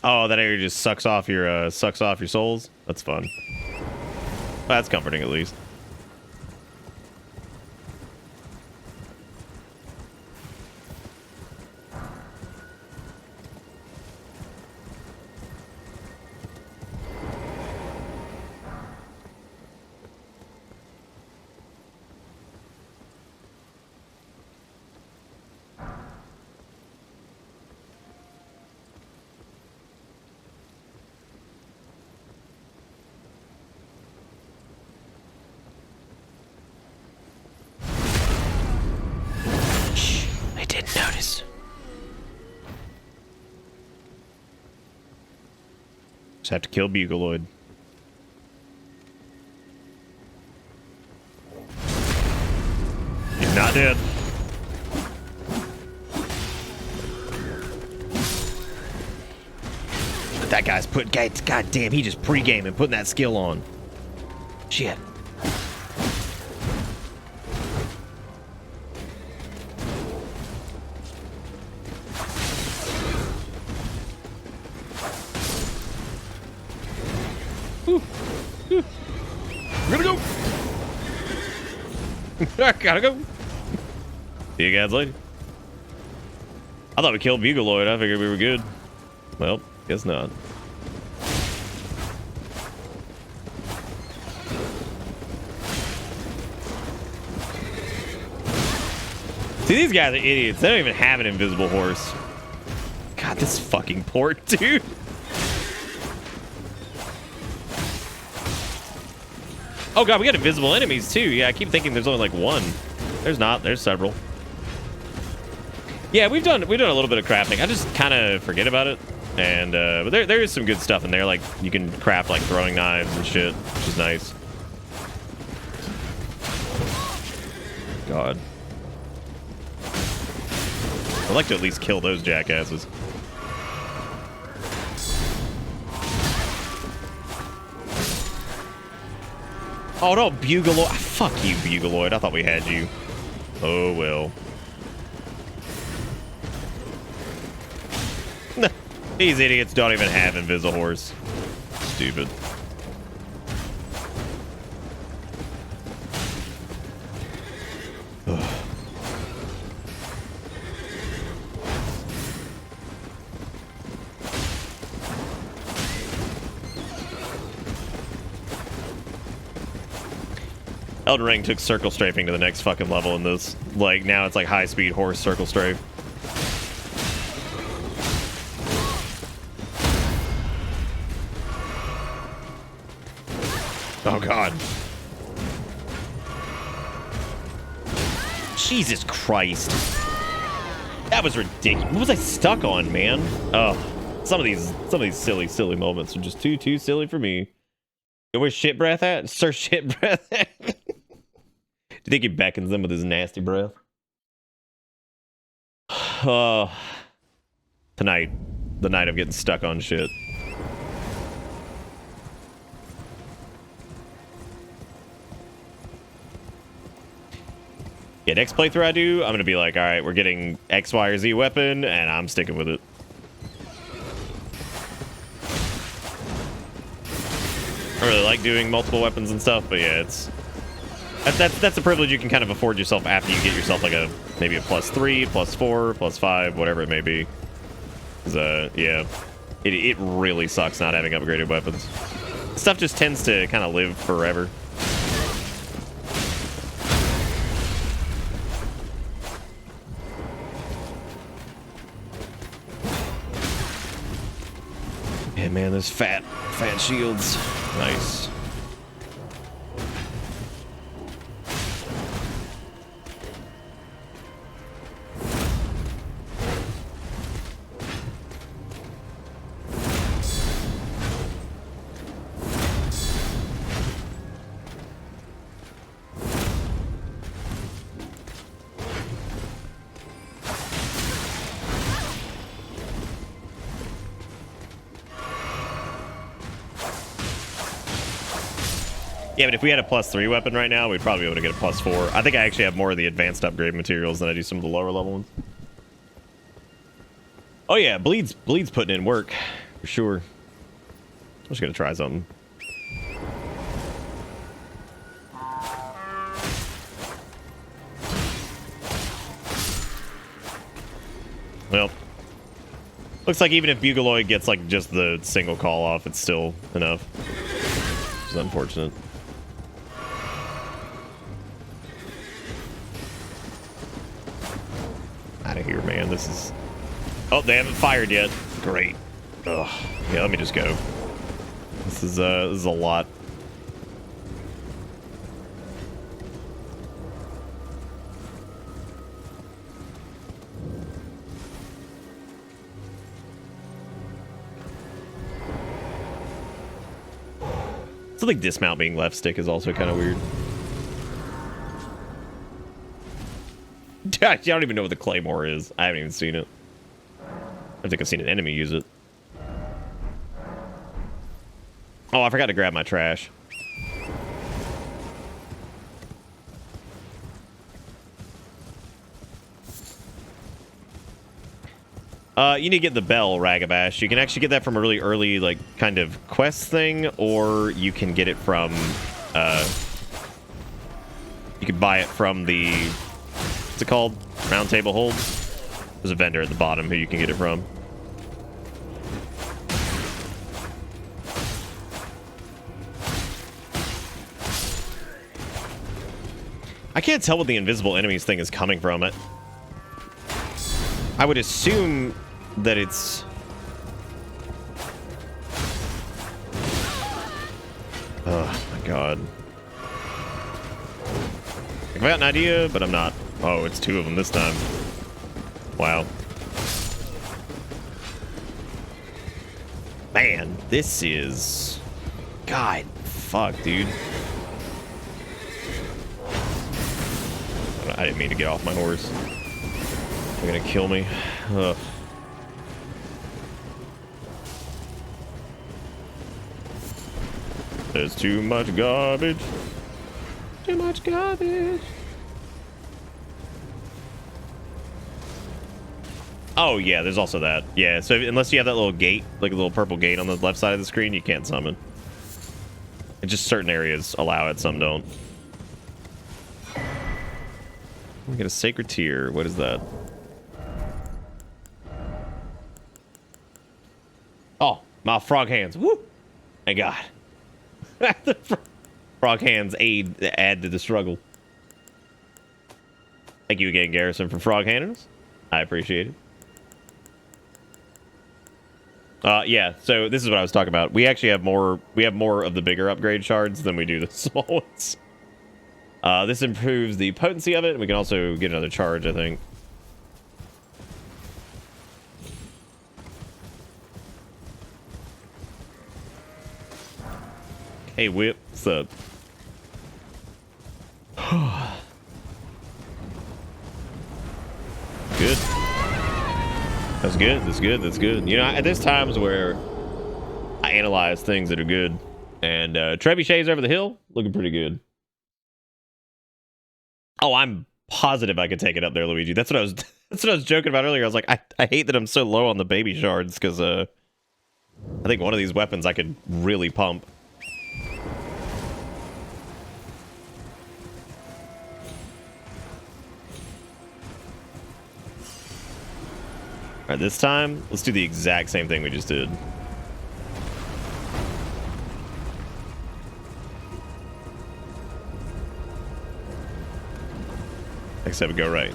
Oh, that area just sucks off your souls. That's fun. Well, that's comforting at least. Notice. Just have to kill Bugaloid. He's not dead. But that guy's putting... God damn, he just pre-gaming, putting that skill on. Shit. We're gonna go. I gotta go. See you guys later. I thought we killed Bugaloid. I figured we were good. Well, guess not. See, these guys are idiots. They don't even have an invisible horse. God, this fucking port, dude. Oh god, we got invisible enemies too. Yeah, I keep thinking there's only like one. There's not. There's several. Yeah, we've done a little bit of crafting. I just kind of forget about it. And but there is some good stuff in there. Like you can craft like throwing knives and shit, which is nice. God. I'd like to at least kill those jackasses. Oh no, Bugaloid. Fuck you, Bugaloid. I thought we had you. Oh well. These idiots don't even have Invisible Horse. Stupid. Ugh. Elden Ring took circle strafing to the next fucking level in this. Like, now it's like high-speed horse circle strafe. Oh, God. Jesus Christ. That was ridiculous. What was I stuck on, man? Oh, some of these silly moments are just too silly for me. Where's Shit Breath at? Sir Shit Breath at? Do you think he beckons them with his nasty breath? Tonight. The night of getting stuck on shit. Yeah, next playthrough I do, I'm gonna be like, alright, we're getting X, Y, or Z weapon, and I'm sticking with it. I really like doing multiple weapons and stuff, but yeah, that's a privilege you can kind of afford yourself after you get yourself like maybe a +3, +4, +5, whatever it may be. 'Cause, yeah, it really sucks not having upgraded weapons. Stuff just tends to kind of live forever. Yeah, man, those fat shields. Nice. Yeah, but if we had a +3 weapon right now, we'd probably be able to get a +4. I think I actually have more of the advanced upgrade materials than I do some of the lower level ones. Oh yeah, Bleed's putting in work, for sure. I'm just gonna try something. Well, looks like even if Bugaloid gets like just the single call off, it's still enough. It's unfortunate. Out of here, man. This is... Oh, they haven't fired yet. Great. Ugh. Yeah, let me just go. This is a lot. So like dismount being left stick is also kind of weird. I don't even know what the Claymore is. I haven't even seen it. I don't think I've seen an enemy use it. Oh, I forgot to grab my trash. You need to get the bell, Ragabash. You can actually get that from a really early, like, kind of quest thing, or you can get it from, you can buy it from the, what's it called? Round Table Hold. There's a vendor at the bottom who you can get it from. I can't tell what the invisible enemies thing is coming from it. I would assume that it's... Oh my god. I've got an idea, but I'm not. Oh, it's 2 of them this time. Wow. Man, this is... God, fuck, dude. I didn't mean to get off my horse. They're gonna kill me. Ugh. There's too much garbage. Too much garbage. Oh, yeah, there's also that. Yeah, so unless you have that little gate, like a little purple gate on the left side of the screen, you can't summon. And just certain areas allow it, some don't. We get a sacred tear. What is that? Oh, my frog hands. Woo! Thank God. Frog hands add to the struggle. Thank you again, Garrison, for frog handles. I appreciate it. Yeah, so this is what I was talking about. We actually have more. We have more of the bigger upgrade shards than we do the small ones. This improves the potency of it, and we can also get another charge, I think. Hey, Whip, what's up? Good. That's good, that's good, that's good. You know, there's times where I analyze things that are good. And Trebuchet's over the hill, looking pretty good. Oh, I'm positive I could take it up there, Luigi. That's what I was joking about earlier. I was like, I hate that I'm so low on the baby shards, because I think one of these weapons I could really pump. Alright, this time, let's do the exact same thing we just did. Except we go right.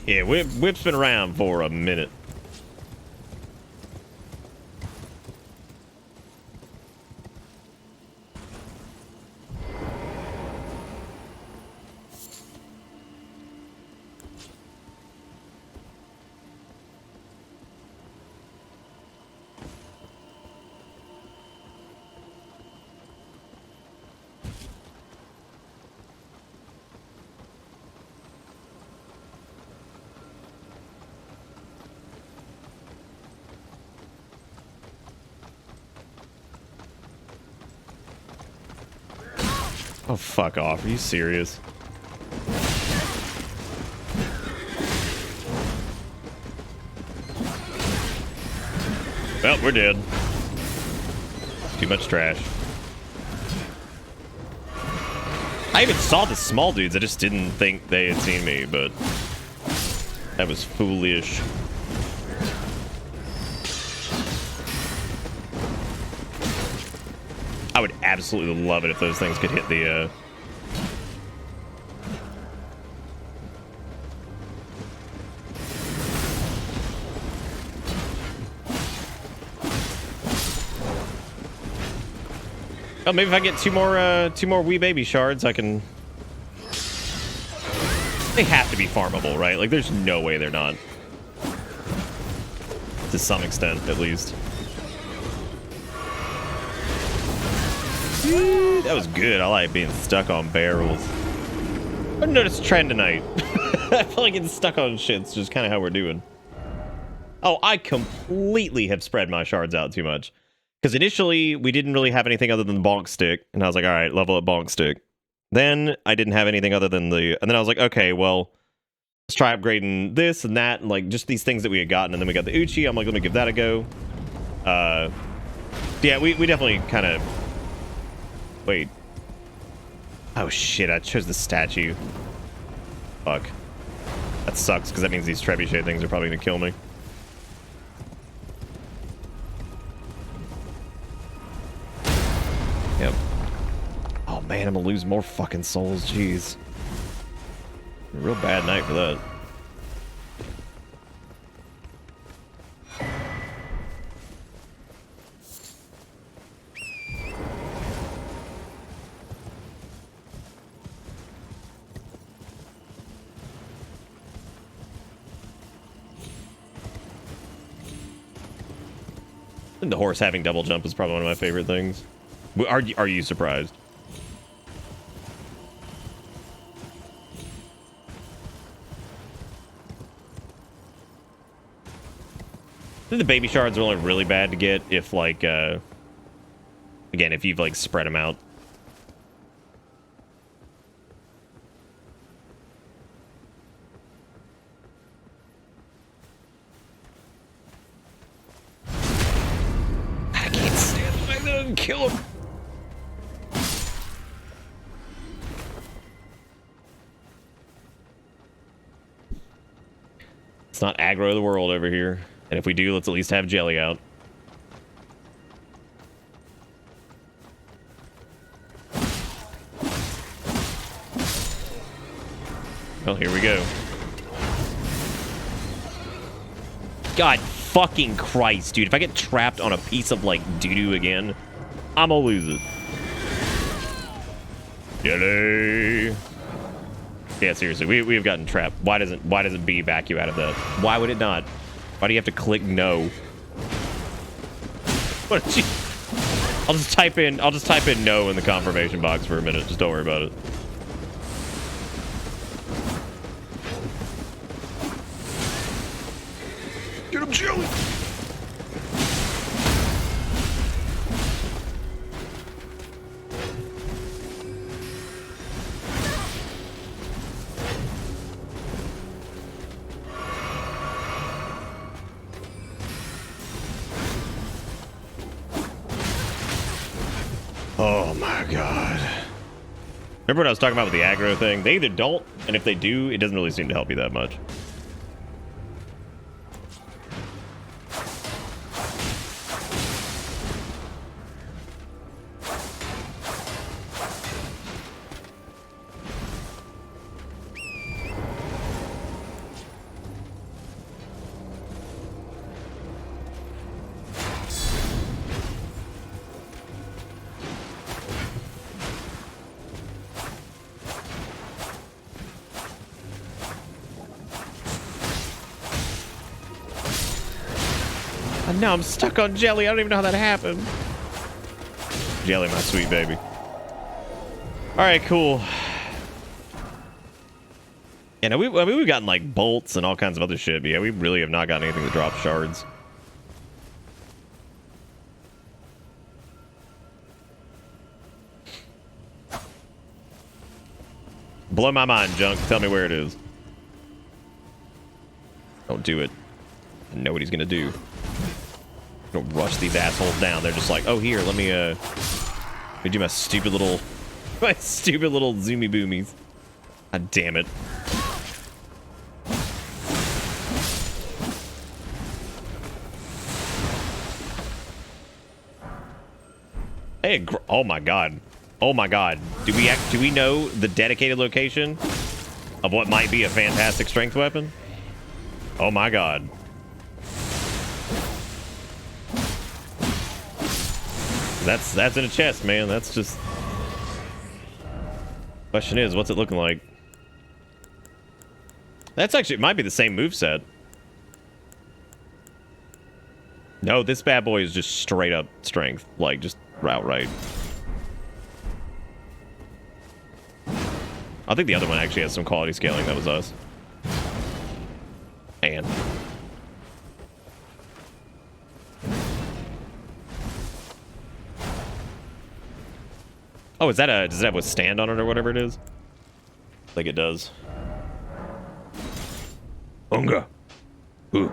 Yeah, Whip's been around for a minute. Oh, fuck off. Are you serious? Well, we're dead. Too much trash. I even saw the small dudes. I just didn't think they had seen me, but that was foolish. I would absolutely love it if those things could hit the, Oh, maybe if I get two more wee baby shards, I can... They have to be farmable, right? Like, there's no way they're not. To some extent, at least. That was good. I like being stuck on barrels. I've noticed a trend tonight. I feel like getting stuck on shit's just kind of how we're doing. Oh, I completely have spread my shards out too much. Because initially, we didn't really have anything other than the bonk stick. And I was like, all right, level up bonk stick. Then I didn't have anything other than the... And then I was like, okay, well, let's try upgrading this and that, and like just these things that we had gotten. And then we got the Uchi. I'm like, let me give that a go. Yeah, we definitely kind of... Wait. Oh, shit, I chose the statue. Fuck. That sucks, because that means these trebuchet things are probably going to kill me. Yep. Oh, man, I'm going to lose more fucking souls. Jeez. A real bad night for that. And the horse having double jump is probably one of my favorite things. Are you surprised? I think the baby shards are only really bad to get if, like, again, if you've, like, spread them out. I can't stand the fact that I didn't kill him. It's not aggro the world over here. And if we do, let's at least have Jelly out. Well, here we go. God fucking Christ, dude. If I get trapped on a piece of, like, doo-doo again, I'm gonna lose it. Jelly. Yeah, seriously, we've gotten trapped. Why doesn't B back you out of that? Why would it not? Why do you have to click no? What did you... I'll just type in no in the confirmation box for a minute. Just don't worry about it. Get him, Jelly! Oh my god. Remember what I was talking about with the aggro thing? They either don't, and if they do, it doesn't really seem to help you that much. Now I'm stuck on Jelly. I don't even know how that happened. Jelly, my sweet baby. All right, cool. Yeah, no, we've gotten like bolts and all kinds of other shit, but yeah, we really have not gotten anything that drops shards. Blow my mind, Junk. Tell me where it is. Don't do it. I know what he's gonna do. Don't rush these assholes down. They're just like, oh, here, let me do my stupid little zoomy boomies. God damn it. Hey, oh my god. Oh my god. Do we know the dedicated location of what might be a fantastic strength weapon? Oh my god. That's in a chest, man. That's just... Question is, what's it looking like? That's actually... It might be the same moveset. No, this bad boy is just straight up strength. Like, just outright. I think the other one actually has some quality scaling. That was us. And... Oh, is that a... Does it have withstand on it or whatever it is? I think it does. Unga. Ooh.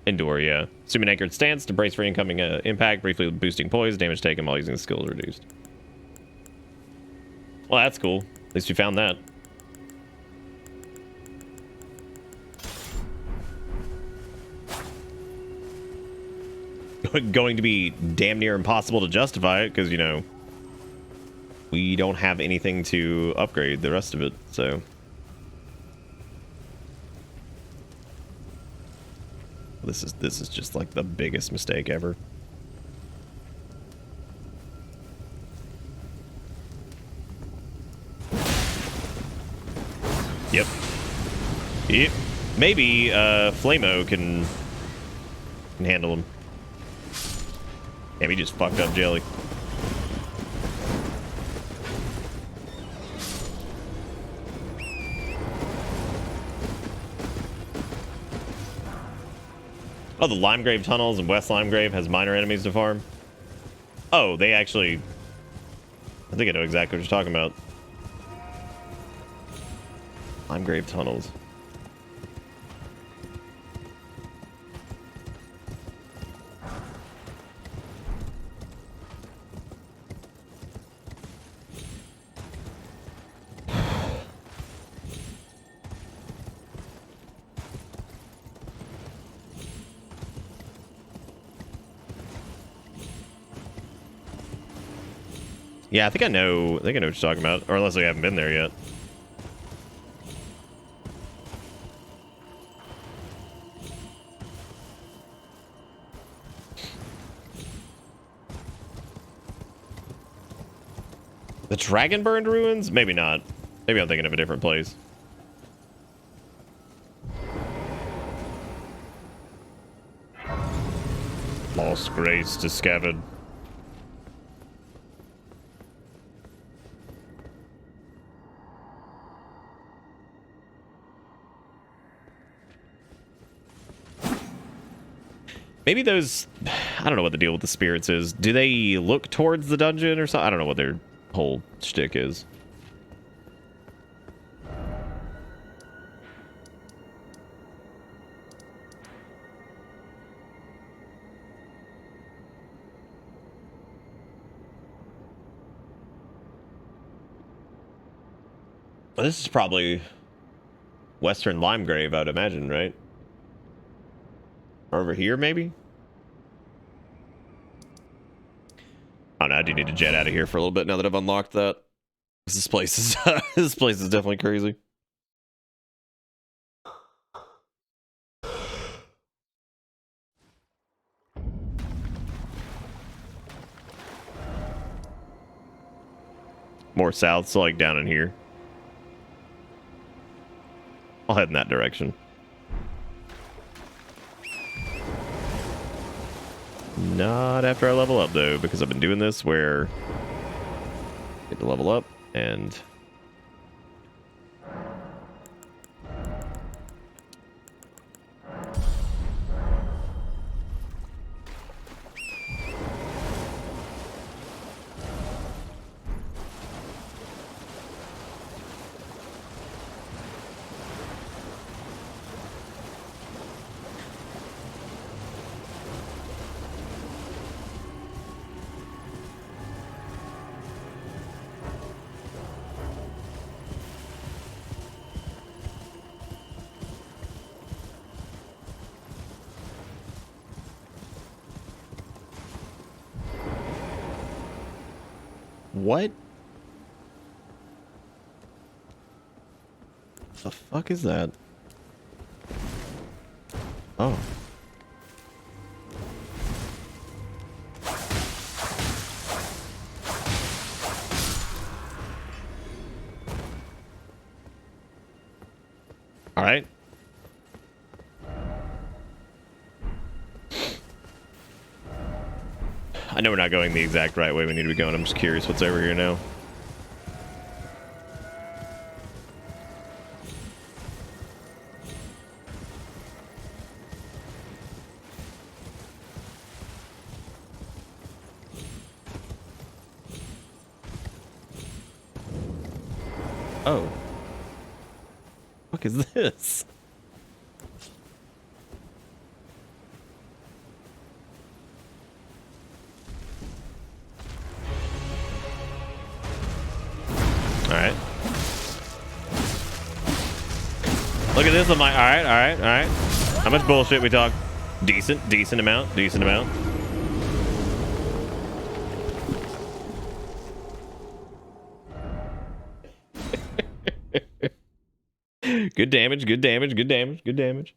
Endure, yeah. Assuming anchored stance to brace for incoming impact, briefly boosting poise, damage taken while using the skill is reduced. Well, that's cool. At least you found that. Going to be damn near impossible to justify it because, you know, we don't have anything to upgrade the rest of it, so. This is just like the biggest mistake ever. Yep. Yep. Maybe Flamo can handle him. Damn, he just fucked up Jelly. Oh, the Limegrave tunnels and West Limegrave has minor enemies to farm. Oh, they actually... I think I know exactly what you're talking about. Limegrave tunnels. Yeah, I think I know what you're talking about. Or unless I haven't been there yet. The Dragon Burned Ruins? Maybe not. Maybe I'm thinking of a different place. Lost Grace discovered. Maybe those... I don't know what the deal with the spirits is. Do they look towards the dungeon or something? I don't know what their whole shtick is. Well, this is probably Western Limegrave, I'd imagine, right? Or over here, maybe? Oh no, I do need to jet out of here for a little bit now that I've unlocked that. This place is this place is definitely crazy. More south, so like down in here. I'll head in that direction. Not after I level up, though, because I've been doing this where I get to level up and... What? The fuck is that? Oh. All right. I know we're not going the exact right way we need to be going. I'm just curious what's over here now. Oh. What is this? All right. Look at this. I'm like, all right. How much bullshit we talk? Decent amount. Good damage.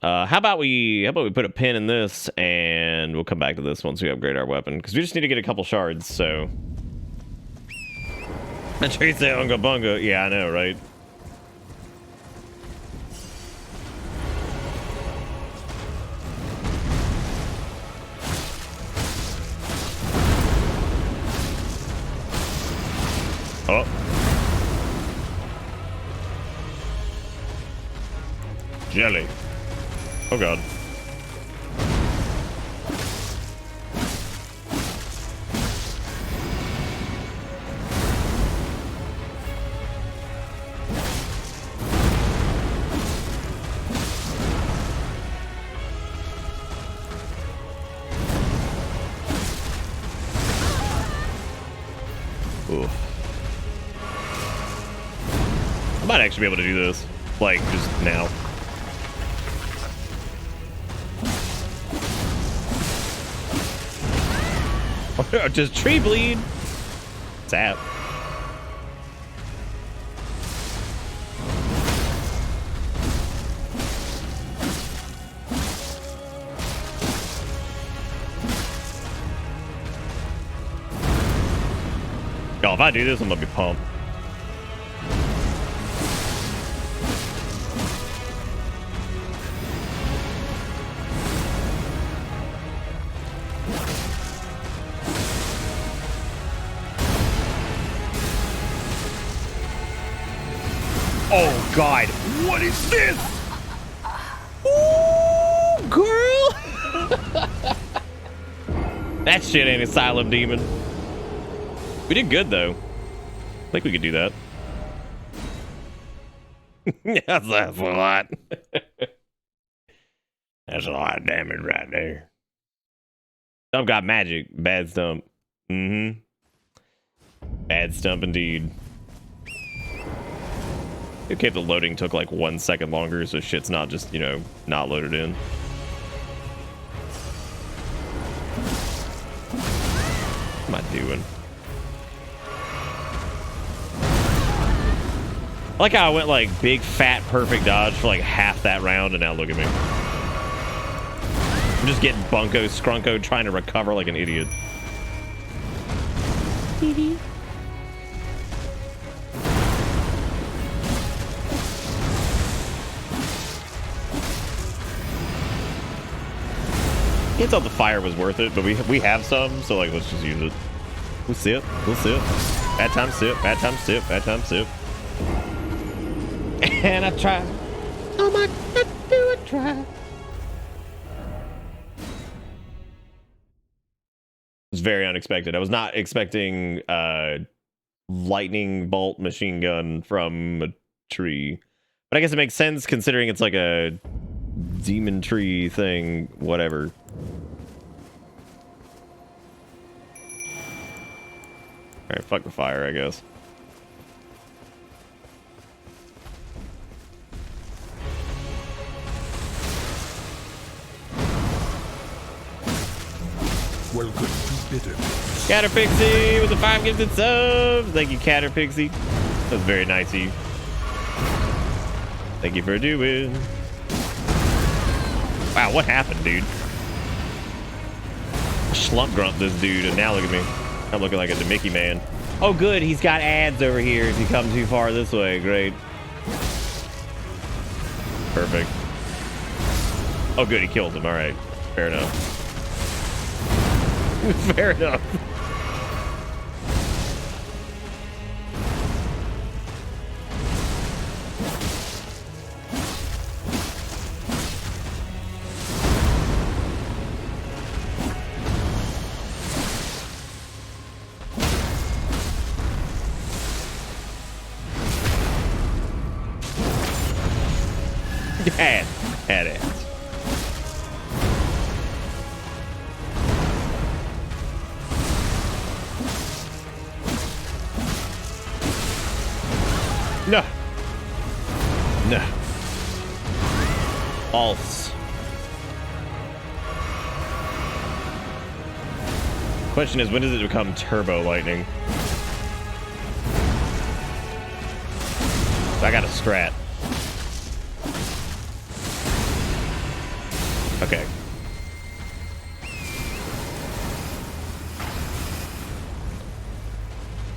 How about we put a pin in this and we'll come back to this once we upgrade our weapon because we just need to get a couple shards. So, and Tree say unga bunga. Yeah, I know, right? Oh. Jelly. Oh god. Ooh. I might actually be able to do this, like, just now. Just tree bleed. Zap. Yo, if I do this, I'm gonna be pumped. Oh god, what is this? Ooh, girl! That shit ain't Asylum Demon. We did good though. I think we could do that. That's a lot. That's a lot of damage right there. Stump got magic. Bad stump. Mm-hmm. Bad stump indeed. Okay, the loading took like 1 second longer, so shit's not just, you know, not loaded in. What am I doing? I like how I went like big, fat, perfect dodge for like half that round, and now look at me. I'm just getting bunko, scrunko, trying to recover like an idiot. I thought the fire was worth it, but we have some, so like let's just use it. We'll sip. Bad time sip. Bad time sip. And I try. Oh my god, do I try? It was very unexpected. I was not expecting lightning bolt machine gun from a tree. But I guess it makes sense considering it's like a demon tree thing, whatever. Alright, fuck the fire, I guess. Welcome to Bitter. Catterpixie with the 5 gifted subs. Thank you, Catterpixie. That was very nice of you. Thank you for doing. Wow, what happened, dude? Slump grunt this dude, and now look at me. I'm looking like a Mickey man. Oh, good. He's got ads over here if you come too far this way. Great. Perfect. Oh, good. He killed him. All right. Fair enough. Fair enough. Had it. No. No. False. Question is, when does it become turbo lightning? I got a strat. Okay.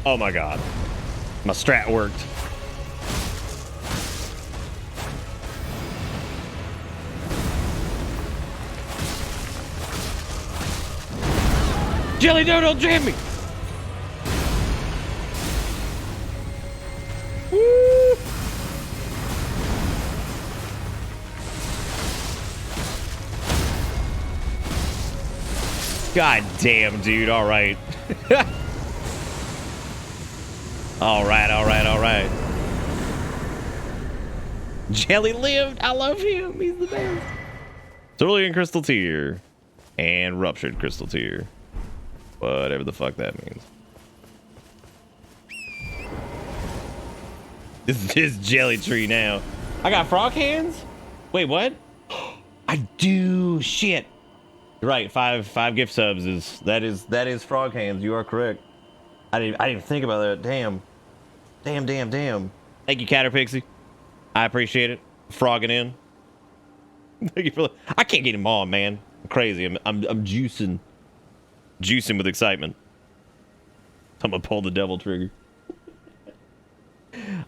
Oh my god. My strat worked. Jelly, no, don't jam me! Woo! God damn, dude. All right. All right. Jelly lived. I love him. He's the best. Cerulean crystal tear and ruptured crystal tear. Whatever the fuck that means. This is jelly tree now. I got frog hands? Wait, what? I do. Shit. You're right. Five gift subs is that is frog hands. You are correct. I didn't even think about that. Damn. Thank you, Caterpixie. I appreciate it. Frogging in. Thank you for. I can't get him on, man. I'm crazy. I'm juicing with excitement. I'm gonna pull the devil trigger.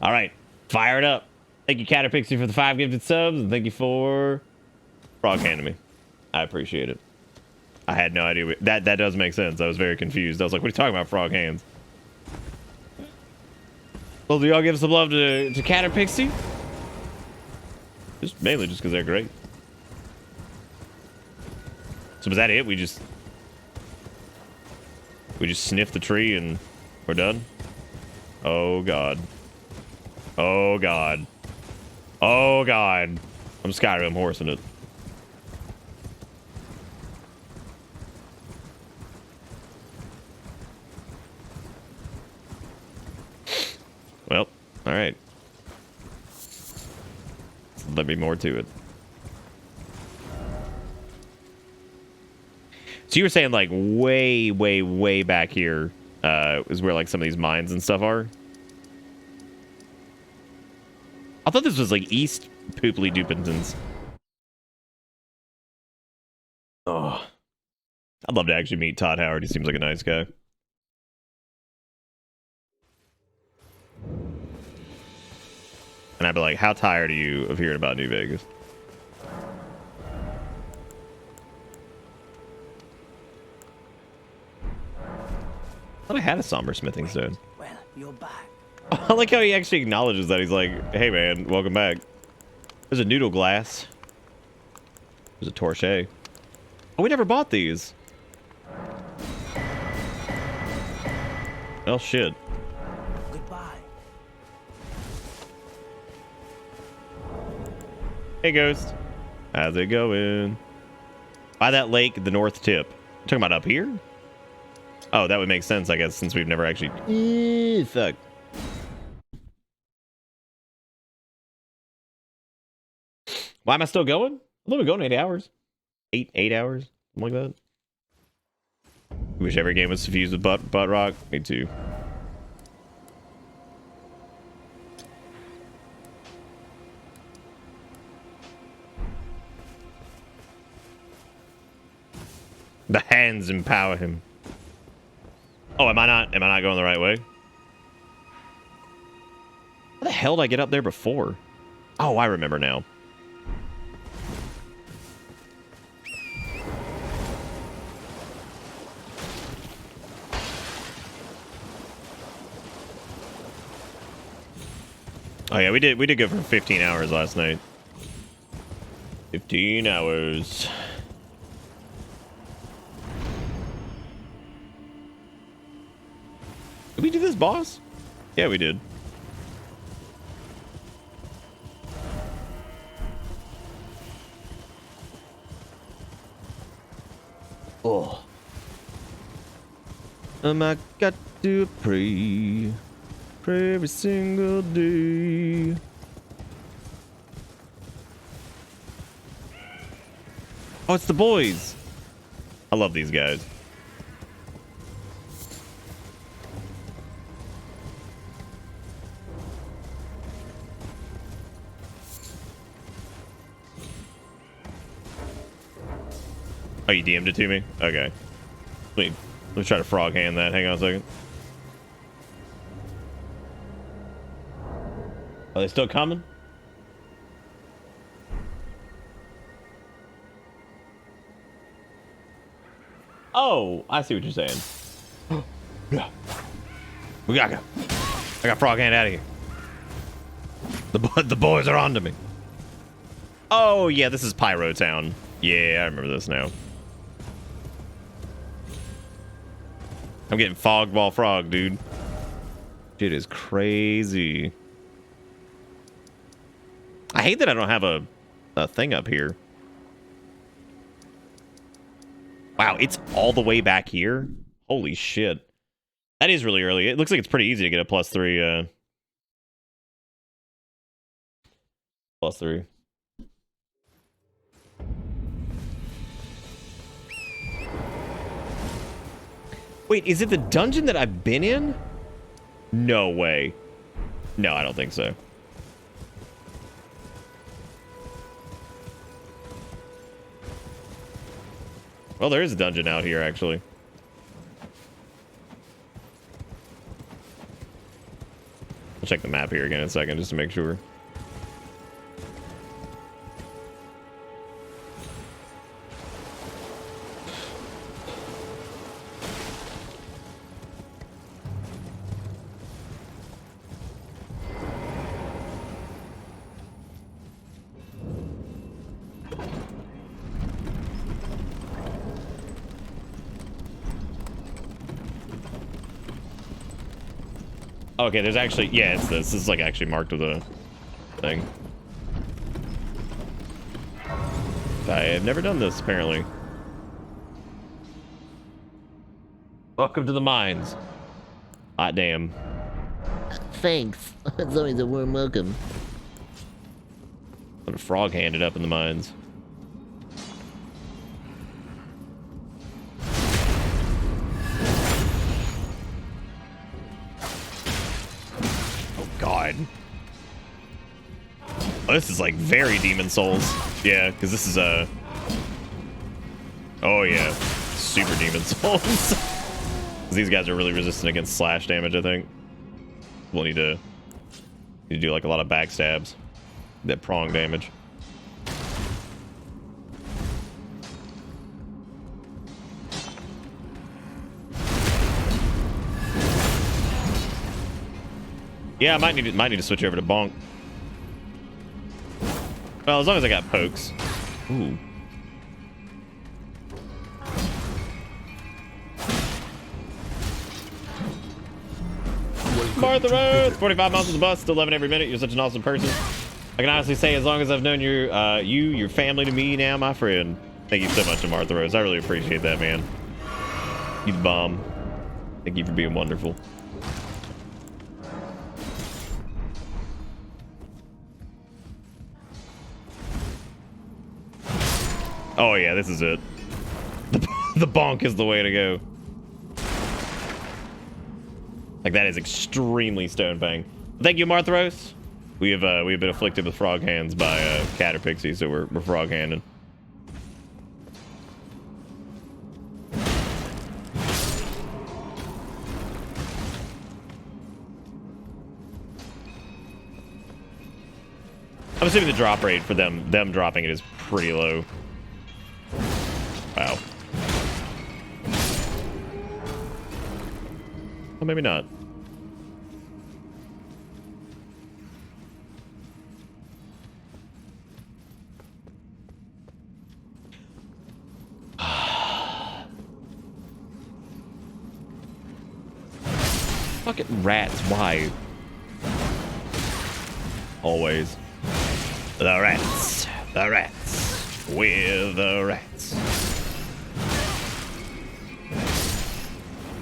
All right, fire it up. Thank you, Caterpixie, for the 5 gifted subs, and thank you for frog handing me. I appreciate it. I had no idea. That does make sense. I was very confused. I was like, what are you talking about, frog hands? Well, do y'all give some love to Caterpixie? Mainly just because they're great. So was that it? We just sniffed the tree and we're done? Oh god. Oh god. Oh god. I'm Skyrim horsing it. Well, alright. There'll be more to it. So you were saying like way back here is where like some of these mines and stuff are? I thought this was like East Pooply Dupingtons. Oh, I'd love to actually meet Todd Howard. He seems like a nice guy. And I'd be like, how tired are you of hearing about New Vegas? I thought I had a somber smithing stone. Well, you're back. I like how he actually acknowledges that. He's like, hey man, welcome back. There's a noodle glass. There's a torche. Oh, we never bought these. Well, shit. Goodbye. Hey, Ghost. How's it going? By that lake, the north tip. You're talking about up here? Oh, that would make sense, I guess, since we've never actually... Fuck. Why am I still going? I've only been going 8 hours. 8 hours? Something like that. Wish every game was suffused with butt rock. Me too. The hands empower him. Oh, am I not going the right way? How the hell did I get up there before? Oh, I remember now. Oh yeah, we did go for 15 hours last night. 15 hours. Did we do this boss? Yeah, we did. Oh. I got to pray every single day. Oh, it's the boys. I love these guys. Oh, you DM'd it to me? Okay. Let me try to frog hand that. Hang on a second. Are they still coming? Oh, I see what you're saying. Yeah. We gotta go. I got frog hand out of here. The boys are onto me. Oh, yeah, this is Pyro Town. Yeah, I remember this now. I'm getting fogged while frog, dude. Shit is crazy. I hate that I don't have a thing up here. Wow, it's all the way back here? Holy shit. That is really early. It looks like it's pretty easy to get a +3. +3. Wait, is it the dungeon that I've been in? No way. No, I don't think so. Well, there is a dungeon out here, actually. I'll check the map here again in a second, just to make sure. Okay, there's actually, yeah, it's this. This is like actually marked with a thing. I have never done this, apparently. Welcome to the mines. Hot damn. Thanks. It's always a warm welcome. Put a frog handed up in the mines. God. Oh, this is like very Demon Souls. Yeah, because this is a... Oh yeah, super Demon Souls. These guys are really resistant against slash damage, I think. We'll need to do like a lot of backstabs. That prong damage. Yeah, I might need to switch over to bonk. Well, as long as I got pokes. Ooh. Martha Rhodes, 45 miles on the bus, still loving every minute. You're such an awesome person. I can honestly say, as long as I've known your family to me now, my friend. Thank you so much to Martha Rose. I really appreciate that, man. You the bomb. Thank you for being wonderful. Oh yeah, this is it. The bonk is the way to go. Like, that is extremely stone fang. Thank you, Marthros. We have been afflicted with frog hands by cat or pixie, so we're frog handing. I'm assuming the drop rate for them dropping it is pretty low. Wow. Well, maybe not. Fucking rats, why? Always. The rats. The rats. We're the rats.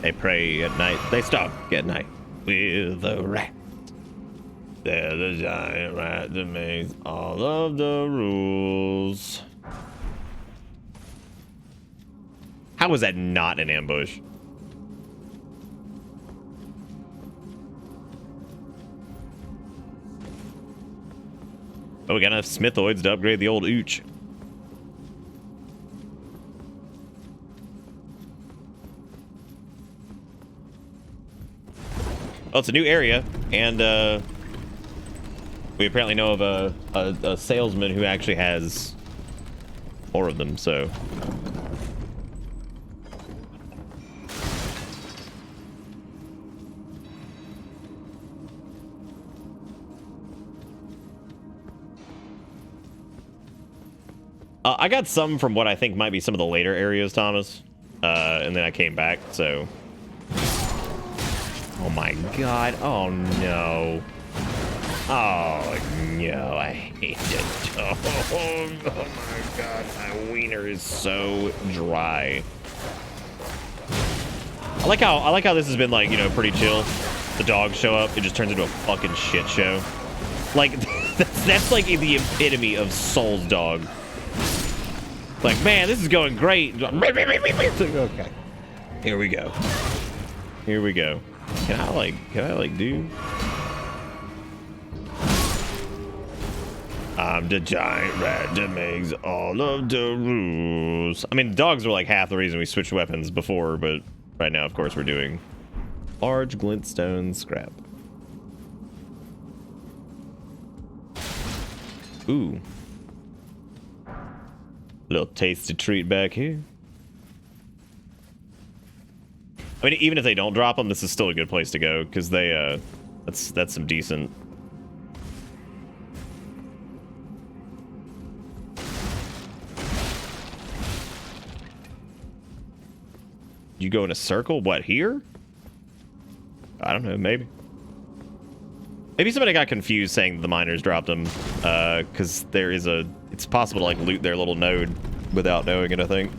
They pray at night. They stalk at night with the rat. They're the giant rat that makes all of the rules. How was that not an ambush? Oh, we got enough Smithoids to upgrade the old Ooch. Oh, it's a new area, and we apparently know of a salesman who actually has more of them, so. I got some from what I think might be some of the later areas, Thomas, and then I came back, so. Oh my god, oh no. Oh no, I hate it. Oh my god, my wiener is so dry. I like how this has been, like, you know, pretty chill. The dogs show up, it just turns into a fucking shit show. Like, that's like the epitome of Soul's dog. Like, man, this is going great. Okay. Here we go. Here we go. Can I like do? I'm the giant rat that makes all of the rules. I mean, the dogs were like half the reason we switched weapons before, but right now, of course, we're doing large glintstone scrap. Ooh. Little tasty treat back here. I mean, even if they don't drop them, this is still a good place to go, because they, that's some decent. You go in a circle? What, here? I don't know, maybe. Maybe somebody got confused saying the miners dropped them, because there is a, it's possible to, like, loot their little node without knowing it, I think.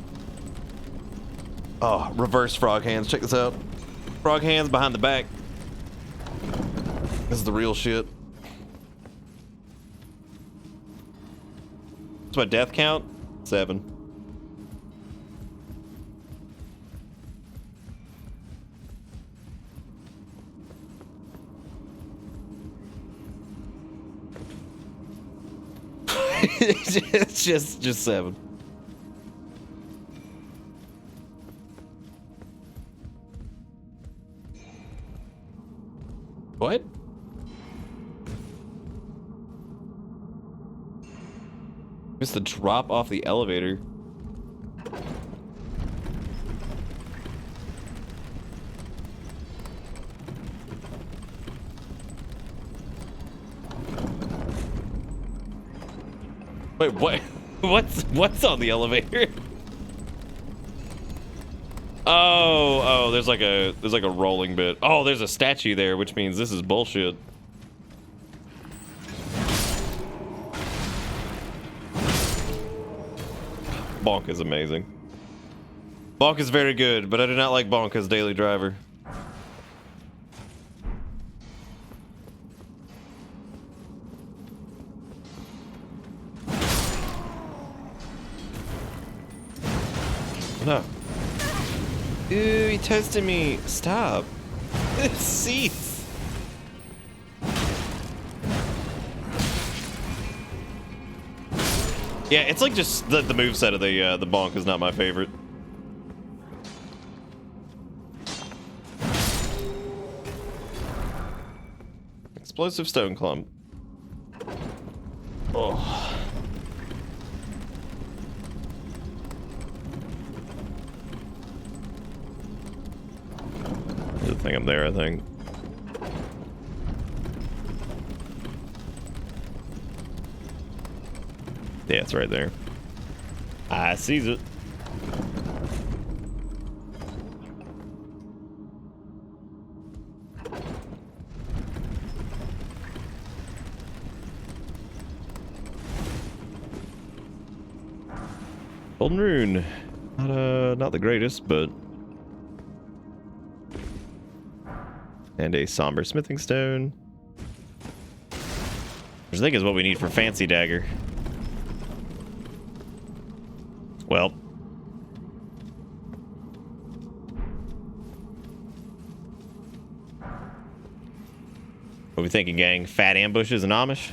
Oh, reverse frog hands. Check this out. Frog hands behind the back. This is the real shit. What's my death count? 7. It's just 7. What? Missed the drop off the elevator. Wait, what? What's on the elevator? Oh, there's like a rolling bit. Oh, there's a statue there, which means this is bullshit. Bonk is amazing. Bonk is very good, but I do not like Bonk as daily driver. No. Ooh, he toasted me. Stop. Cease. Yeah, it's like just the moveset of the bonk is not my favorite. Explosive stone clump. Oh. There's a thing up there, I think. Yeah, it's right there. I sees it. Golden rune. Not the greatest, but And a somber smithing stone. Which I think is what we need for fancy dagger. Well. What are we thinking, gang? Fat ambushes and Amish?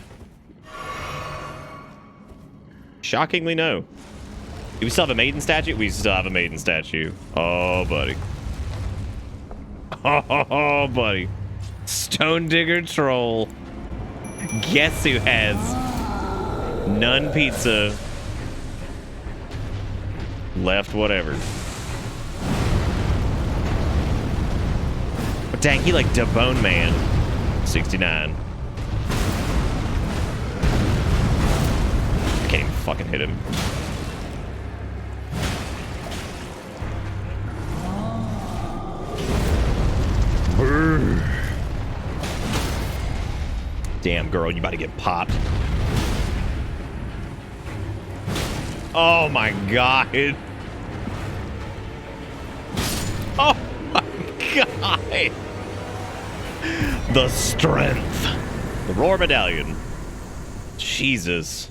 Shockingly, no. Do we still have a maiden statue? We still have a maiden statue. Oh, buddy. Oh, buddy. Stone Digger Troll. Guess who has none pizza left whatever. But dang, he like Debone Man. 69. I can't even fucking hit him. Damn, girl, you about to get popped. Oh my god. Oh my god. The strength. The Roar Medallion. Jesus.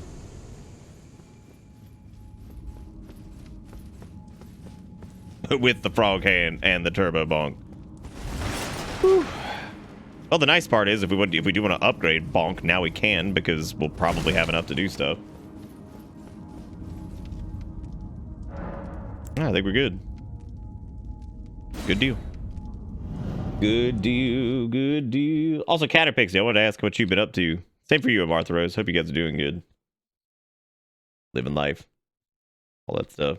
With the frog hand and the turbo bonk. Whew. Well, the nice part is if we do want to upgrade bonk, now we can, because we'll probably have enough to do stuff. I think we're good. Good deal. Good deal, good deal. Also, Caterpixie, I wanted to ask what you've been up to. Same for you, Martha Rose. Hope you guys are doing good. Living life. All that stuff.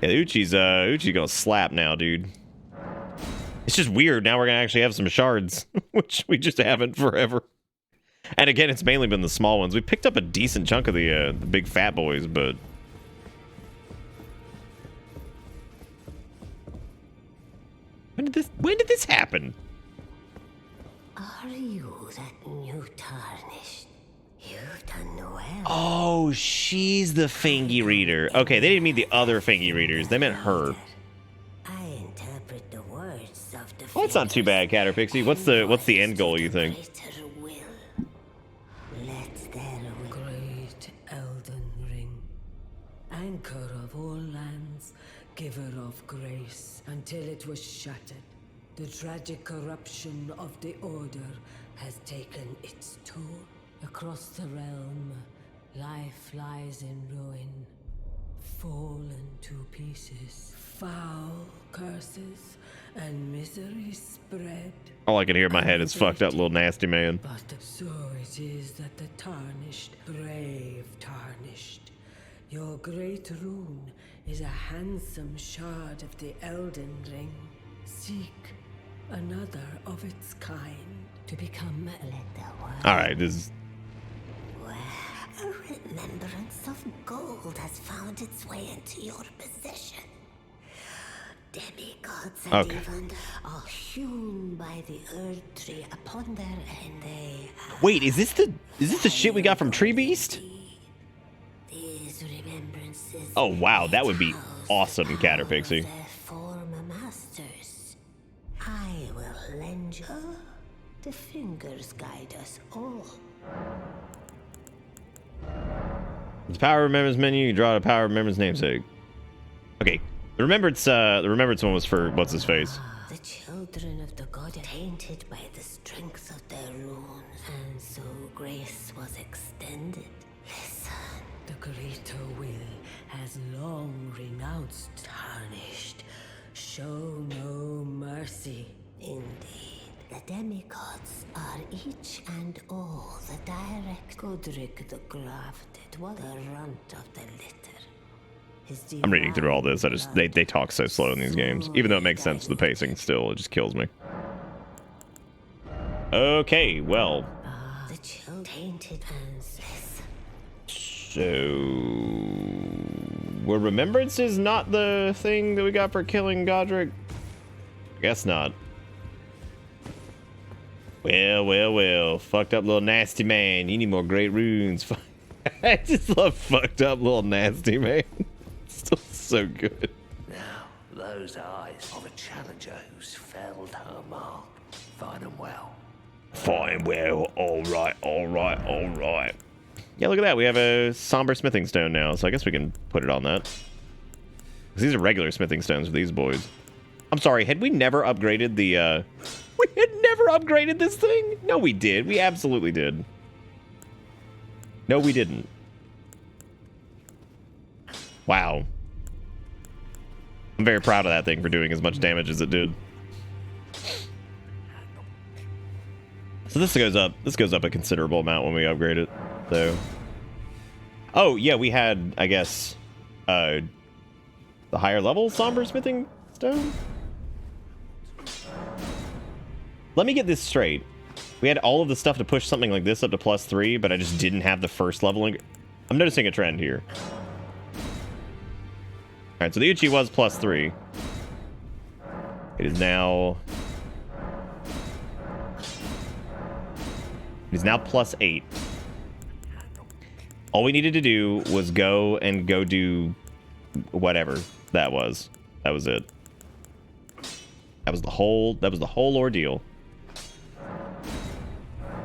Yeah, Uchi's gonna slap now, dude. It's just weird. Now we're gonna actually have some shards, which we just haven't forever. And again, it's mainly been the small ones. We picked up a decent chunk of the big fat boys, but when did this happen? Are you that new tarnished? You've done well. Oh, she's the Fingy reader. Okay, they didn't mean the other Fingy readers. They meant her. I interpret the words of the Well, that's not too bad, Caterpixie. What's the end goal, you think? Let there great Elden Ring, anchor of all lands, giver of grace, until it was shattered. The tragic corruption of the Order has taken its toll. Across the realm, life lies in ruin, fallen to pieces. Foul curses and misery spread. All I can hear in my head is fucked up little nasty man. But so it is that the tarnished, brave tarnished. Your great rune is a handsome shard of the Elden Ring. Seek another of its kind to become Alright, this is... A remembrance of gold has found its way into your possession. Demigods and even are hewn by the Earth Tree upon their end. Wait, is this the shit we got from Tree Beast? These remembrances. Oh wow, that would be awesome, Caterpixie. Their former masters. I will lend you. The fingers guide us all. The Power Remembrance menu, you draw the Power Remembrance namesake. Okay, the remembrance one was for what's his face. The children of the god tainted by the strength of their runes, and so grace was extended. Listen, the greater will has long renounced tarnished. Show no mercy. Indeed, the demigods are each and all the direct. Godrick the Grafted was the runt of the litter. I'm reading through all this. They talk so slow in these games. Even though it makes sense to the pacing, still it just kills me. Okay, well. The tainted hands. So, were remembrances not the thing that we got for killing Godrick? Guess not. Well. Fucked up little nasty man. You need more great runes. I just love fucked up little nasty man. Still so good. Now, those eyes of a challenger who's felled her mark. Find them well. Fine, well, alright. Yeah, look at that. We have a somber smithing stone now, so I guess we can put it on that. 'Cause these are regular smithing stones for these boys. I'm sorry, had we never upgraded the, we had never upgraded this thing? No, we did. We absolutely did. No, we didn't. Wow. I'm very proud of that thing for doing as much damage as it did. So this goes up a considerable amount when we upgrade it, though. Oh, yeah, we had, I guess, the higher level somber smithing stone? Let me get this straight. We had all of the stuff to push something like this up to +3, but I just didn't have the first level. I'm noticing a trend here. Alright, so the Uchi was +3. It is now... It is now +8. All we needed to do was go do whatever that was. That was it. That was the whole ordeal.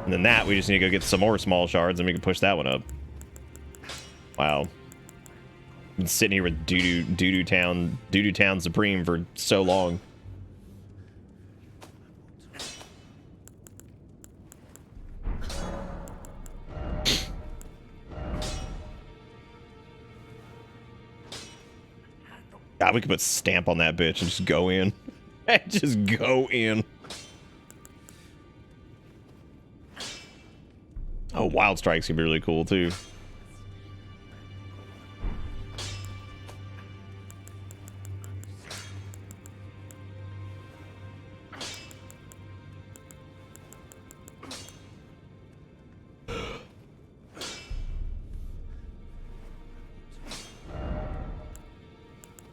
And then that, we just need to go get some more small shards and we can push that one up. Wow. Been sitting here with Doo-Doo Town Supreme for so long. God, we could put stamp on that bitch and just go in. Just go in. Oh, Wild Strike's gonna be really cool too.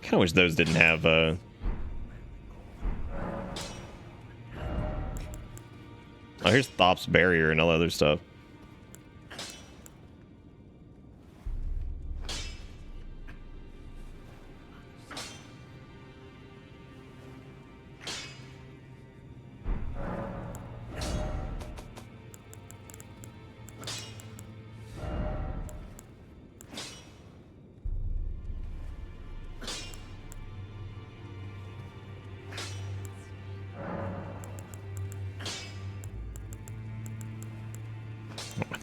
Kinda wish those didn't have oh, here's Thop's barrier and all other stuff.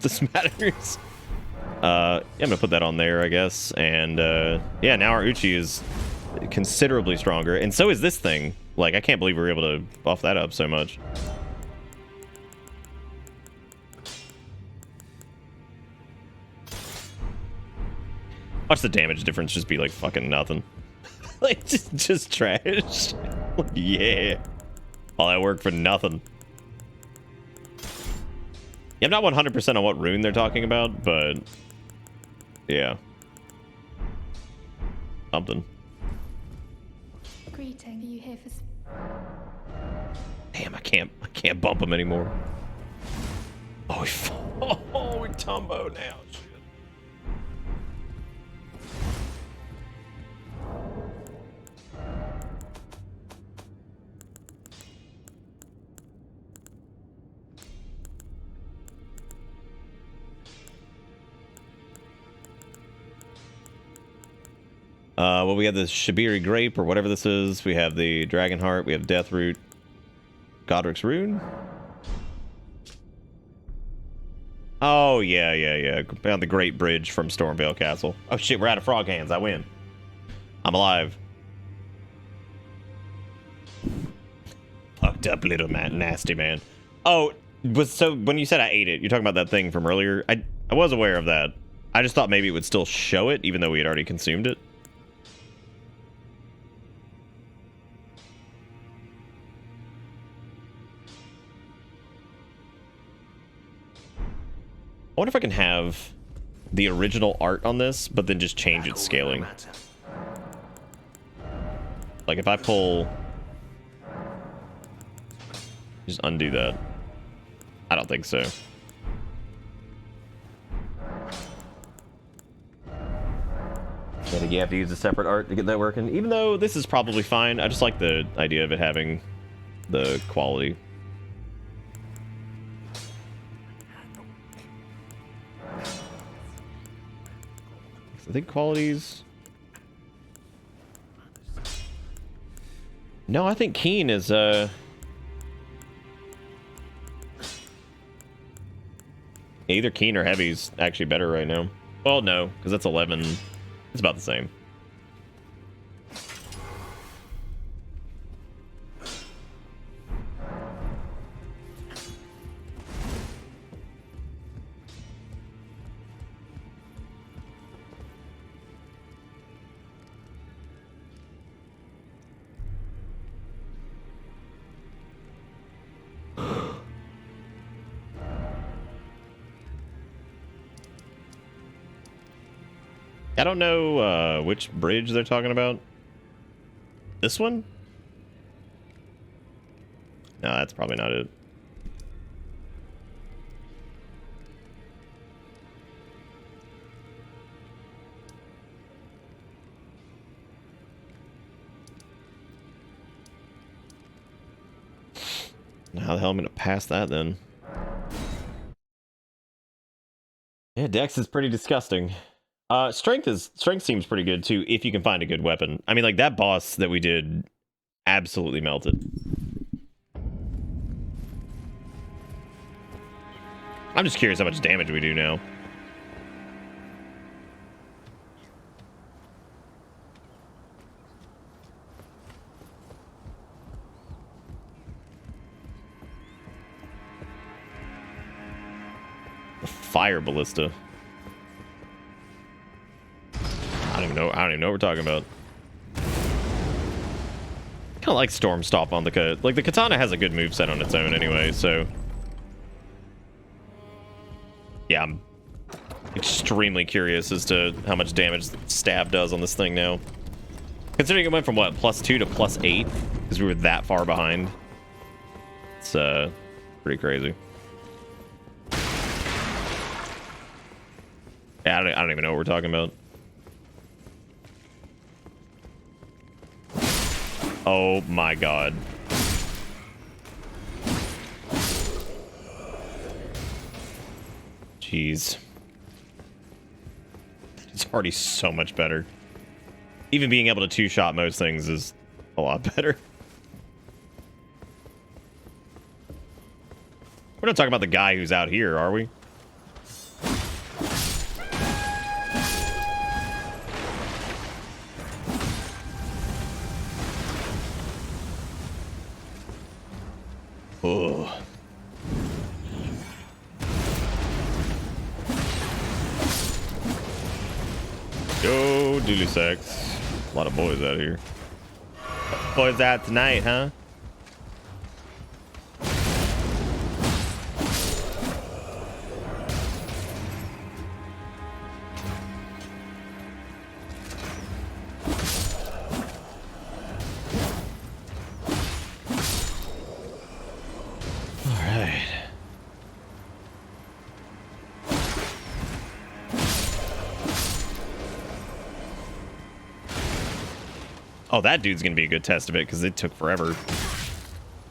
This matters. Yeah, I'm gonna put that on there, I guess. And yeah, now our Uchi is considerably stronger, and so is this thing. Like, I can't believe we were able to buff that up so much. Watch the damage difference just be like fucking nothing. Like just trash. Like, yeah, all that work for nothing. Yeah, I'm not 100% on what rune they're talking about, but yeah, something. Greeting, are you here for? Damn, I can't bump him anymore. Oh, we tumbo now. Shit. Well, we have the Shibiri Grape, or whatever this is. We have the Dragon Heart. We have Death Root. Godrick's Rune. Oh, yeah. Found the Great Bridge from Stormvale Castle. Oh, shit, we're out of frog hands. I win. I'm alive. Fucked up little nasty man. Oh, so when you said I ate it, you're talking about that thing from earlier? I was aware of that. I just thought maybe it would still show it, even though we had already consumed it. I wonder if I can have the original art on this, but then just change its scaling. Like if I pull... Just undo that. I don't think so. I think you have to use a separate art to get that working. Even though this is probably fine, I just like the idea of it having the quality. I think qualities... No, I think Keen is, either Keen or Heavy's actually better right now. Well, no, because that's 11. It's about the same. I don't know which bridge they're talking about. This one? No, that's probably not it. How the hell am I gonna pass that then? Yeah, Dex is pretty disgusting. Strength seems pretty good too if you can find a good weapon. I mean, like that boss that we did absolutely melted. I'm just curious how much damage we do now. The fire ballista. I don't even know what we're talking about. Kind of like Storm Stomp on the like the katana has a good moveset on its own anyway, so yeah, I'm extremely curious as to how much damage stab does on this thing now. Considering it went from what, +2 to +8, because we were that far behind. It's pretty crazy. Yeah, I don't even know what we're talking about. Oh my god. Jeez. It's already so much better. Even being able to two-shot most things is a lot better. We're not talking about the guy who's out here, are we? Oh. Yo, doodly sex. A lot of boys out here. Boys out tonight, huh? Oh, that dude's gonna be a good test of it because it took forever.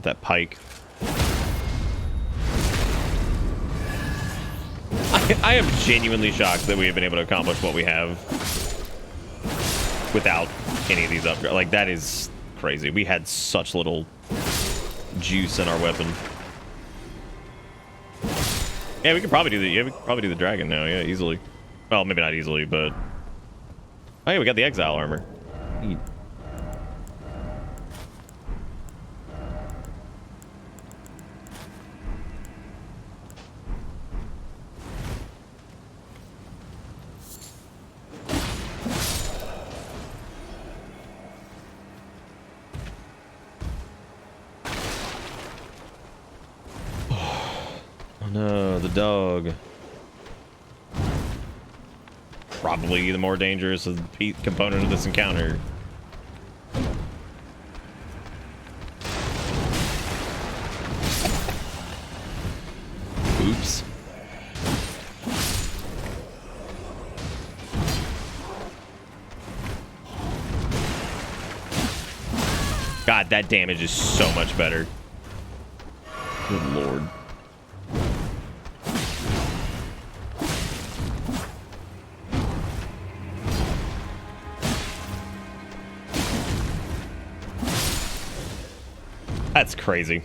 That pike. I am genuinely shocked that we have been able to accomplish what we have without any of these upgrades. Like, that is crazy. We had such little juice in our weapon. Yeah, we could probably do the the dragon now. Yeah, easily. Well, maybe not easily, but oh yeah, we got the exile armor. Neat. No, the dog. Probably the more dangerous component of this encounter. Oops. that damage is so much better. Good lord. That's crazy.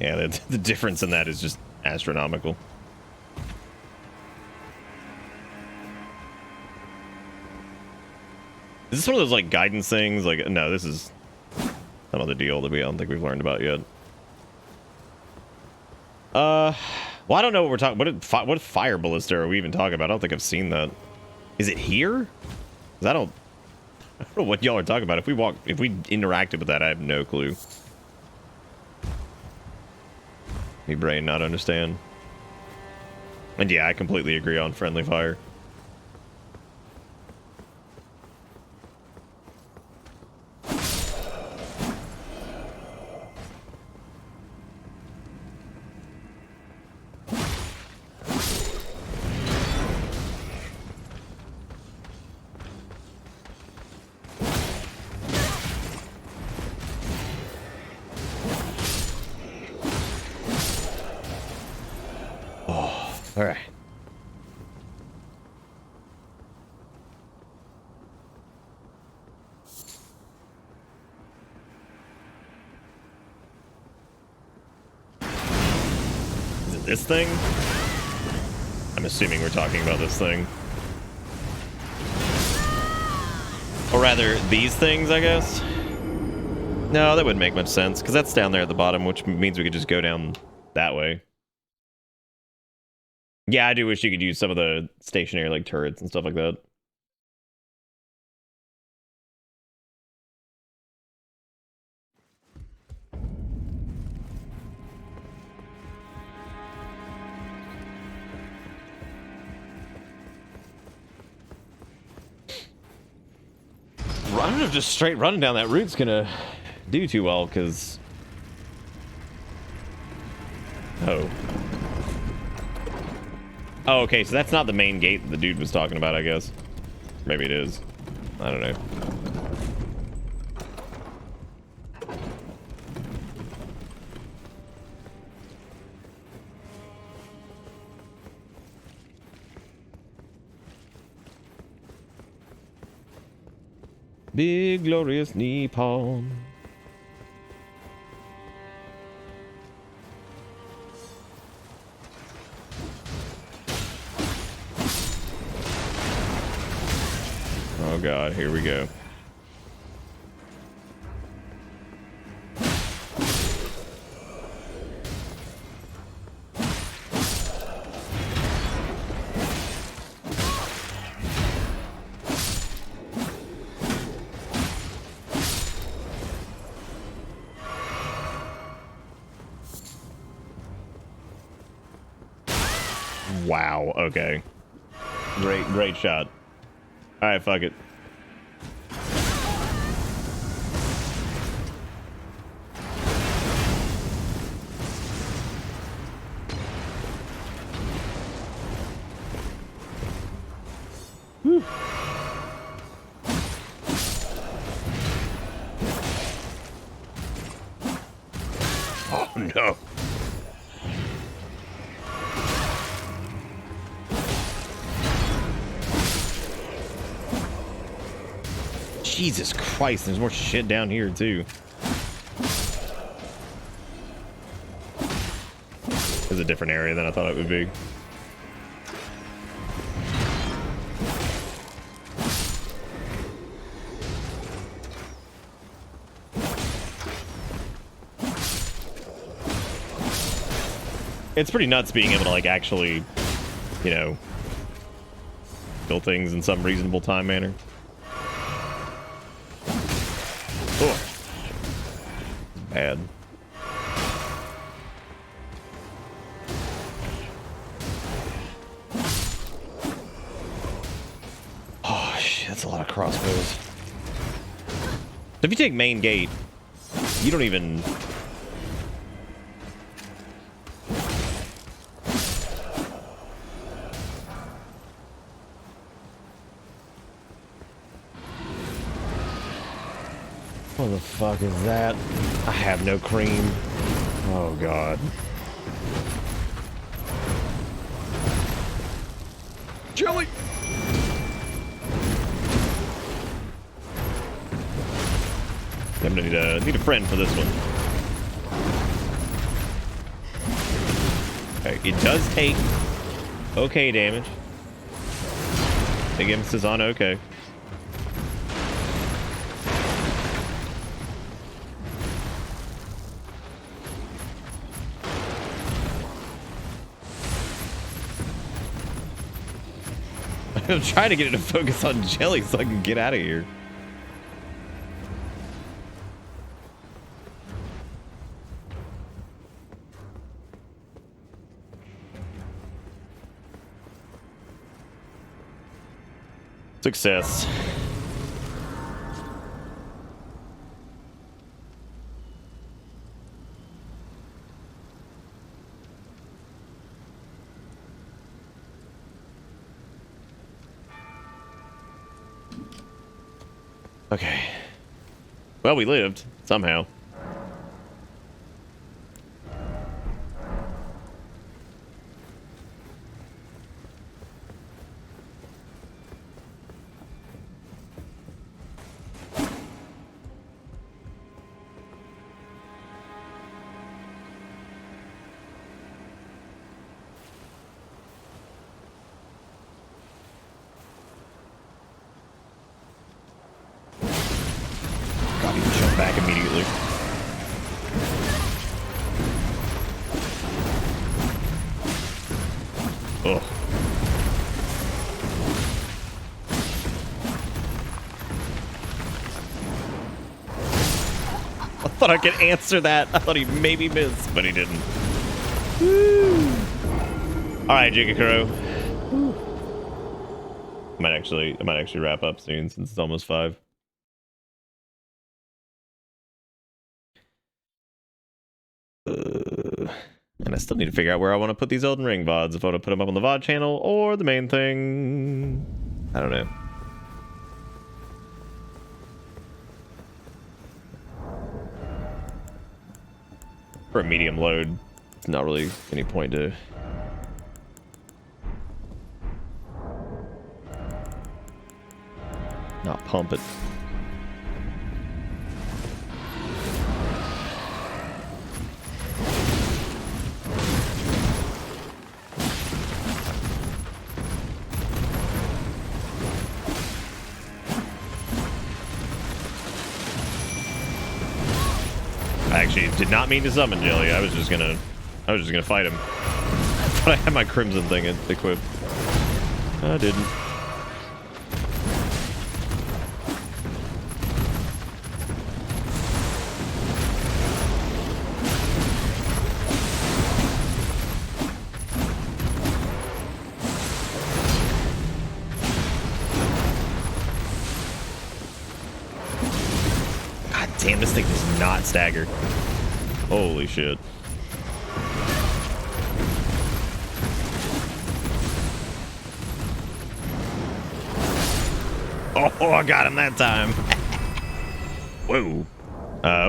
Yeah, the difference in that is just astronomical. Is this one of those like guidance things? Like, no, this is another deal that I don't think we've learned about yet. Well, I don't know what we're talking. What fire ballista are we even talking about? I don't think I've seen that. Is it here? 'Cause I don't know what y'all are talking about. If we interacted with that, I have no clue. Me brain not understand. And yeah, I completely agree on friendly fire. All right. Is it this thing? I'm assuming we're talking about this thing. Or rather, these things, I guess? No, that wouldn't make much sense, because that's down there at the bottom, which means we could just go down that way. Yeah, I do wish you could use some of the stationary like turrets and stuff like that. I don't know if just straight running down that route's gonna do too well, because... Oh, okay, so that's not the main gate that the dude was talking about, I guess. Maybe it is. I don't know. Big glorious Nippon. Oh god, here we go. Wow, okay. Great shot. Alright, fuck it. Whew. Oh no. Jesus Christ, there's more shit down here too. It's a different area than I thought it would be. It's pretty nuts being able to like actually, you know, kill things in some reasonable time manner. Oh, bad. Oh shit, that's a lot of crossbows. If you take main gate, you don't even... What the fuck is that? I have no cream. Oh god. Jelly! I'm gonna need a friend for this one. Okay, it does take okay damage. Big emphasis on okay. I'm trying to get it to focus on Jelly so I can get out of here. Success. Okay. Well, we lived somehow. Back immediately. Ugh. I thought I could answer that. I thought he maybe missed, but he didn't. Woo. All right, Jigakuro. I might actually wrap up soon since it's almost 5. And I still need to figure out where I want to put these Elden Ring VODs. If I want to put them up on the VOD channel or the main thing. I don't know. For a medium load, it's not really any point to... not pump it. I actually did not mean to summon Jelly. I was just gonna fight him. But I had my crimson thing equipped. I didn't. God damn, this thing does not stagger. Holy shit. Oh, I got him that time. Whoa.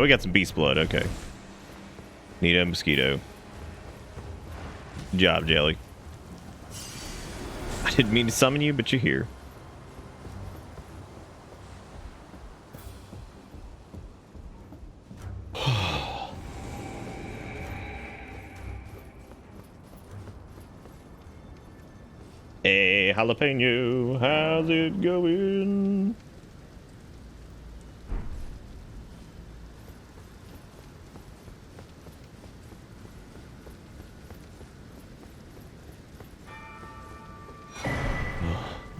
We got some beast blood. Okay. Need a mosquito. Good job, Jelly. I didn't mean to summon you, but you're here. Hey, jalapeno, how's it going?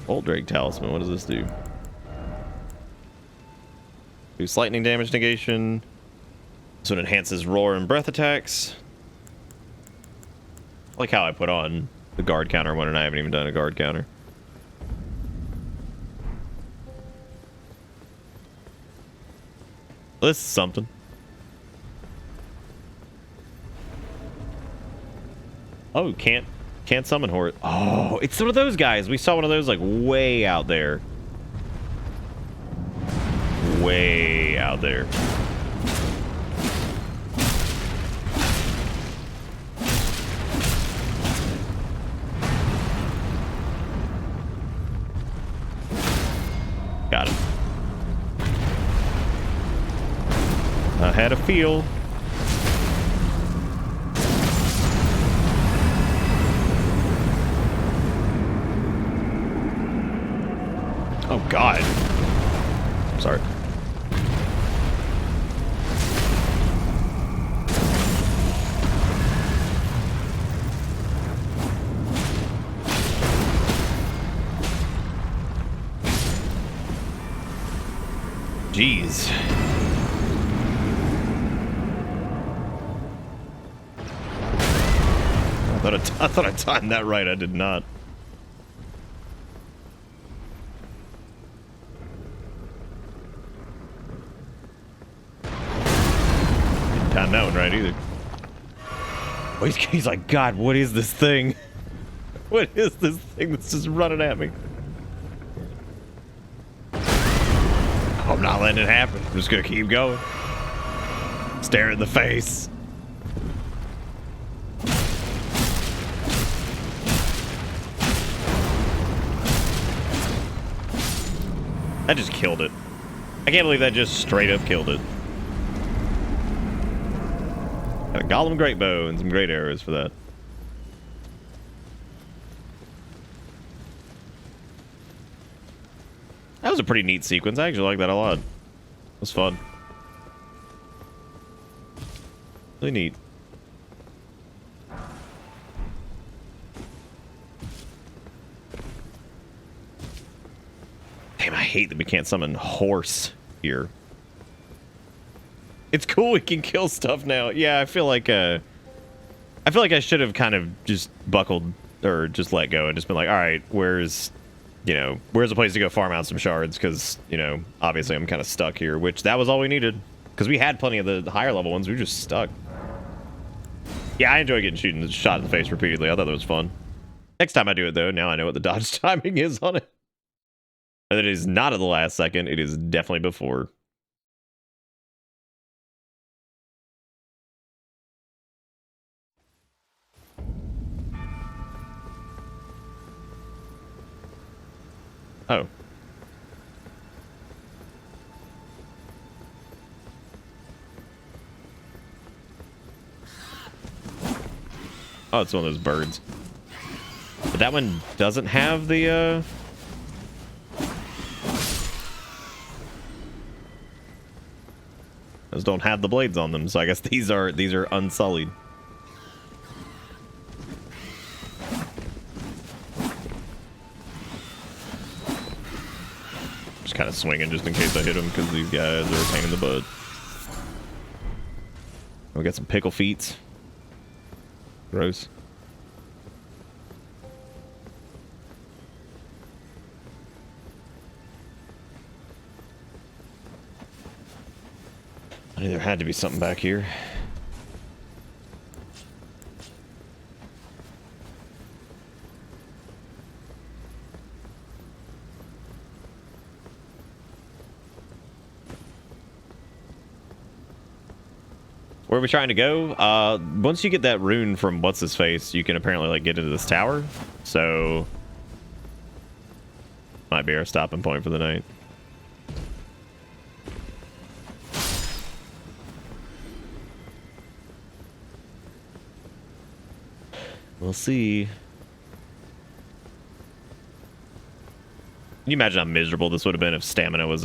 Old Drake Talisman, what does this do? Boosts lightning damage negation. So it enhances roar and breath attacks. I like how I put on the guard counter one and I haven't even done a guard counter. This is something. Oh, can't summon horde. Oh, it's one of those guys. We saw one of those like way out there. way out there. Got it. I had a feel. Oh God. Sorry. Jeez. I thought I timed that right. I did not. Didn't time that one right either. Oh, he's like, God, what is this thing? What is this thing that's just running at me? I'm not letting it happen. I'm just gonna keep going. Stare in the face. That just killed it. I can't believe that just straight up killed it. Got a golem great bow and some great arrows for that. That was a pretty neat sequence. I actually like that a lot. It was fun. Really neat. Damn, I hate that we can't summon horse here. It's cool we can kill stuff now. Yeah, I feel like I should have kind of just buckled or just let go and just been like, all right, where's a place to go farm out some shards? Because, obviously I'm kind of stuck here, which that was all we needed. Because we had plenty of the higher level ones. We were just stuck. Yeah, I enjoy getting shot in the face repeatedly. I thought that was fun. Next time I do it, though, now I know what the dodge timing is on it. And it is not at the last second. It is definitely before. Oh. Oh, it's one of those birds. But that one doesn't have the, those don't have the blades on them, so I guess these are unsullied. Just kind of swinging just in case I hit them because these guys are a pain in the butt. We got some pickle feet. Gross. I knew there had to be something back here. Where are we trying to go? Once you get that rune from what's-his-face, you can apparently like get into this tower. So might be our stopping point for the night. We'll see. Can you imagine how miserable this would have been if stamina was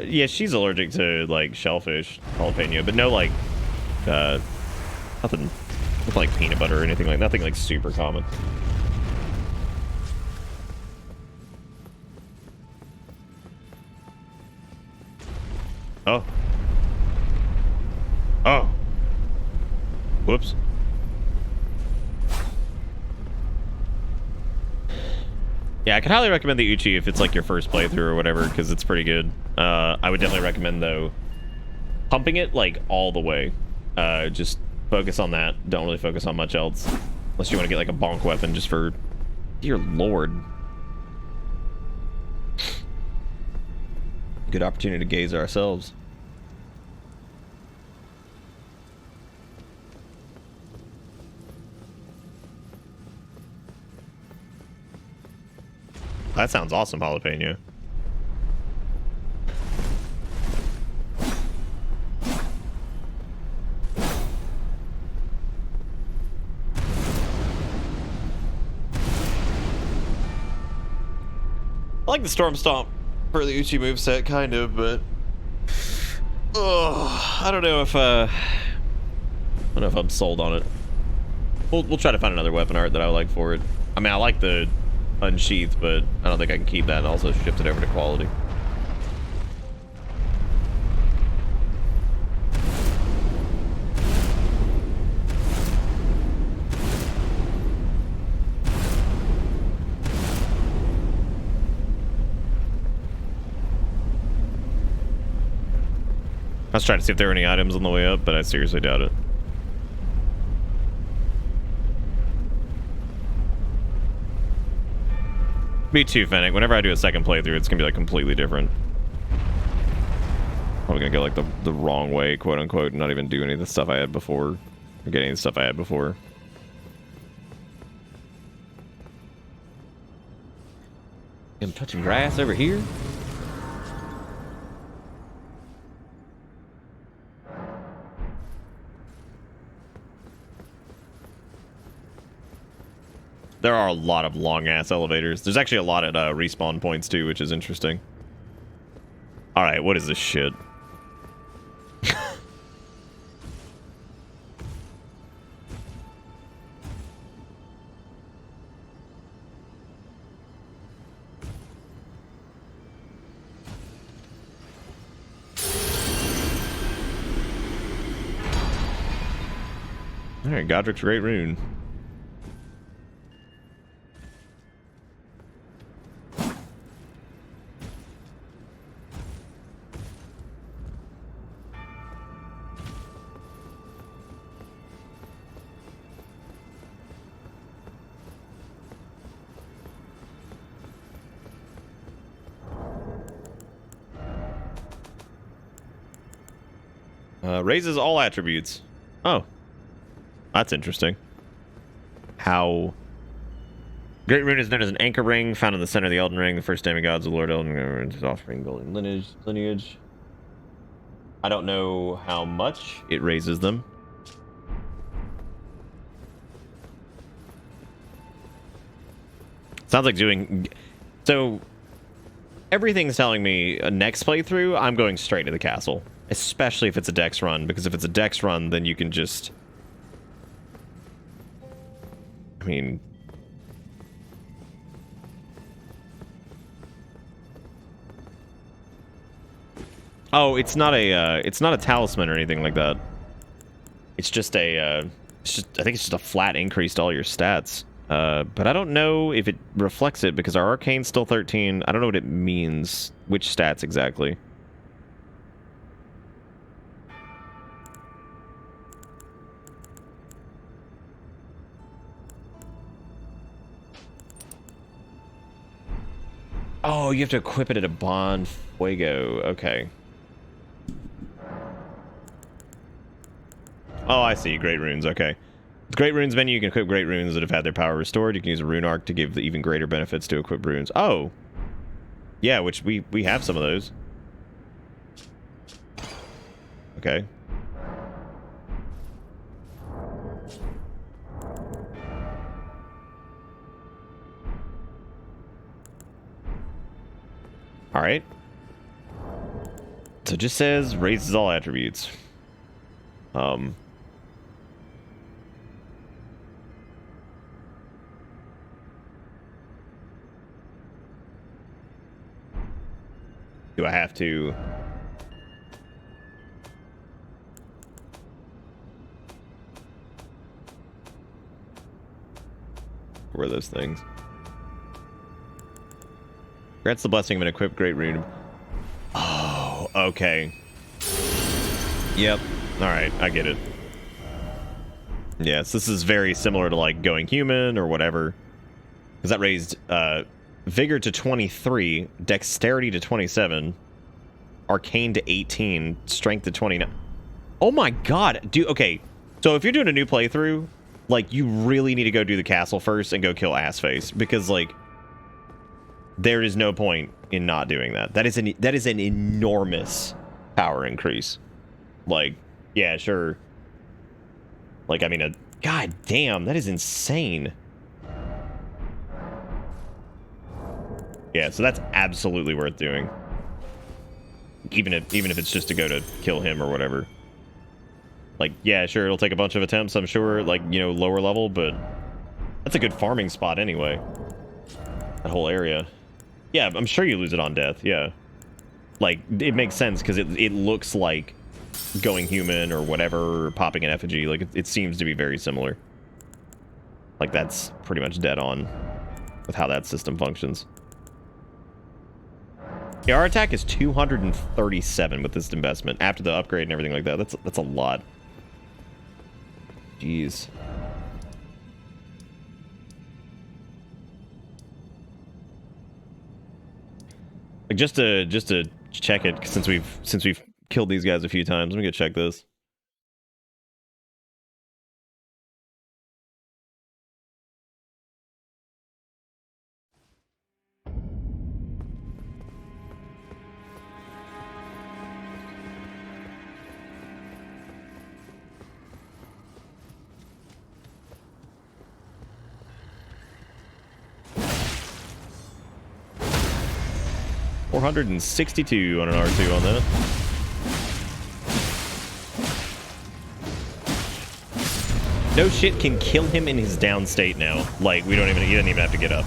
yeah, she's allergic to like shellfish, jalapeno, but no like nothing with like peanut butter or anything, like nothing like super common. Oh. Oh. Whoops. Yeah, I could highly recommend the Uchi if it's like your first playthrough or whatever, because it's pretty good. I would definitely recommend, though, pumping it like all the way. Just focus on that. Don't really focus on much else. Unless you want to get like a bonk weapon just for... Dear Lord. Good opportunity to gaze ourselves. That sounds awesome, jalapeno. I like the Storm Stomp for the Uchi moveset, kind of, but I don't know if I'm sold on it. We'll try to find another weapon art that I like for it. I mean, I like the unsheath, but I don't think I can keep that and also shift it over to quality. I was trying to see if there were any items on the way up, but I seriously doubt it. Me too, Fennec. Whenever I do a second playthrough, it's gonna be like completely different. I'm gonna go like the wrong way, quote unquote, and not even do any of the stuff I had before, or get any of the stuff I had before. I'm touching grass over here. There are a lot of long-ass elevators. There's actually a lot at respawn points, too, which is interesting. Alright, what is this shit? Alright, Godrick's Great Rune. Raises all attributes. Oh. That's interesting. How... Great Rune is known as an anchor ring found in the center of the Elden Ring. The first demigods of Lord Elden Ring, his offspring golden lineage. I don't know how much it raises them. Sounds like doing... So, everything's telling me next playthrough, I'm going straight to the castle. Especially if it's a dex run, because if it's a dex run, then you can just... I mean... Oh, it's not a talisman or anything like that. It's just a, I think it's just a flat increase to all your stats. But I don't know if it reflects it, because our arcane's still 13. I don't know what it means, which stats exactly. Oh, you have to equip it at a Bon Fuego. Okay. Oh, I see. Great Runes. Okay. With Great Runes menu, you can equip Great Runes that have had their power restored. You can use a Rune Arc to give the even greater benefits to equip runes. Oh! Yeah, which we have some of those. Okay. Alright. So it just says raises all attributes. Do I have to... Where are those things? Grants the blessing of an equipped great rune. Oh, okay. Yep. Alright, I get it. Yes, this is very similar to, like, going human or whatever. Because that raised, Vigor to 23, Dexterity to 27, Arcane to 18, strength to 29. Oh my god, dude. Okay, so if you're doing a new playthrough, like, you really need to go do the castle first and go kill Assface, because, like, there is no point in not doing that. That is an enormous power increase. Like, yeah, sure. Like, I mean, god damn, that is insane. Yeah, so that's absolutely worth doing. Even if it's just to go to kill him or whatever. Like, yeah, sure, it'll take a bunch of attempts, I'm sure, like, you know, lower level, but that's a good farming spot anyway. That whole area. Yeah, I'm sure you lose it on death, yeah. Like, it makes sense, because it looks like going human or whatever, or popping an effigy. Like, it seems to be very similar. Like, that's pretty much dead on with how that system functions. Yeah, our attack is 237 with this investment. After the upgrade and everything like that, that's a lot. Jeez. Like, just to check it, since we've killed these guys a few times, let me go check this. $462 on an R2 on that. No shit, can kill him in his down state now. Like, he doesn't even have to get up.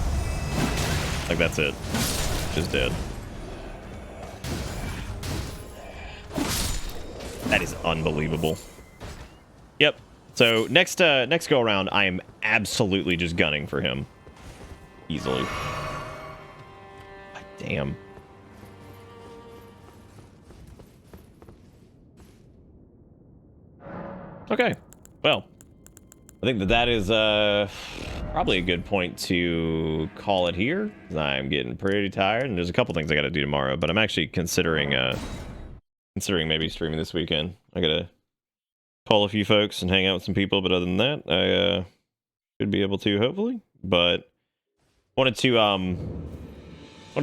Like, that's it. Just dead. That is unbelievable. Yep. So next go around, I am absolutely just gunning for him. Easily. God damn. Okay. Well, I think that is probably a good point to call it here. I'm getting pretty tired, and there's a couple things I got to do tomorrow, but I'm actually considering maybe streaming this weekend. I gotta call a few folks and hang out with some people, but other than that, I should be able to, hopefully. But wanted to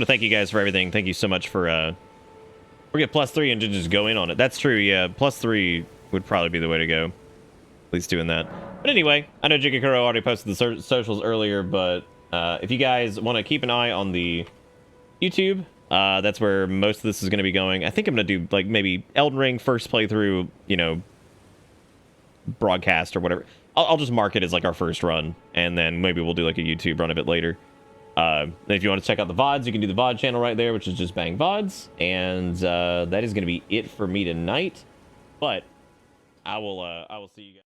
thank you guys for everything. Thank you so much for we get +3 and to just go in on it. That's true, yeah. +3 would probably be the way to go. At least doing that. But anyway, I know Jigakuro already posted the socials earlier, but if you guys want to keep an eye on the YouTube, that's where most of this is going to be going. I think I'm going to do, like, maybe Elden Ring first playthrough, you know, broadcast or whatever. I'll just mark it as, like, our first run, and then maybe we'll do, like, a YouTube run a bit later. If you want to check out the VODs, you can do the VOD channel right there, which is just Bang VODs. And that is going to be it for me tonight. But I will see you guys.